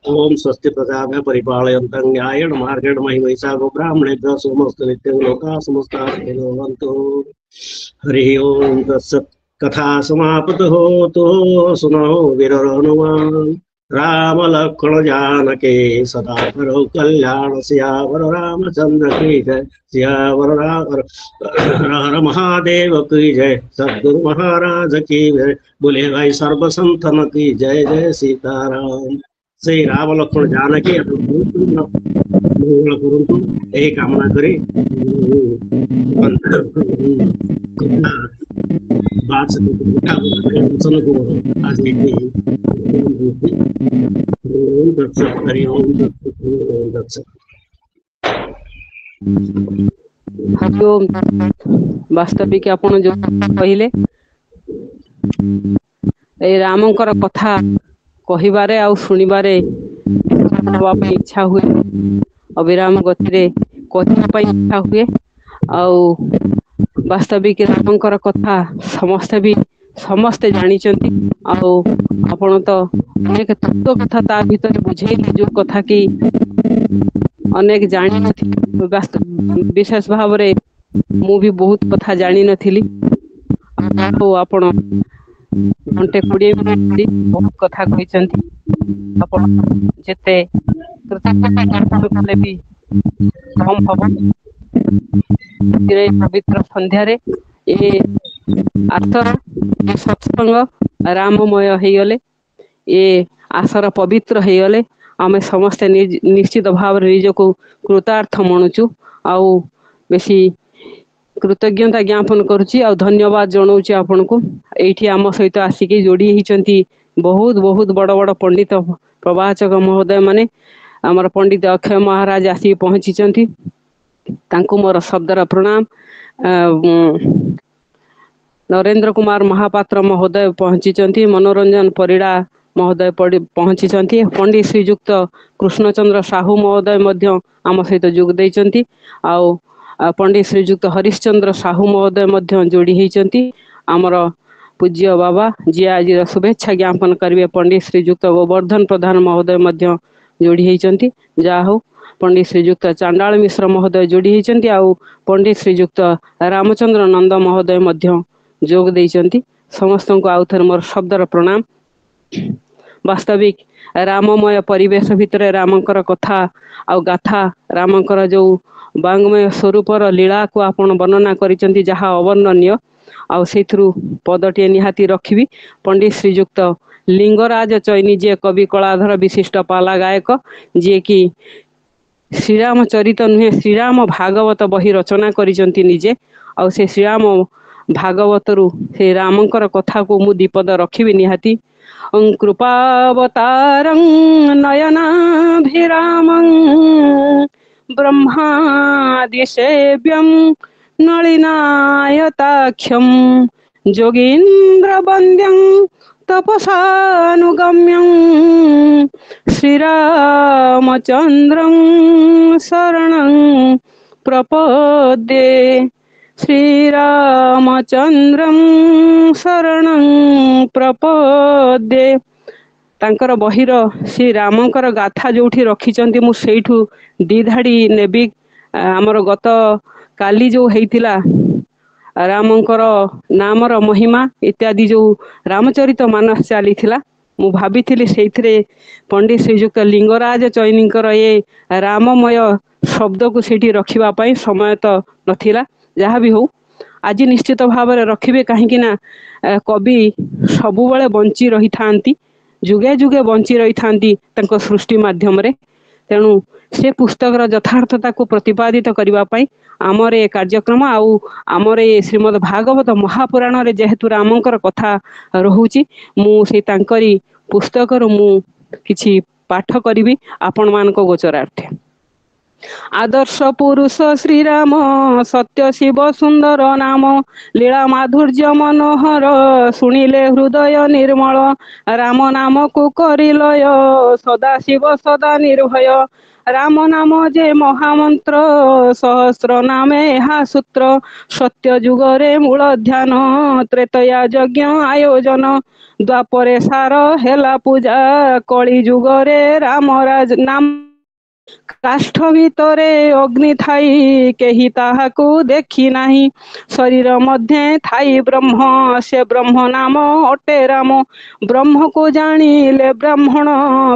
ओम स्वस्ति प्रजाभ्यः परिपालयन्तं न्यायेन मार्गेण महि महिषा गोब्राह्मणेभ्यः सोमस्तु नित्यं लोकाः समस्ताः सुखिनो भवन्तु। हरिः ओम तत्सत्। कथा समाप्तो तो सुनो वीर हनुमान, राम लक्ष्मण जानकी सदा करो कल्याण। सियावर रामचंद्र की जय, सियावर हर महादेव की जय, सद्गुरु महाराज की जय, बोले भाई सर्व संतन की जय। जय सीताराम। श्री राम लक्ष्मण जानकी मंगल करंतु यही कामना करी बात को आज हरि ओम दत्सत। हरि ओम। वास्तविक आपण जो कहले ए रामंकर कथा कहिबारे आ शुणिबारे हवा पे इच्छा हुए, अविराम गति कहवा पे इच्छा हुए। वास्तविक रामंकर कथा समस्ते जानिचंती। आपण तो अनेक तत्व कथा ता भीतर बुझेली, जो कथा की अनेक जानी नथिली। विशेष भाव रे मु भी बहुत कथा जानी नथिली। आपण 1:20 मिनिट बहुत कथा कहते। जिते कृतज्ञता ज्ञापन कले भी कम हम। पवित्र संध्या ए आसर सत्संग राममय होगले, ये आसर पवित्र होगले। आम समस्ते निश्चित भाव निज को कृतार्थ मणुचु। आउ बेसी कृतज्ञता ज्ञापन करुच्ची, आ धन्यवाद जनाऊँ आपन को। एठी आम सहित आसिकी जोड़ी होती बहुत बहुत बड़ बड़ पंडित प्रवाचक महोदय माने। आमर पंडित अक्षय महाराज आसिक पहुंची, तांको मोर शब्दर प्रणाम। नरेंद्र कुमार महापात्र महोदय पहुंची, मनोरंजन परिड़ा महोदय पहुंची, पंडित श्रीजुक्त कृष्णचंद्र साहू महोदय आम सहित जोग देइचंती। आउ पंडित श्रीजुक्त हरिश्चंद्र साहू महोदय जोड़ी होती। आमर पूज्य बाबा जी आज शुभेच्छा ज्ञापन करेंगे पंडित श्रीजुक्त गोवर्धन प्रधान महोदय जोड़ी होती। जहा हो पंडित श्रीजुक्त चांडाल मिश्र महोदय जोड़ी होती। आउ पंडित श्रीजुक्त रामचंद्र नंद महोदय जोग देइचंती। समस्त को आउ थे मोर शब्दर प्रणाम। वास्तविक राममय परिवेश भितर रामंकर कथा आ गाथा, रामंकर जो वांग्मय स्वरूपर लीला को आपण वर्णना करिसेंती, जहा अवर्णनीय। आउ सेथरु पदटे निहाती रखिबी। पंडित श्रीजुक्त लिंगराज चैनी जे कवि कलाधर विशिष्ट पाला गायक, जे कि श्रीराम चरित नुहे श्रीराम भागवत बही रचना करिसेंती निजे। आउ से श्रीराम भागवतरु से रामंकर कथा को मु दीपद रखिबी निहाती। कृपावतारं नयनाभिरामं ब्रह्मादिसेव्यं नलिनायताख्यं जोगीन्द्रवन्द्यं तपसानुगम्यं श्रीरामचन्द्रं शरणं प्रपद्ये। श्रीरामचन्द्रं शरणं प्रपद्ये। तांकर बहिर श्री रामंकर गाथा जोठी रखिचंती, मु सेठू दी धाड़ी नेबी। आमर गत काली जो हेइतिला रामंकर नामर महिमा इत्यादि जो रामचरित मानस चली थिला, मु भाबिथिली सेइथिरे पंडित श्रीजुक्त लिंगराज चैनीकर ये राममय शब्द को सेठी रखिबा पई समय तो नथिला। जहा भी हो आज निश्चित भाव में रखिबे, कहीं ना कवि सबुबले बंची रही थांती। ଯୁଗେ ଯୁଗେ ବଞ୍ଚି ରହିଥାନ୍ତି ତାଙ୍କ ସୃଷ୍ଟି ମାଧ୍ୟମରେ। ତେଣୁ ସେ ପୁସ୍ତକର ଯଥାର୍ଥତାକୁ ପ୍ରତିପାଦିତ କରିବା ପାଇଁ ଆମର ଏ କାର୍ଯ୍ୟକ୍ରମ ଆଉ ଆମର ଏ ଶ୍ରୀମଦ୍ ଭାଗବତ ମହାପୁରାଣରେ ଯେହେତୁ ରାମଙ୍କର କଥା ରହୁଛି, ମୁଁ ସେଇ ତାଙ୍କରି ପୁସ୍ତକରୁ ମୁଁ କିଛି ପାଠ କରିବି ଆପଣମାନଙ୍କ ଗୋଚରାର୍ଥେ। ଆଦର୍ଶ ପୁରୁଷ ଶ୍ରୀରାମ, ସତ୍ୟ ଶିବ ସୁନ୍ଦର ନାମ, ଲୀଳା ମାଧୁର୍ଯ୍ୟ ମନୋହର, ଶୁଣିଲେ ହୃଦୟ ନିର୍ମଳ, ରାମ ନାମକୁ କରିଲୟ, ସଦା ଶିବ ସଦା ନିର୍ଭୟ, ରାମ ନାମ ଯେ ମହାମନ୍ତ୍ର, ସହସ୍ର ନାମେ ଏହା ସୂତ୍ର, ସତ୍ୟ ଯୁଗରେ ମୂଳ ଧ୍ୟାନ, ତ୍ରେତୟା ଯଜ୍ଞ ଆୟୋଜନ, ଦ୍ୱାପରେ ସାର ହେଲା ପୂଜା, କଳି ଯୁଗରେ ରାମ ନାମ, କାଷ୍ଠ ଭିତରେ ଅଗ୍ନି ଥାଇ କେହି ତାହାକୁ ଦେଖି ନାହିଁ, ଶରୀର ମଧ୍ୟରେ ଥାଇ ବ୍ରହ୍ମ, ସେ ବ୍ରହ୍ମ ନାମ ଅଟେ ରାମ, ବ୍ରହ୍ମକୁ ଜାଣିଲେ ବ୍ରାହ୍ମଣ,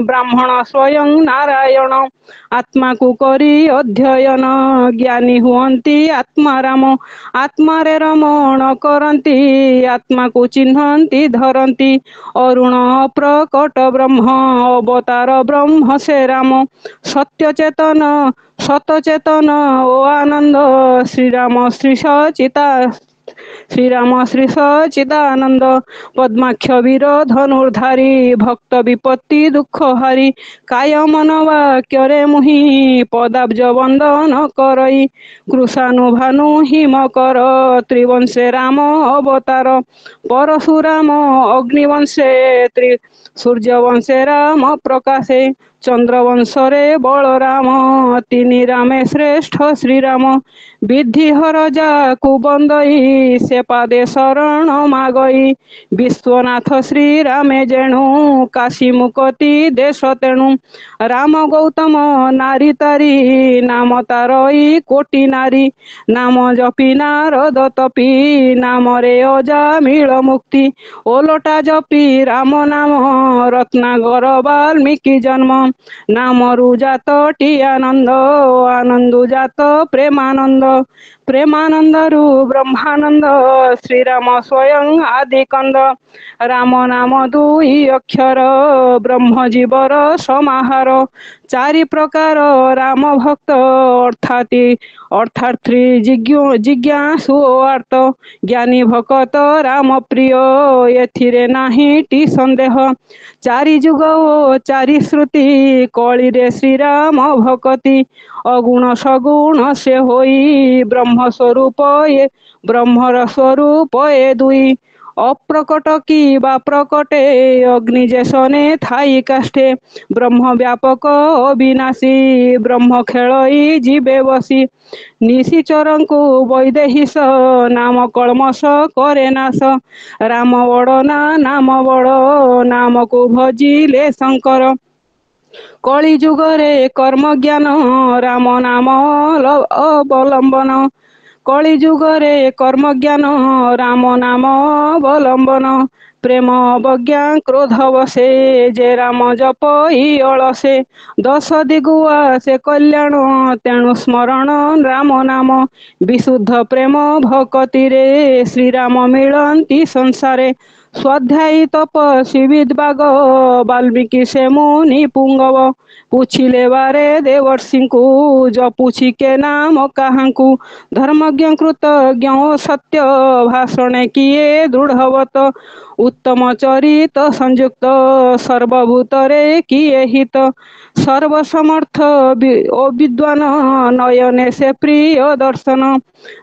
ବ୍ରାହ୍ମଣ ସ୍ୱୟଂ ନାରାୟଣ, ଆତ୍ମାକୁ କରି ଅଧ୍ୟୟନ, ଜ୍ଞାନୀ ହୁଅନ୍ତି ଆତ୍ମାରାମ, ଆତ୍ମାରେ ରମଣ କରନ୍ତି, ଆତ୍ମାକୁ ଚିହ୍ନନ୍ତି ଧରନ୍ତି, ଅରୁଣ ପ୍ରକଟ ବ୍ରହ୍ମ, ଅବତାର ବ୍ରହ୍ମ ସେ ରାମ, ସତ୍ୟ ଚେତନ ସତ ଚେତନ ଓ ଆନନ୍ଦ, ଶ୍ରୀରାମ ଶ୍ରୀ ସଚିତା, ଶ୍ରୀରାମ ଶ୍ରୀ ସଚିଦାନନ୍ଦ, ପଦ୍ମାକ୍ଷ ବୀର ଧନୁର୍ଧାରୀ, ଭକ୍ତ ବିପତ୍ତି ଦୁଃଖ ହାରି, କାୟ ମନ ବାକ୍ୟରେ ମୁହିଁ, ପଦାବ୍ଜ ବନ୍ଦନ କରଇ, କୃଷାନୁଭାନୁ ହିମକର, ତ୍ରିବଂଶେ ରାମ ଅବତାର, ପରଶୁରାମ ଅଗ୍ନିବଂଶେ, ସୂର୍ଯ୍ୟବଂଶେ ରାମ ପ୍ରକାଶେ, ଚନ୍ଦ୍ରବଂଶରେ ବଳରାମ, ତିନି ରାମେ ଶ୍ରେଷ୍ଠ ଶ୍ରୀରାମ, ବିଧି ହର ଯାକୁ ବନ୍ଦଇ, ସେ ପାଦେ ଶରଣ ମାଗଇ, ବିଶ୍ୱନାଥ ଶ୍ରୀରାମେ ଯେଣୁ, କାଶୀ ମୁକତି ଦେଶ ତେଣୁ, ରାମ ଗୌତମ ନାରୀ ତାରି, ନାମ ତାରଇ କୋଟି ନାରୀ, ନାମ ଜପି ନାରଦ ତପି, ନାମରେ ଅଜାମିଳ ମୁକ୍ତି, ଓଲଟା ଜପି ରାମ ନାମ, ରତ୍ନାଗର ବାଲ୍ମୀକି ଜନ୍ମ, ନାମରୁ ଜାତଟି ଆନନ୍ଦ, ଆନନ୍ଦୁ ଜାତ ପ୍ରେମାନନ୍ଦ, ପ୍ରେମାନନ୍ଦରୁ ବ୍ରହ୍ମାନନ୍ଦ, ଶ୍ରୀରାମ ସ୍ୱୟଂ ଆଦି କନ୍ଦ, ରାମ ନାମ ଦୁଇ ଅକ୍ଷର, ବ୍ରହ୍ମ ଜୀବର ସମାହାର, ଚାରି ପ୍ରକାର ରାମ ଭକ୍ତ, ଅର୍ଥାତ୍ ଜିଜ୍ଞାସୁ ଆର୍ତ, ଜ୍ଞାନୀ ଭକତ ରାମ ପ୍ରିୟ, ଏଥିରେ ନାହିଁଟି ସନ୍ଦେହ, ଚାରି ଯୁଗ ଓ ଚାରି ଶ୍ରୁତି, କଳିରେ ଶ୍ରୀରାମ ଭକତି, ଅଗୁଣ ସଗୁଣ ସେ ହୋଇ, ବ୍ରହ୍ମ ସ୍ୱରୂପ ବ୍ରହ୍ମର ସ୍ୱରୂପ ଏ ଦୁଇ, ଅପ୍ରକଟ କି ବା ପ୍ରକଟେ, ଅଗ୍ନି ଯେସନେ ଥାଇ କାଷ୍ଠେ, ବ୍ରହ୍ମ ବ୍ୟାପକ ଅବିନାଶୀ, ବ୍ରହ୍ମ ଖେଳଇ ଯିବେ ବସି, ନିଶିଚରଙ୍କୁ ବୈଦେହିଶ, ନାମ କଳମସ କରେ ନାଶ, ରାମ ବଡ଼ ନା ନାମ ବଡ଼, ନାମକୁ ଭଜିଲେ ଶଙ୍କର, କଳି ଯୁଗରେ କର୍ମଜ୍ଞାନ, ରାମ ନାମ ଅବଲମ୍ବନ, କଳି ଯୁଗରେ କର୍ମଜ୍ଞାନ, ରାମ ନାମ ଅବଲମ୍ବନ, ପ୍ରେମ ଅବଜ୍ଞା କ୍ରୋଧ ବସେ, ଯେ ରାମ ଜପଇ ଅଳସେ, ଦଶ ଦିଗୁଆ ସେ କଲ୍ୟାଣ, ତେଣୁ ସ୍ମରଣ ରାମ ନାମ, ବିଶୁଦ୍ଧ ପ୍ରେମ ଭକତିରେ, ଶ୍ରୀରାମ ମିଳନ୍ତି ସଂସାରେ, ସ୍ୱାଧ୍ୟାୟୀ ତପସ୍ୱୀ ବିଦ୍ବାଗ, ବାଲ୍ମୀକି ସେ ମୁନି ପୁଙ୍ଗବ, ପୁଛିଲେ ବାରେ ଦେବର୍ଷିଙ୍କୁ, ଜପୁଛି କେ ନାମ କାହାଙ୍କୁ, ଧର୍ମଜ୍ଞ କୃତଜ୍ଞ ଓ ସତ୍ୟ, ଭାଷଣେ କିଏ ଦୃଢ଼ବତ, ଉତ୍ତମ ଚରିତ ସଂଯୁକ୍ତ, ସର୍ବଭୂତରେ କିଏ ହିତ, ସର୍ବସମର୍ଥ ଓ ବିଦ୍ୱାନ, ନୟନେ ସେ ପ୍ରିୟ ଦର୍ଶନ,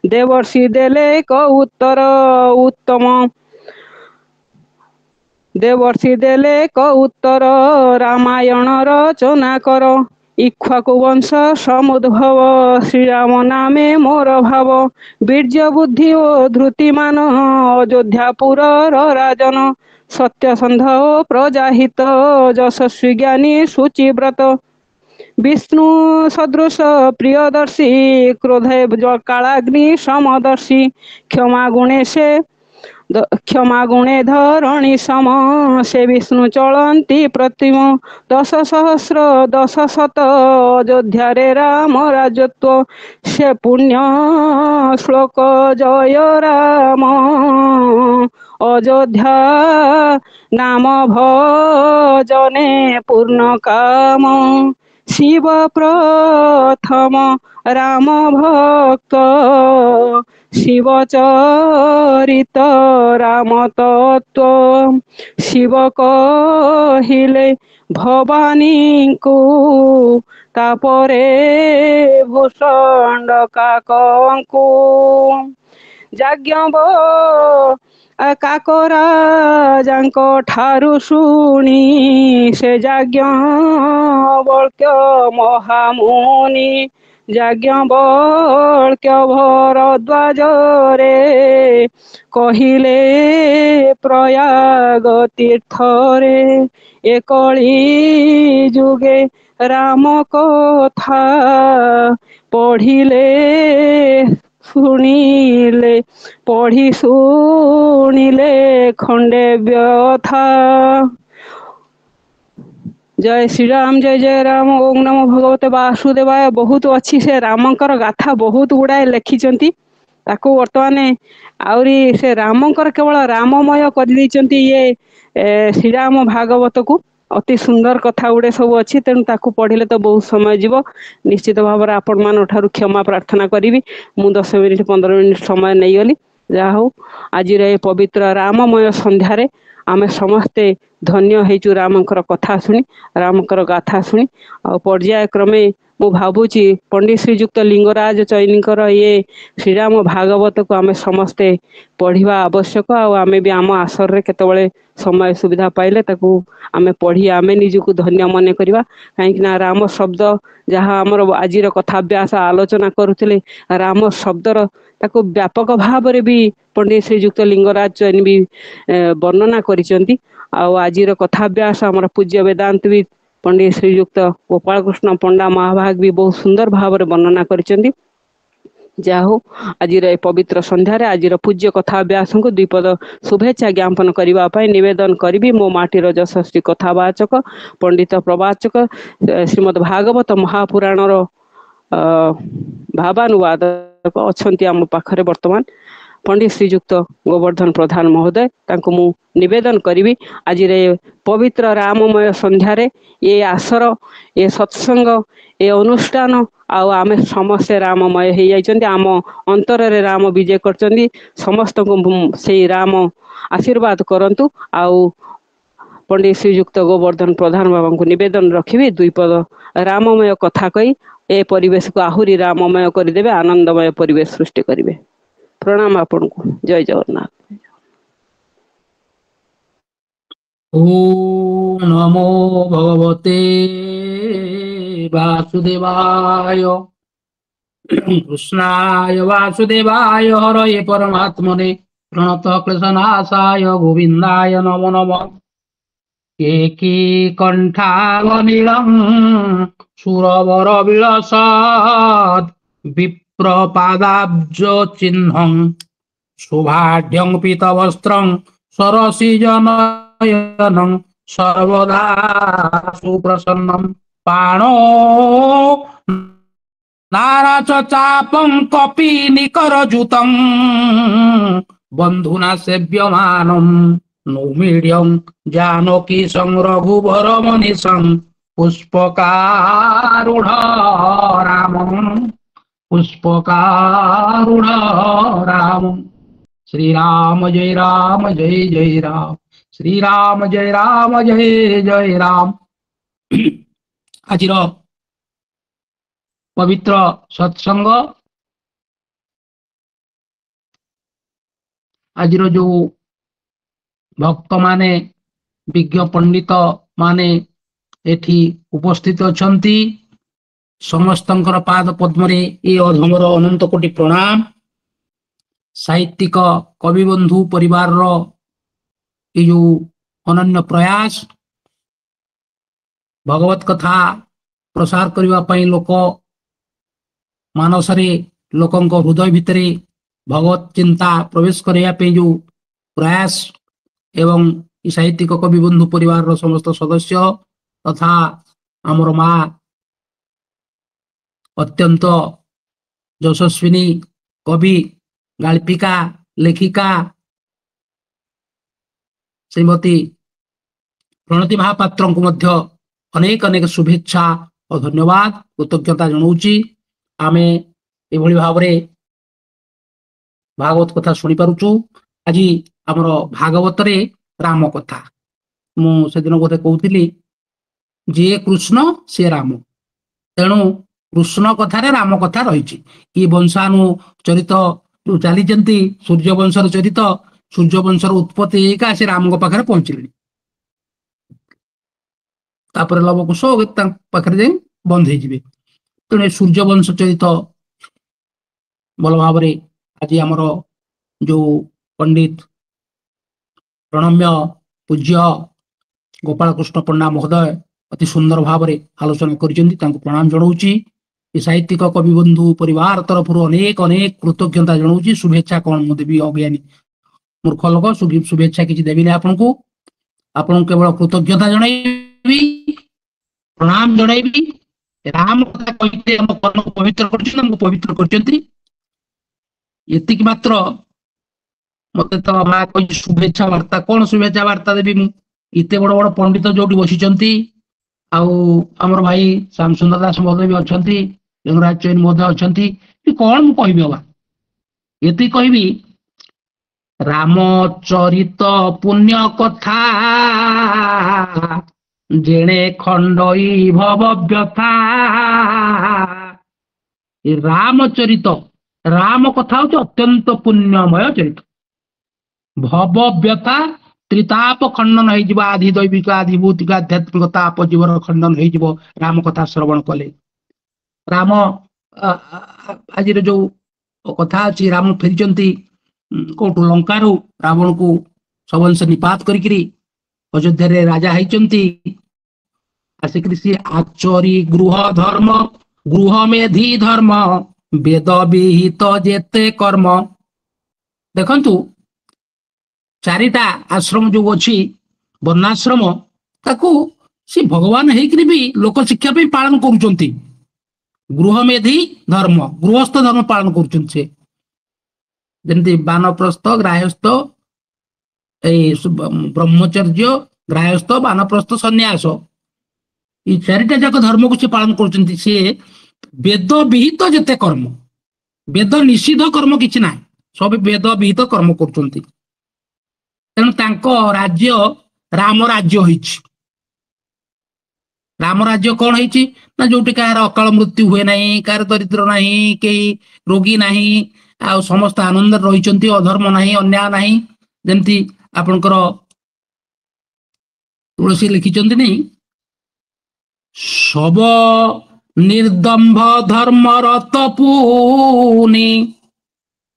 ଦେବର୍ଷି ଦେଲେ କ ଉତ୍ତର ଉତ୍ତମ, ଦେବର୍ଷି ଦେଲେ କ ଉତ୍ତର, ରାମାୟଣ ରଚନା କର, ଇକ୍ଷ୍ୱାକୁ ବଂଶ ସମୁଦ୍ଭବ, ଶ୍ରୀରାମ ନାମେ ମୋର ଭାବ, ବୀର୍ଯ୍ୟ ବୁଦ୍ଧି ଓ ଧୃତିମାନ, ଅଯୋଧ୍ୟାପୁରର ରାଜନ, ସତ୍ୟସନ୍ଧ ଓ ପ୍ରଜାହିତ, ଯଶସ୍ୱୀ ଜ୍ଞାନୀ ଶୁଚିବ୍ରତ, ବିଷ୍ଣୁ ସଦୃଶ ପ୍ରିୟଦର୍ଶୀ, କ୍ରୋଧେ କାଳାଗ୍ନି ସମଦର୍ଶୀ, କ୍ଷମା ଗୁଣେ ଧରଣୀ ସମ, ସେ ବିଷ୍ଣୁ ଚଳନ୍ତି ପ୍ରତିମ, 10,000,10,000 ଅଯୋଧ୍ୟାରେ ରାମ ରାଜତ୍ୱ, ସେ ପୁଣ୍ୟ ଶ୍ଲୋକ ଜୟ ରାମ, অযোধ্যা নাম ভজনে পূর্ণ কাম শিব প্রথম রাম ভক্ত শিব চরিত রাম তত্ত্ব শিব কহিলে ভবানীଙ୍କୁ ତାପରେ ଭୂଷଣ୍ଡ କାକଙ୍କୁ ଯାଜ୍ଞବ କାକରାଜାଙ୍କ ଠାରୁ ଶୁଣି ସେ ଯାଜ୍ଞବଲ୍କ୍ୟ ମହାମୁନି ଯାଜ୍ଞବଲ୍କ୍ୟ ଭରଦ୍ୱାଜରେ କହିଲେ ପ୍ରୟାଗ ତୀର୍ଥରେ ଏକଳି ଯୁଗେ ରାମ କଥା ପଢିଲେ ଶୁଣିଲେ ପଢି ଶୁଣିଲେ ଖଣ୍ଡେ ବ୍ୟଥା। ଜୟ ଶ୍ରୀରାମ ଜୟ ଜୟ ରାମ ଓಂ ନମ ଭଗବତେ ବାସୁଦେବାୟ। ବହୁତ ଅଛି, ସେ ରାମଙ୍କର ଗାଥା ବହୁତ ଗୁଡାଏ ଲେଖିଛନ୍ତି। ତାକୁ ବର୍ତ୍ତମାନ ଆହୁରି ସେ ରାମଙ୍କର କେବଳ ରାମମୟ କରିଦେଇଛନ୍ତି ଇଏ ଶ୍ରୀରାମ ଭାଗବତକୁ। ଅତି ସୁନ୍ଦର କଥା ଗୁଡେ ସବୁ ଅଛି, ତେଣୁ ତାକୁ ପଢିଲେ ତ ବହୁତ ସମୟ ଯିବ। ନିଶ୍ଚିତ ଭାବରେ ଆପଣମାନଙ୍କ ଠାରୁ କ୍ଷମା ପ୍ରାର୍ଥନା କରିବି, ମୁଁ 10 ମିନିଟ୍ 15 ମିନିଟ୍ ସମୟ ନେଇଗଲି। ଯାହା ହଉ ଆଜିର ଏ ପବିତ୍ର ରାମମୟ ସନ୍ଧ୍ୟାରେ ଆମେ ସମସ୍ତେ ଧନ୍ୟ ହେଇଛୁ ରାମଙ୍କର କଥା ଶୁଣି, ରାମଙ୍କର ଗାଥା ଶୁଣି। ଆଉ ପର୍ଯ୍ୟାୟକ୍ରମେ ମୁଁ ଭାବୁଛି ପଣ୍ଡିତ ଶ୍ରୀଯୁକ୍ତ ଲିଙ୍ଗରାଜ ଚୈନୀଙ୍କର ଇଏ ଶ୍ରୀରାମ ଭାଗବତକୁ ଆମେ ସମସ୍ତେ ପଢିବା ଆବଶ୍ୟକ। ଆଉ ଆମେ ବି ଆମ ଆସରରେ କେତେବେଳେ ସମୟ ସୁବିଧା ପାଇଲେ ତାକୁ ଆମେ ପଢି ଆମେ ନିଜକୁ ଧନ୍ୟ ମନେ କରିବା। କାହିଁକି ନା ରାମ ଶବ୍ଦ ଯାହା ଆମର ଆଜିର କଥାଭ୍ୟାସ ଆଲୋଚନା କରୁଥିଲେ, ରାମ ଶବ୍ଦର ତାକୁ ବ୍ୟାପକ ଭାବରେ ବି ପଣ୍ଡିତ ଶ୍ରୀଯୁକ୍ତ ଲିଙ୍ଗରାଜ ଚୈନୀ ବି ବର୍ଣ୍ଣନା କରିଛନ୍ତି। ଆଉ ଆଜିର କଥାଭ୍ୟାସ ଆମର ପୂଜ୍ୟ ବେଦାନ୍ତ ବି ପଣ୍ଡିତ ଶ୍ରୀଯୁକ୍ତ ଗୋପାଳକୃଷ୍ଣ ପଣ୍ଡା ମହାଭାଗ ବି ବହୁତ ସୁନ୍ଦର ଭାବରେ ବର୍ଣ୍ଣନା କରିଛନ୍ତି। ଯାହା ହଉ ଆଜିର ଏ ପବିତ୍ର ସନ୍ଧ୍ୟାରେ ଆଜିର ପୂଜ୍ୟ କଥାଭ୍ୟାସଙ୍କୁ ଦ୍ୱିପଦ ଶୁଭେଚ୍ଛା ଜ୍ଞାପନ କରିବା ପାଇଁ ନିବେଦନ କରିବି। ମୋ ମାଟିର ଯଶସ୍ୱୀ କଥାବାଚକ ପଣ୍ଡିତ ପ୍ରବାଚକ ଶ୍ରୀମଦ୍ ଭାଗବତ ମହାପୁରାଣର ଭାବାନୁବାଦକ ଅଛନ୍ତି ଆମ ପାଖରେ ବର୍ତ୍ତମାନ ପଣ୍ଡିତ ଶ୍ରୀଯୁକ୍ତ ଗୋବର୍ଦ୍ଧନ ପ୍ରଧାନ ମହୋଦୟ। ତାଙ୍କୁ ମୁଁ ନିବେଦନ କରିବି ଆଜିର ଏ ପବିତ୍ର ରାମମୟ ସନ୍ଧ୍ୟାରେ ଏ ଆସର, ଏ ସତ୍ସଙ୍ଗ, ଏ ଅନୁଷ୍ଠାନ ଆଉ ଆମେ ସମସ୍ତେ ରାମମୟ ହେଇଯାଇଛନ୍ତି। ଆମ ଅନ୍ତରରେ ରାମ ବିଜେ କରିଛନ୍ତି। ସମସ୍ତଙ୍କୁ ସେଇ ରାମ ଆଶୀର୍ବାଦ କରନ୍ତୁ। ଆଉ ପଣ୍ଡିତ ଶ୍ରୀଯୁକ୍ତ ଗୋବର୍ଦ୍ଧନ ପ୍ରଧାନ ବାବାଙ୍କୁ ନିବେଦନ ରଖିବି ଦ୍ୱିପଦ ରାମମୟ କଥା କହି ଏ ପରିବେଶକୁ ଆହୁରି ରାମମୟ କରିଦେବେ, ଆନନ୍ଦମୟ ପରିବେଶ ସୃଷ୍ଟି କରିବେ। ପ୍ରଣାମ ଆପଣଙ୍କୁ। ଜୟ ଜଗନ୍ନାଥ। ଓଁ ନମୋ ଭଗବତେ ବାସୁଦେବାୟ। କୃଷ୍ଣାୟ ବାସୁଦେବାୟ ହରये ପରମାତ୍ମନେ প্রণত ক্লেশনাশায় গোবিন্দায় নমো নমঃ। কেকি কণ্ঠাবনীলং সুরবর বিলসৎ বিপ্রপাদাব্জ চিহ্নং শুভাঢ্যং পীতবস্ত্রং সরসিজনয়নং সর্বদা সুপ্রসন্নম পাণো নারাচ চাপং কপি নিকরজুতং বন্ধুনা সেব্যমানম নৌমিড়্যং জানকী সংরঘুবর মনীষং পুষ্পকারুঢ় রামং পুষ্পকারুঢ় রামং। শ্রীরাম জয় রাম জয় জয় রাম, শ্রীরাম জয় রাম জয় জয় রাম। আজির ପବିତ୍ର ସତ୍ସଙ୍ଗ, ଆଜିର ଯୋଉ ଭକ୍ତମାନେ ବିଜ୍ଞ ପଣ୍ଡିତ ମାନେ ଏଠି ଉପସ୍ଥିତ ଅଛନ୍ତି, ସମସ୍ତଙ୍କର ପାଦ ପଦ୍ମରେ ଏ ଅଧମର ଅନନ୍ତ କୋଟି ପ୍ରଣାମ। ସାହିତ୍ୟିକ କବିବନ୍ଧୁ ପରିବାରର ଏ ଯୋଉ ଅନନ୍ୟ ପ୍ରୟାସ, ଭଗବତ କଥା ପ୍ରସାର କରିବା ପାଇଁ ଲୋକ ମାନସରେ, ଲୋକଙ୍କ ହୃଦୟ ଭିତରେ ଭଗବତ ଚିନ୍ତା ପ୍ରବେଶ କରିବା ପାଇଁ ଯୋଉ ପ୍ରୟାସ, ଏବଂ ଏ ସାହିତ୍ୟିକ କବିବନ୍ଧୁ ପରିବାରର ସମସ୍ତ ସଦସ୍ୟ ତଥା ଆମର ମା ଅତ୍ୟନ୍ତ ଯଶସ୍ୱିନୀ କବି, ଗାଳ୍ପିକା, ଲେଖିକା ଶ୍ରୀମତୀ ପ୍ରଣତି ମହାପାତ୍ରଙ୍କୁ ମଧ୍ୟ ଅନେକ ଅନେକ ଶୁଭେଚ୍ଛା ଓ ଧନ୍ୟବାଦ କୃତଜ୍ଞତା ଜଣାଉଛି। ଆମେ ଏଭଳି ଭାବରେ ଭାଗବତ କଥା ଶୁଣିପାରୁଛୁ। ଆଜି ଆମର ଭାଗବତରେ ରାମ କଥା, ମୁଁ ସେଦିନ ବୋଧେ କହୁଥିଲି ଯିଏ କୃଷ୍ଣ ସିଏ ରାମ, ତେଣୁ କୃଷ୍ଣ କଥାରେ ରାମ କଥା ରହିଛି। କି ବଂଶାନୁଚରିତ ଯୋଉ ଚାଲିଛନ୍ତି ସୂର୍ଯ୍ୟବଂଶର ଚରିତ, ସୂର୍ଯ୍ୟବଂଶର ଉତ୍ପତ୍ତି ହେଇକା ସେ ରାମଙ୍କ ପାଖରେ ପହଞ୍ଚିଲେଣି, ତାପରେ ଲବକୁଶ ତାଙ୍କ ପାଖରେ ଯାଇ ବନ୍ଦ ହେଇଯିବେ। ତେଣୁ ସୂର୍ଯ୍ୟବଂଶ ଚରିତ ଭଲ ଭାବରେ ଆଜି ଆମର ଯୋଉ ପଣ୍ଡିତ ପ୍ରଣମ୍ୟ ପୂଜ୍ୟ ଗୋପାଳ କୃଷ୍ଣ ପଣ୍ଡା ମହୋଦୟ ଅତି ସୁନ୍ଦର ଭାବରେ ଆଲୋଚନା କରିଛନ୍ତି, ତାଙ୍କୁ ପ୍ରଣାମ ଜଣାଉଛି। ଏ ସାହିତ୍ୟିକ କବିବନ୍ଧୁ ପରିବାର ତରଫରୁ ଅନେକ ଅନେକ କୃତଜ୍ଞତା ଜଣାଉଛି। ଶୁଭେଚ୍ଛା କଣ ମୁଁ ଦେବି, ଅଜ୍ଞାନୀ ମୂର୍ଖ ଲୋକ, ଶୁଭେଚ୍ଛା କିଛି ଦେବିନି ଆପଣଙ୍କୁ। ଆପଣଙ୍କୁ କେବଳ କୃତଜ୍ଞତା ଜଣାଇବି, ପ୍ରଣାମ ଜଣାଇବି। ରାମ କଥା କହିଲେ ଆମ କର୍ମକୁ ପବିତ୍ର କରିଛନ୍ତି, ଆମକୁ ପବିତ୍ର କରିଛନ୍ତି। ଏତିକି ମାତ୍ର ମତେ ତ ମା କହିଛି ଶୁଭେଚ୍ଛା ବାର୍ତ୍ତା। କଣ ଶୁଭେଚ୍ଛା ବାର୍ତ୍ତା ଦେବି ମୁଁ? ଏତେ ବଡ ବଡ ପଣ୍ଡିତ ଯୋଉଠି ବସିଛନ୍ତି, ଆଉ ଆମର ଭାଇ ଶ୍ୟାମସୁନ୍ଦର ଦାସ ମହୋଦୟ ବି ଅଛନ୍ତି, ଲିଙ୍ଗରାଜ ଚୈନ ମହୋଦୟ ଅଛନ୍ତି, କଣ ମୁଁ କହିବି ଅବା? ଏତିକି କହିବି, ରାମଚରିତ ପୁଣ୍ୟ କଥା ଯେଣେ ଖଣ୍ଡଇ ଭବ ବ୍ୟଥା। ଏ ରାମଚରିତ, ରାମ କଥା ହଉଛି ଅତ୍ୟନ୍ତ ପୁଣ୍ୟମୟ ଚରିତ। ଭବ ବ୍ୟଥା, ତ୍ରିତାପ ଖଣ୍ଡନ ହେଇଯିବ, ଆଧି ଦୈବିକ ଆଧି ଭୌତିକ ଆଧ୍ୟାତ୍ମିକ ତାପ ଜୀବନ ଖଣ୍ଡନ ହେଇଯିବ ରାମ କଥା ଶ୍ରବଣ କଲେ। ରାମ ଆଜିର ଯୋଉ କଥା ଅଛି, ରାମ ଫେରିଛନ୍ତି କୋଉଠୁ ଲଙ୍କାରୁ, ରାବଣକୁ ସବଂଶ ନିପାତ କରିକିରି ଅଯୋଧ୍ୟାରେ ରାଜା ହେଇଛନ୍ତି। ଆସିକିରି ସିଏ ଆଚରି ଗୃହ ଧର୍ମ, ଗୃହ ମେଧି ଧର୍ମ, ବେଦ ବିହିତ ଯେତେ କର୍ମ। ଦେଖନ୍ତୁ, ଚାରିଟା ଆଶ୍ରମ ଯୋଉ ଅଛି ବର୍ଣ୍ଣାଶ୍ରମ, ତାକୁ ସେ ଭଗବାନ ହେଇକିରି ବି ଲୋକ ଶିକ୍ଷା ପାଇଁ ପାଳନ କରୁଛନ୍ତି। ଗୃହମେଧି ଧର୍ମ, ଗୃହସ୍ଥ ଧର୍ମ ପାଳନ କରୁଛନ୍ତି ସେ, ଯେମିତି ବାନପ୍ରସ୍ଥ, ଗ୍ରାହସ୍ଥ, ଏଇ ବ୍ରହ୍ମଚର୍ଯ୍ୟ, ଗ୍ରାହସ୍ଥ, ବାନପ୍ରସ୍ଥ, ସନ୍ନ୍ୟାସ, ଏଇ ଚାରିଟା ଯାକ ଧର୍ମକୁ ସେ ପାଳନ କରୁଛନ୍ତି। ସେ ବେଦ ବିହିତ ଯେତେ କର୍ମ, ବେଦ ନିଷିଦ୍ଧ କର୍ମ କିଛି ନାହିଁ, ସବୁ ବେଦ ବିହିତ କର୍ମ କରୁଛନ୍ତି। ତେଣୁ ତାଙ୍କ ରାଜ୍ୟ ରାମ ରାଜ୍ୟ ହେଇଛି। ରାମ ରାଜ୍ୟ କଣ ହେଇଛି ନା, ଯୋଉଠି କାହାର ଅକାଳ ମୃତ୍ୟୁ ହୁଏ ନାହିଁ, କାହାର ଦରିଦ୍ର ନାହିଁ, କେହି ରୋଗୀ ନାହିଁ, ଆଉ ସମସ୍ତେ ଆନନ୍ଦରେ ରହିଛନ୍ତି, ଅଧର୍ମ ନାହିଁ, ଅନ୍ୟାୟ ନାହିଁ। ଯେମିତି ଆପଣଙ୍କର ତୁଳସୀ ଲେଖିଛନ୍ତି ନାଇଁ, ଶବ ନିର୍ଦମ୍ଭ ଧର୍ମରତ ପୁନି,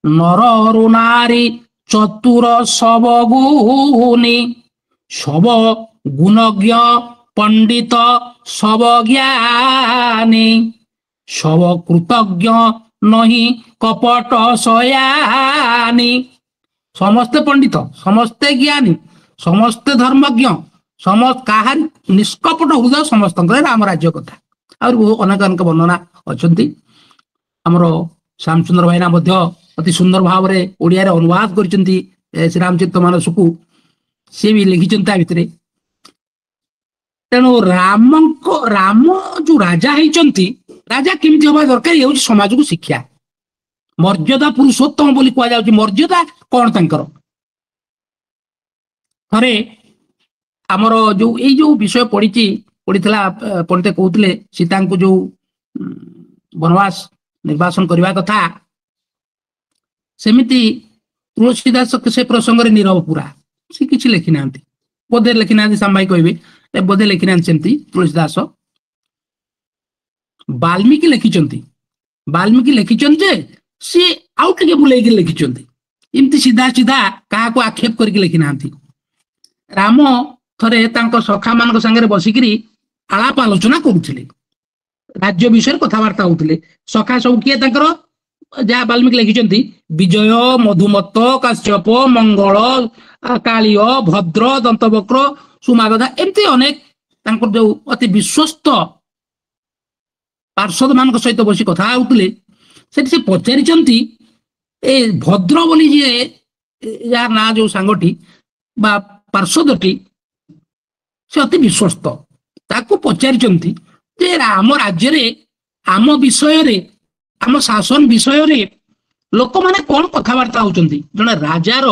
ନରରୁ ନାରୀ ଚତୁର ଶବ ଗୁନି, ଶବ ଗୁଣଜ୍ଞ ପଣ୍ଡିତ ଶବ ଜ୍ଞାନୀ, ଶବ କୃତଜ୍ଞ ନହି କପଟ ଶୟାନୀ। ସମସ୍ତେ ପଣ୍ଡିତ, ସମସ୍ତେ ଜ୍ଞାନୀ, ସମସ୍ତେ ଧର୍ମଜ୍ଞ, କାହାରି ନିଷ୍କପଟ ହୃଦୟ ସମସ୍ତଙ୍କର ରାମ ରାଜ୍ୟ କଥା। ଆହୁରି ବହୁ ଅନେକ ଅନେକ ବର୍ଣ୍ଣନା ଅଛନ୍ତି। ଆମର ଶ୍ୟାମସୁନ୍ଦର ଭାଇନା ମଧ୍ୟ ଅତି ସୁନ୍ଦର ଭାବରେ ଓଡ଼ିଆରେ ଅନୁବାଦ କରିଛନ୍ତି ଶ୍ରୀରାମଚରିତ ମାନସକୁ, ସିଏ ବି ଲେଖିଛନ୍ତି ତା ଭିତରେ। ତେଣୁ ରାମ ଯୋଉ ରାଜା ହେଇଛନ୍ତି, ରାଜା କେମିତି ହବା ଦରକାର, ଇଏ ହଉଛି ସମାଜକୁ ଶିକ୍ଷା। ମର୍ଯ୍ୟାଦା ପୁରୁଷୋତ୍ତମ ବୋଲି କୁହାଯାଉଛି। ମର୍ଯ୍ୟାଦା କଣ ତାଙ୍କର? ଥରେ ଆମର ଯୋଉ ଏଇ ଯୋଉ ବିଷୟ ପଡିଥିଲା, ପଣ୍ଡିତ କହୁଥିଲେ ସୀତାଙ୍କୁ ଯୋଉ ବନବାସ ନିର୍ବାସନ କରିବା କଥା, ସେମିତି ତୁଳସୀ ଦାସ ସେ ପ୍ରସଙ୍ଗରେ ନୀରବ ପୁରା, ସେ କିଛି ଲେଖିନାହାନ୍ତି, ବୋଧେ ଲେଖିନାହାନ୍ତି, ସାମ୍ଭାଇ କହିବେ ବୋଧେ ଲେଖିନାହାନ୍ତି ସେମିତି ତୁଳସୀ ଦାସ। ବାଲ୍ମୀକି ଲେଖିଛନ୍ତି ଯେ ସିଏ ଆଉ ଟିକେ ବୁଲେଇକି ଲେଖିଛନ୍ତି, ଏମିତି ସିଧା ସିଧା କାହାକୁ ଆକ୍ଷେପ କରିକି ଲେଖିନାହାନ୍ତି। ରାମ ଥରେ ତାଙ୍କ ସଖା ମାନଙ୍କ ସାଙ୍ଗରେ ବସିକିରି ଆଳାପ ଆଲୋଚନା କରୁଥିଲେ, ରାଜ୍ୟ ବିଷୟରେ କଥାବାର୍ତ୍ତା ହଉଥିଲେ। ସଖା ସବୁ କିଏ ତାଙ୍କର? ଯାହା ବାଲ୍ମୀକି ଲେଖିଛନ୍ତି, ବିଜୟ, ମଧୁମତ, କାଶ୍ୟପ, ମଙ୍ଗଳ, କାଳିୟ, ଭଦ୍ର, ଦନ୍ତବକ୍ର, ସୁମାଗଧା, ଏମିତି ଅନେକ ତାଙ୍କର ଯୋଉ ଅତି ବିଶ୍ୱସ୍ତ ପାର୍ଷଦ ମାନଙ୍କ ସହିତ ବସି କଥା ହଉଥିଲେ। ସେଠି ସେ ପଚାରିଛନ୍ତି, ଏ ଭଦ୍ର ବୋଲି ଯିଏ, ଯାହାର ନାଁ ଯୋଉ ସାଙ୍ଗଟି ବା ପାର୍ଶ୍ୱଦଟି ସେ ଅତି ବିଶ୍ୱସ୍ତ। ତାକୁ ପଚାରିଛନ୍ତି ଯେ ଆମ ରାଜ୍ୟରେ ଆମ ବିଷୟରେ ଆମ ଶାସନ ବିଷୟରେ ଲୋକମାନେ କଣ କଥାବାର୍ତ୍ତା ହଉଛନ୍ତି। ଜଣେ ରାଜାର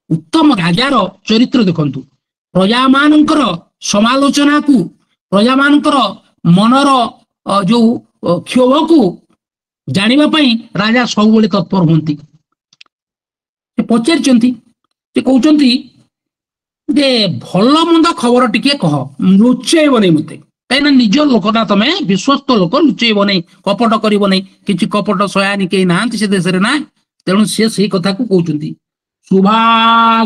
ଉତ୍ତମ ରାଜାର ଚରିତ୍ର ଦେଖନ୍ତୁ। ପ୍ରଜାମାନଙ୍କର ସମାଲୋଚନାକୁ ପ୍ରଜାମାନଙ୍କର ମନର ଯୋଉ କ୍ଷୋଭକୁ ଜାଣିବା ପାଇଁ ରାଜା ସବୁବେଳେ ତତ୍ପର ହୁଅନ୍ତି। ସେ ପଚାରିଛନ୍ତି, ସେ କହୁଛନ୍ତି ଯେ ଭଲ ମନ୍ଦ ଖବର ଟିକେ କହ, ଲୁଚେଇବ ନାହିଁ ମତେ, କାହିଁକିନା ନିଜ ଲୋକଟା ତମେ ବିଶ୍ୱସ୍ତ ଲୋକ, ଲୁଚେଇବ ନାହିଁ, କପଟ କରିବ ନାହିଁ, କିଛି କପଟ ସୟାନୀ କେହି ନାହାନ୍ତି ସେ ଦେଶରେ ନା। ତେଣୁ ସେ ସେଇ କଥାକୁ କହୁଛନ୍ତି। ଶୁଭା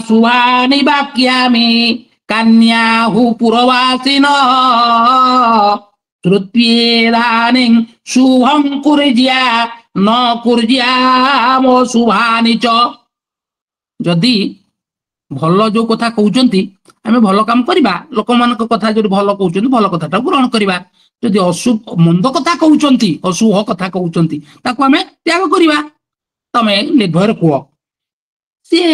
ଶୁଭାନି ବାକ୍ୟାମି କାନ୍ୟାହୁ ପୁରବାସିନ ତୃତୀୟେଦାନିଂ ଶୁଭଂ କୁର୍ଜ୍ୟା ନ କୁର୍ଜ୍ୟାମ ଶୁଭାନିଚ। ଯଦି ଭଲ ଯୋଉ କଥା କହୁଛନ୍ତି ଆମେ ଭଲ କାମ କରିବା, ଲୋକମାନଙ୍କ କଥା ଯଦି ଭଲ କହୁଛନ୍ତି ଭଲ କଥାଟାକୁ ଗ୍ରହଣ କରିବା। ଯଦି ମନ୍ଦ କଥା କହୁଛନ୍ତି, ଅଶୁଭ କଥା କହୁଛନ୍ତି, ତାକୁ ଆମେ ତ୍ୟାଗ କରିବା। ତମେ ନିର୍ଭୟରେ କୁହ। ସିଏ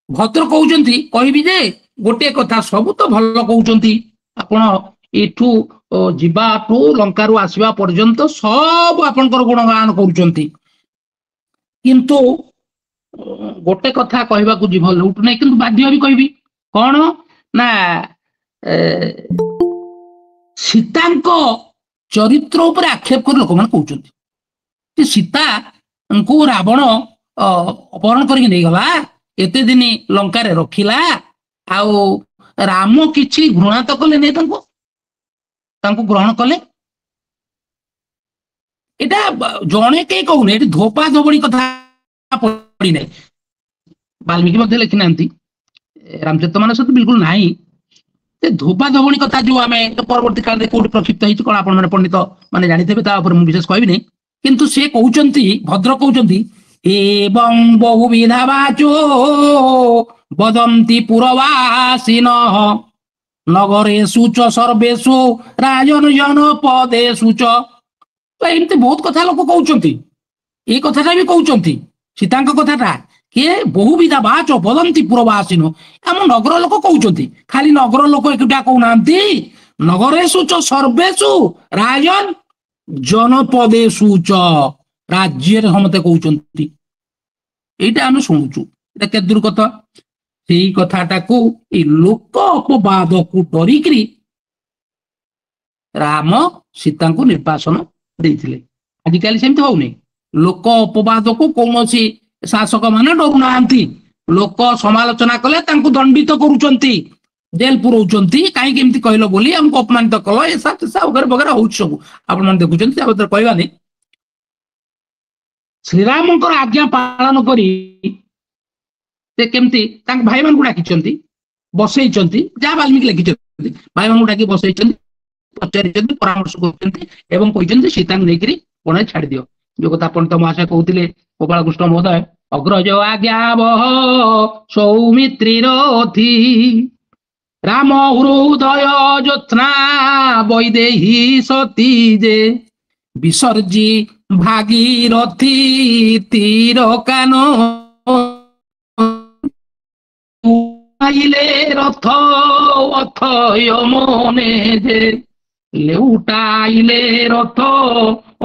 ଭଦ୍ର କହୁଛନ୍ତି, କହିବି ଯେ ଗୋଟିଏ କଥା, ସବୁ ତ ଭଲ କହୁଛନ୍ତି, ଆପଣ ଏଠୁ ଯିବାଠୁ ଲଙ୍କାରୁ ଆସିବା ପର୍ଯ୍ୟନ୍ତ ସବୁ ଆପଣଙ୍କର ଗୁଣଗାନ କରୁଛନ୍ତି, କିନ୍ତୁ ଗୋଟେ କଥା କହିବାକୁ ଯିବ ଲଉଟୁ ନାହିଁ, କିନ୍ତୁ ବାଧ୍ୟ ବି କହିବି। କଣ ନା ସୀତାଙ୍କ ଚରିତ୍ର ଉପରେ ଆକ୍ଷେପ କରି ଲୋକମାନେ କହୁଛନ୍ତି ଯେ ସୀତାଙ୍କୁ ରାବଣ ଅପହରଣ କରିକି ନେଇଗଲା, ଏତେ ଦିନ ଲଙ୍କାରେ ରଖିଲା, ଆଉ ରାମ କିଛି ଘୃଣା ତ କଲେ ନେଇ ତାଙ୍କୁ ଗ୍ରହଣ କଲେ। ଏଟା ଜଣେ କେହି କହୁନି, ଏଠି ଧୋପା ଧୋବଣୀ କଥା ପଡିନାହିଁ। ବାଲ୍ମୀକି ମଧ୍ୟ ଲେଖିନାହାନ୍ତି, ରାମଚରିତମାନସ ତ ବିଲକୁଲ ନାହିଁ। ସେ ଧୋପା ଧୋବଣୀ କଥା ଯୋଉ ଆମେ ପରବର୍ତ୍ତୀ କାଳରେ କୋଉଠି ପ୍ରକ୍ଷିପ୍ତ ହେଇଛି କଣ ଆପଣ ମାନେ ପଣ୍ଡିତ ମାନେ ଜାଣିଥିବେ, ତା ଉପରେ ମୁଁ ବିଶେଷ କହିବିନି। କିନ୍ତୁ ସେ କହୁଛନ୍ତି, ଭଦ୍ର କହୁଛନ୍ତି, ଏବଂ ବହୁବିଧା ବାଚୋ ବଦନ୍ତି ପୁରବାସିନ ନଗରେଷୁ ଚ ସର୍ବେଷୁ ରାଜନ ଜନପଦେଷୁ ଚ। ଏମିତି ବହୁତ କଥା ଲୋକ କହୁଛନ୍ତି, ଏଇ କଥାଟା ବି କହୁଛନ୍ତି, ସୀତାଙ୍କ କଥାଟା କିଏ ବହୁବିଧା ବାଚ ବଦନ୍ତି ପୁରବାସିନ, ଆମ ନଗର ଲୋକ କହୁଛନ୍ତି। ଖାଲି ନଗର ଲୋକ ଏକୁଟିଆ କହୁନାହାନ୍ତି, ନଗରେଷୁ ଚ ସର୍ବେଷୁ ରାଜନ ଜନପଦେଷୁ ଚ, ରାଜ୍ୟରେ ସମସ୍ତେ କହୁଛନ୍ତି। ଏଇଟା ଆମେ ଶୁଣୁଛୁ, ଏଇଟା କେତେ ଦୂର କଥା। ସେଇ କଥାଟାକୁ ଏଇ ଲୋକ ଅପବାଦକୁ ଡରିକିରି ରାମ ସୀତାଙ୍କୁ ନିର୍ବାସନ ଦେଇଥିଲେ। ଆଜିକାଲି ସେମିତି ହଉନି, ଲୋକ ଅପବାଦକୁ କୌଣସି ଶାସକ ମାନେ ଡରୁନାହାନ୍ତି। ଲୋକ ସମାଲୋଚନା କଲେ ତାଙ୍କୁ ଦଣ୍ଡିତ କରୁଛନ୍ତି, ଜେଲ ପୁରଉଛନ୍ତି, କାହିଁକି ଏମିତି କହିଲ ବୋଲି, ଆମକୁ ଅପମାନିତ କଲ, ଏସା ବଗେରା ବଗେରା ହଉଛି ସବୁ, ଆପଣ ମାନେ ଦେଖୁଛନ୍ତି, ତା ଭିତରେ କହିବାନି। ଶ୍ରୀରାମଙ୍କର ଆଜ୍ଞା ପାଳନ କରି ସେ କେମିତି ତାଙ୍କ ଭାଇମାନଙ୍କୁ ଡାକିଛନ୍ତି, ବସେଇଛନ୍ତି, ଯାହା ବାଲ୍ମୀକି ଲେଖିଛନ୍ତି, ଭାଇମାନଙ୍କୁ ଡାକି ବସେଇଛନ୍ତି, ପଚାରିଛନ୍ତି, ପରାମର୍ଶ କରୁଛନ୍ତି ଏବଂ କହିଛନ୍ତି ସୀତାଙ୍କୁ ନେଇକିରି ବଣରେ ଛାଡିଦିଅ। ଯୋଉ କଥା ପଣ୍ଡିତ ମହାଶୟ କହୁଥିଲେ, ଗୋପାଳ କୃଷ୍ଣ ମହୋଦୟ, ଅଗ୍ରଜ ଆଜ୍ଞା ବହ ସୌମିତ୍ରୀର ଥି ରାମ ହୃଦୟ ଜ୍ୟୋତ୍ସ୍ନା ବୈଦେହୀ ସତୀ ଯେ ବିସର୍ଜି ଭାଗୀରଥୀ ତୀର କାନ ରଥ ଅଥୟ ମନେ ଯେ ଲେଉଟାଇଲେ ରଥ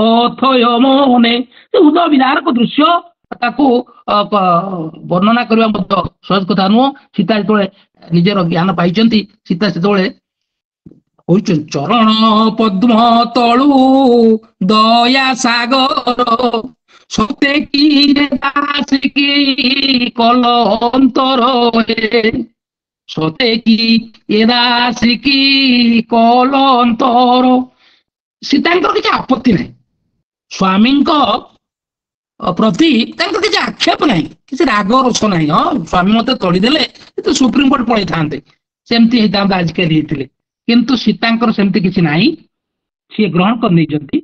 ଅଥୟ ମନେ। ହୃଦୟ ବିଦାରକ ଦୃଶ୍ୟ, ତାକୁ ବର୍ଣ୍ଣନା କରିବା ମଧ୍ୟ ସହଜ କଥା ନୁହଁ। ସୀତା ଯେତେବେଳେ ନିଜର ଜ୍ଞାନ ପାଇଛନ୍ତି, ସୀତା ସେତେବେଳେ କହୁଛନ୍ତି, ଚରଣ ପଦ୍ମ ତଳୁ ଦୟା ସାଗର ସତେ କି ଦାସିକି କଲ ଅନ୍ତର, ସତେ କି ଏ ଦାସିକି କଲ ଅନ୍ତର। ସୀତାଙ୍କର କିଛି ଆପତ୍ତି ନାହିଁ, ସ୍ୱାମୀଙ୍କ ପ୍ରତି ତାଙ୍କର କିଛି ଆକ୍ଷେପ ନାହିଁ, କିଛି ରାଗ ରୋଷ ନାହିଁ। ହଁ, ସ୍ୱାମୀ ମତେ ତଳିଦେଲେ ତ ସୁପ୍ରିମକୋର୍ଟ ପଳେଇଥାନ୍ତେ, ସେମିତି ହେଇଥାନ୍ତା ଆଜିକାଲି ହେଇଥିଲେ, କିନ୍ତୁ ସୀତାଙ୍କର ସେମିତି କିଛି ନାହିଁ। ସିଏ ଗ୍ରହଣ କରି ନେଇଛନ୍ତି।